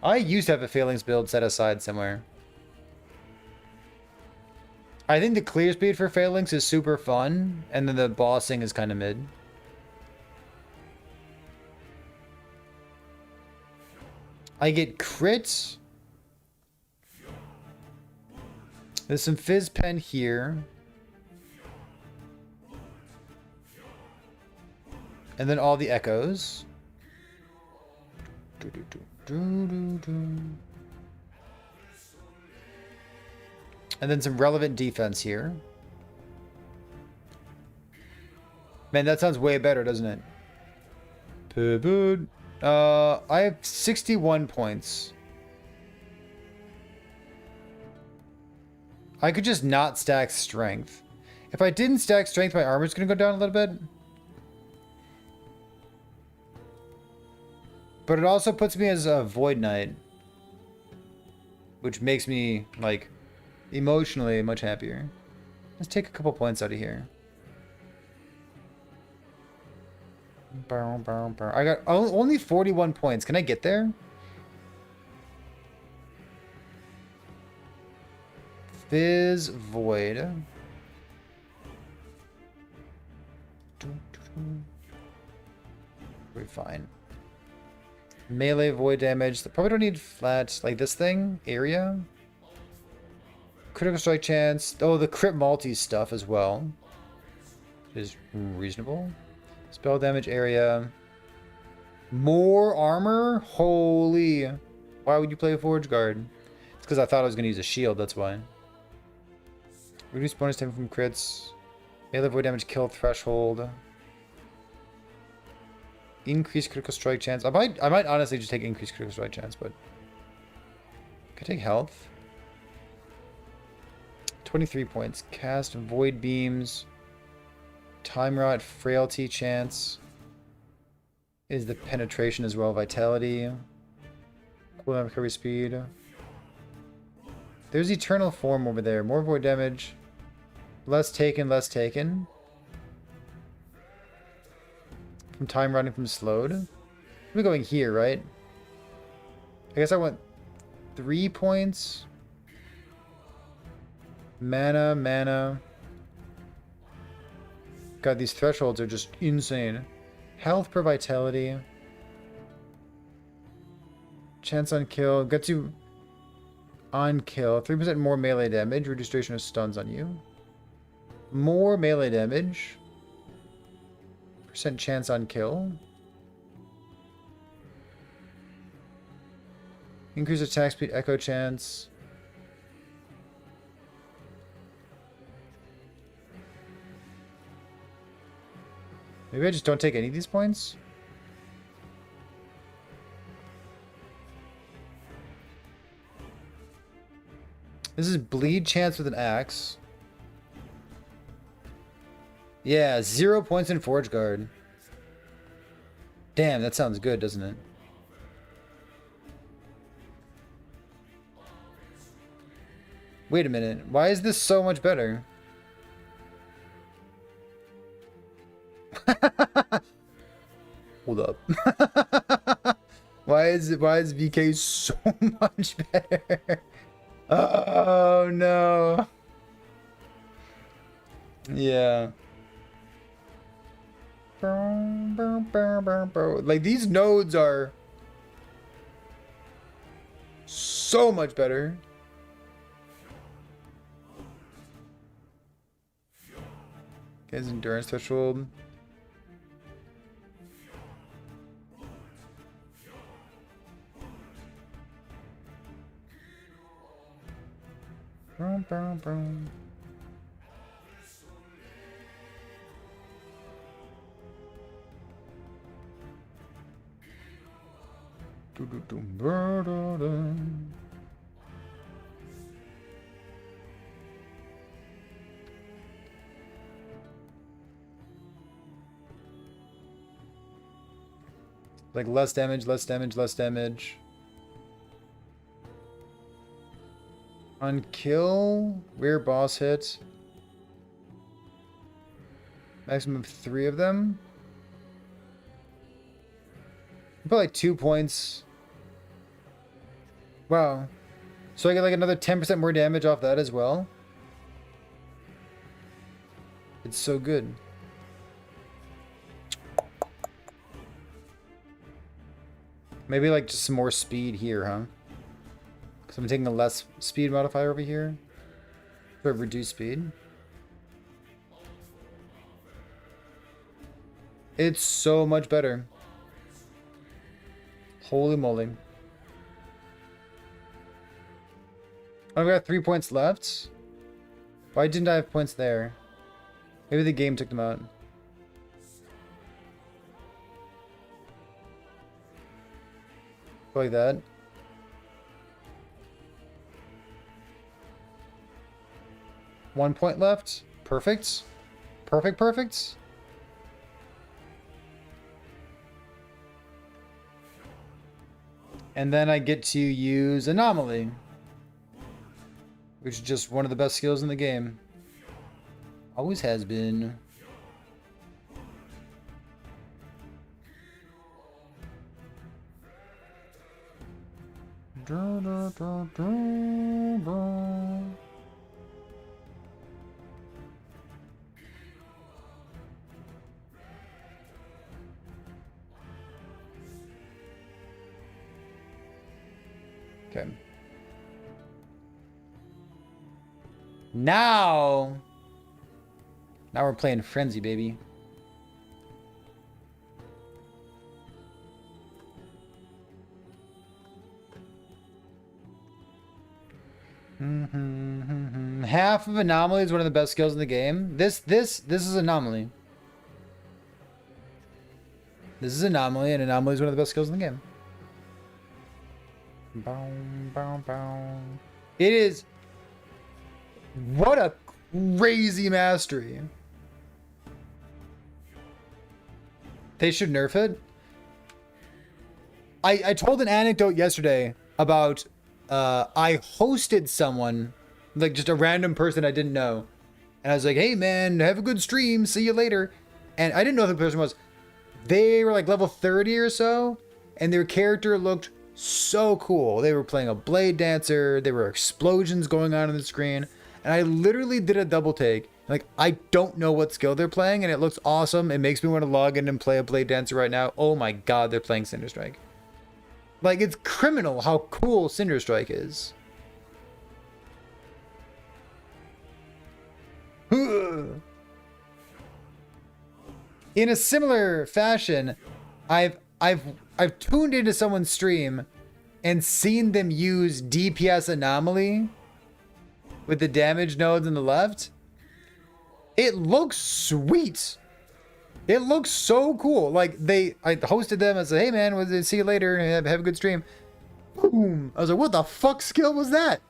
I used to have a Phalanx build set aside somewhere. I think the clear speed for Phalanx is super fun, and then the bossing is kind of mid. I get crits. There's some Fizz Pen here. And then all the echoes. And then some relevant defense here. Man, that sounds way better, doesn't it? Pivot. I have 61 points. I could just not stack strength. If I didn't stack strength, my armor's gonna go down a little bit. But it also puts me as a Void Knight, which makes me, like, emotionally much happier. Let's take a couple points out of here. I got only 41 points. Can I get there? Fizz Void. We're fine. Melee void damage. Probably don't need flat like this thing. Area. Critical strike chance. Oh, the crit multi stuff as well. Which is reasonable. Spell damage area. More armor? Holy. Why would you play a Forge Guard? It's because I thought I was going to use a shield, that's why. Reduce bonus damage from crits. Melee void damage kill threshold. Increase critical strike chance. I might honestly just take increased critical strike chance, but could take health. 23 points. Cast void beams. Time rot frailty chance. Is the penetration as well. Vitality. Cooldown recovery speed. There's eternal form over there. More void damage. Less taken, less taken. From time running from slowed. We're going here, right? I guess I want 3 points. Mana. God, these thresholds are just insane. Health per vitality. Chance on kill. Gets you on kill. 3% more melee damage. Reduce duration of stuns on you. More melee damage. Percent chance on kill. Increase attack speed, echo chance. Maybe I just don't take any of these points? This is bleed chance with an axe. Yeah, 0 points in Forge Guard. Damn, that sounds good, doesn't it? Wait a minute. Why is this so much better? Hold up. Why is VK so much better? Oh no. Yeah. Like these nodes are so much better. His endurance threshold. Like less damage, less damage, less damage. On kill, rear boss hit. Maximum of 3 of them. Put like 2 points. Wow. So I get like another 10% more damage off that as well. It's so good. Maybe like just some more speed here, huh? Because I'm taking a less speed modifier over here. But reduce speed. It's so much better. Holy moly. I've got 3 points left. Why didn't I have points there? Maybe the game took them out. Like that. One point left. Perfect. Perfect. And then I get to use Anomaly, which is just one of the best skills in the game. Always has been. Okay. Now we're playing Frenzy, baby. Half of Anomaly is one of the best skills in the game. This is Anomaly. This is Anomaly, and Anomaly is one of the best skills in the game. It is. What a crazy mastery. They should nerf it. I told an anecdote yesterday about I hosted someone, like just a random person I didn't know. And I was like, hey man, have a good stream, see you later. And I didn't know who the person was. They were like level 30 or so, and their character looked so cool. They were playing a blade dancer, there were explosions going on the screen, and I literally did a double take. Like, I don't know what skill they're playing, and it looks awesome. It makes me want to log in and play a blade dancer right now. Oh my god, they're playing Cinder Strike. Like, it's criminal how cool Cinder Strike is. In a similar fashion, I've tuned into someone's stream and seen them use DPS Anomaly with the damage nodes on the left. It looks sweet. It looks so cool. Like I hosted them and said, hey man, see you later. Have a good stream. Boom. I was like, what the fuck skill was that?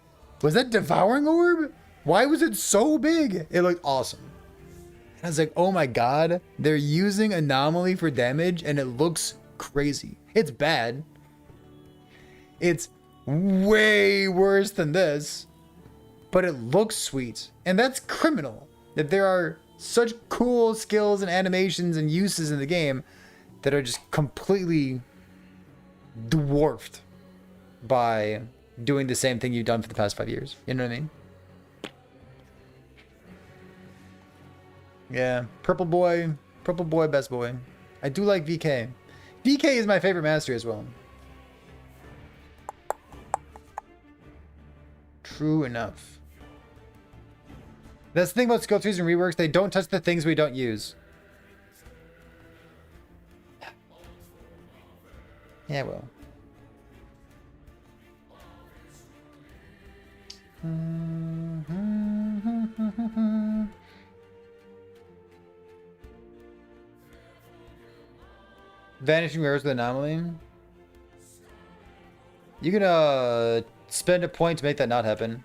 Was that Devouring Orb? Why was it so big? It looked awesome. And I was like, oh my god, they're using Anomaly for damage and it looks crazy. It's bad. It's way worse than this, but it looks sweet. And that's criminal. That there are such cool skills and animations and uses in the game that are just completely dwarfed by doing the same thing you've done for the past 5 years. You know what I mean? Yeah, Purple Boy, best boy. I do like VK. VK is my favorite mastery as well. True enough. That's the thing about skill trees and reworks. They don't touch the things we don't use. Yeah, well. Vanishing Rares with Anomaly. You can spend a point to make that not happen.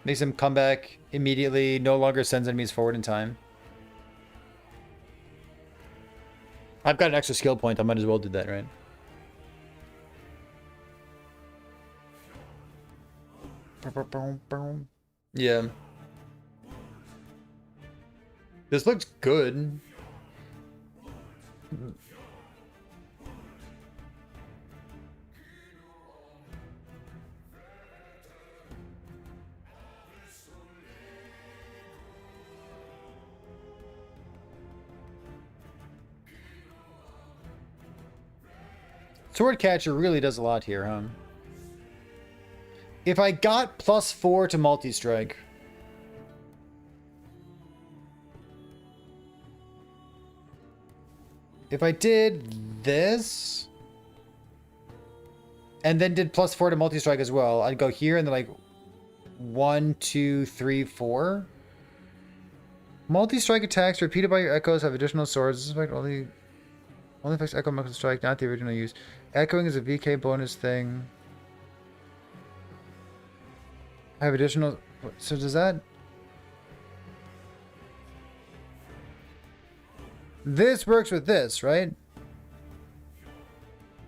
Makes him come back immediately, no longer sends enemies forward in time. I've got an extra skill point, I might as well do that, right? Yeah. This looks good. Swordcatcher really does a lot here, huh? If I got +4 to multi-strike, if I did this and then did +4 to multi-strike as well, I'd go here and then like 1, 2, 3, 4. Multi-strike attacks repeated by your echoes have additional swords. This effect only affects echo multi-strike, not the original use. Echoing is a VK bonus thing. I have additional... So does that... This works with this, right?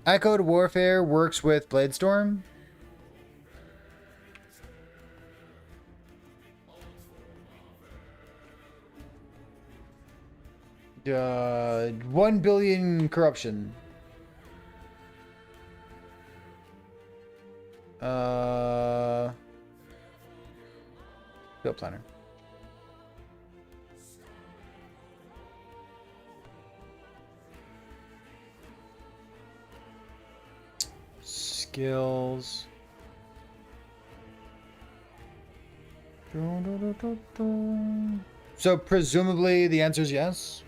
Echoed Warfare works with Bladestorm. Uh, 1 billion corruption. Field planner. skills. So presumably the answer is yes.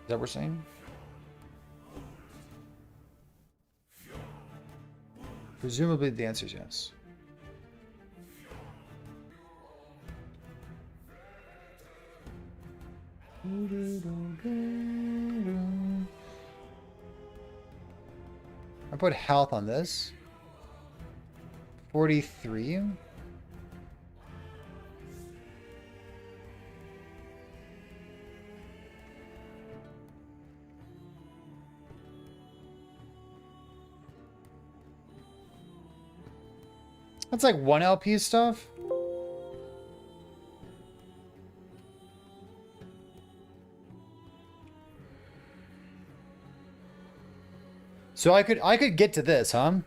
Is that what we're saying? Presumably the answer is yes. I put health on this. 43. That's like 1 LP stuff. So I could get to this, huh?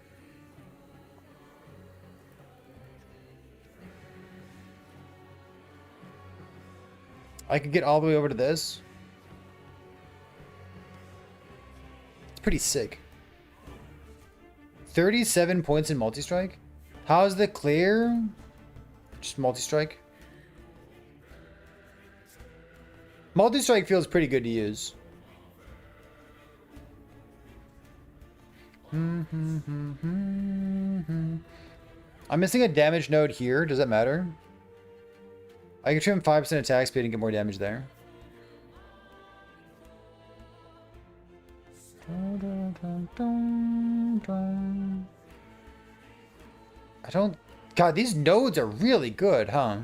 I could get all the way over to this. It's pretty sick. 37 points in multi-strike. How's the clear? Just multi-strike. Multi-strike feels pretty good to use. I'm missing a damage node here. Does that matter? I can trim 5% attack speed and get more damage there. I don't... God, these nodes are really good, huh?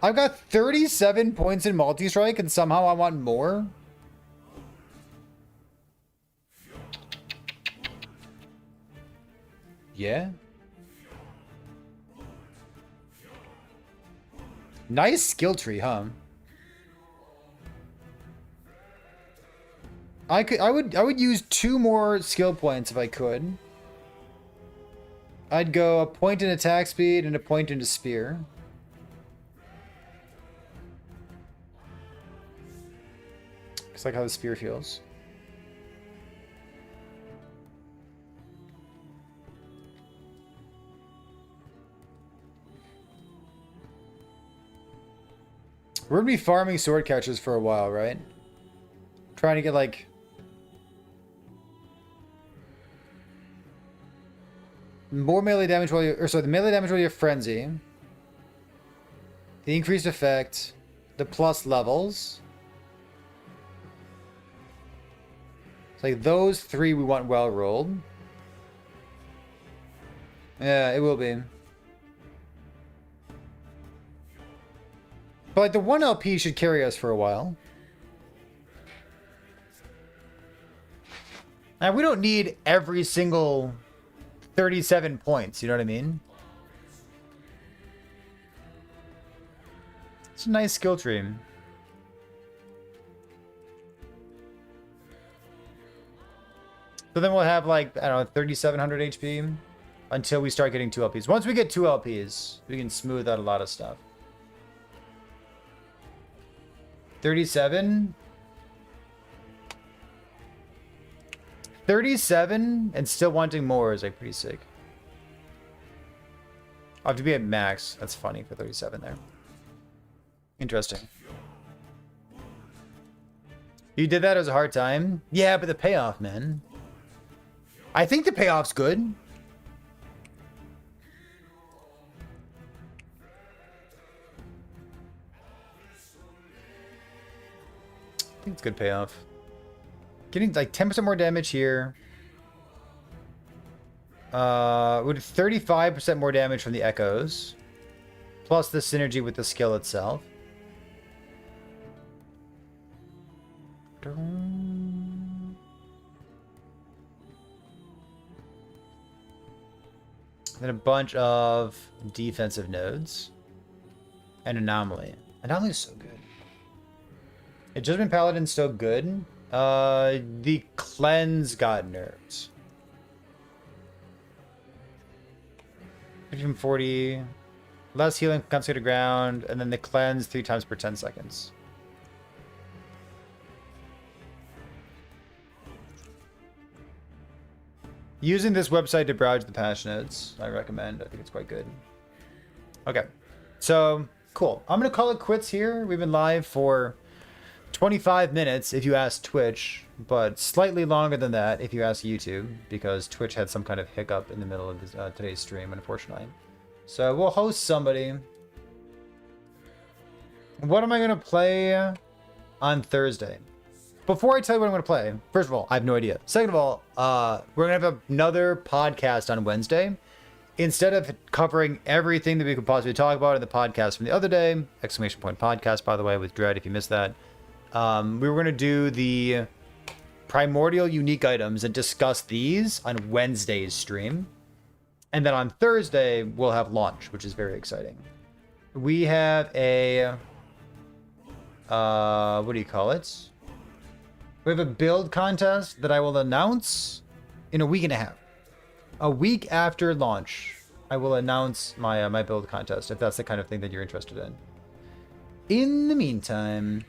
I've got 37 points in multi-strike and somehow I want more? Yeah? Nice skill tree, huh? I would use 2 more skill points if I could. I'd go a point in attack speed and a point into spear. It's like how the spear feels. We're gonna be farming sword catchers for a while, right? Trying to get like more melee damage while you, or sorry, the melee damage while you have frenzy, the increased effect, the plus levels. It's like those 3 we want well rolled. Yeah, it will be. But like the 1 LP should carry us for a while. And we don't need every single 37 points, you know what I mean? It's a nice skill tree. So then we'll have like, I don't know, 3,700 HP until we start getting 2 LPs. Once we get 2 LPs, we can smooth out a lot of stuff. 37? 37 and still wanting more is like pretty sick. I'll have to be at max. That's funny for 37 there. Interesting. You did that as a hard time? Yeah, but the payoff, man. I think the payoff's good. I think it's good payoff. Getting like 10% more damage here. With 35% more damage from the echoes. Plus the synergy with the skill itself. Then a bunch of defensive nodes. And Anomaly. Anomaly is so good. Judgment Paladin's still good. The Cleanse got nerfed. 40. Less healing comes to the ground. And then the Cleanse 3 times per 10 seconds. Using this website to browse the passionates, I recommend. I think it's quite good. Okay, so cool. I'm gonna call it quits here. We've been live for 25 minutes if you ask Twitch, but slightly longer than that if you ask YouTube, because Twitch had some kind of hiccup in the middle of this, today's stream, unfortunately. So we'll host somebody. What am I gonna play on Thursday? Before I tell you what I'm going to play, first of all, I have no idea. Second of all, we're going to have another podcast on Wednesday. Instead of covering everything that we could possibly talk about in the podcast from the other day, exclamation point podcast, by the way, with Dread, if you missed that, we were going to do the primordial unique items and discuss these on Wednesday's stream. And then on Thursday, we'll have launch, which is very exciting. We have a, what do you call it? We have a build contest that I will announce in a week and a half. A week after launch, I will announce my my build contest, if that's the kind of thing that you're interested in. In the meantime,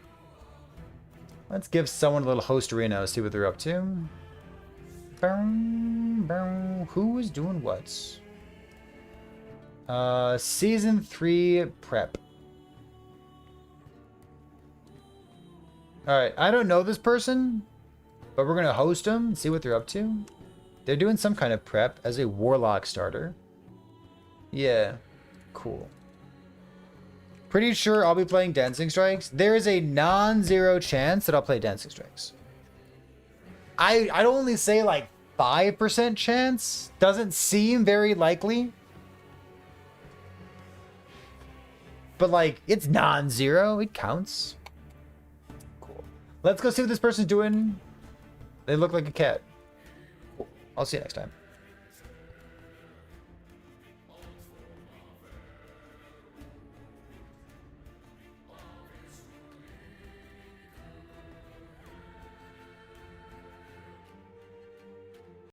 let's give someone a little host arena, see what they're up to. Who is doing what? Season 3 prep. Alright, I don't know this person, but we're going to host them and see what they're up to. They're doing some kind of prep as a warlock starter. Yeah, cool. Pretty sure I'll be playing Dancing Strikes. There is a non-zero chance that I'll play Dancing Strikes. I'd only say like 5% chance. Doesn't seem very likely. But like, it's non-zero. It counts. Let's go see what this person's doing. They look like a cat. Cool. I'll see you next time.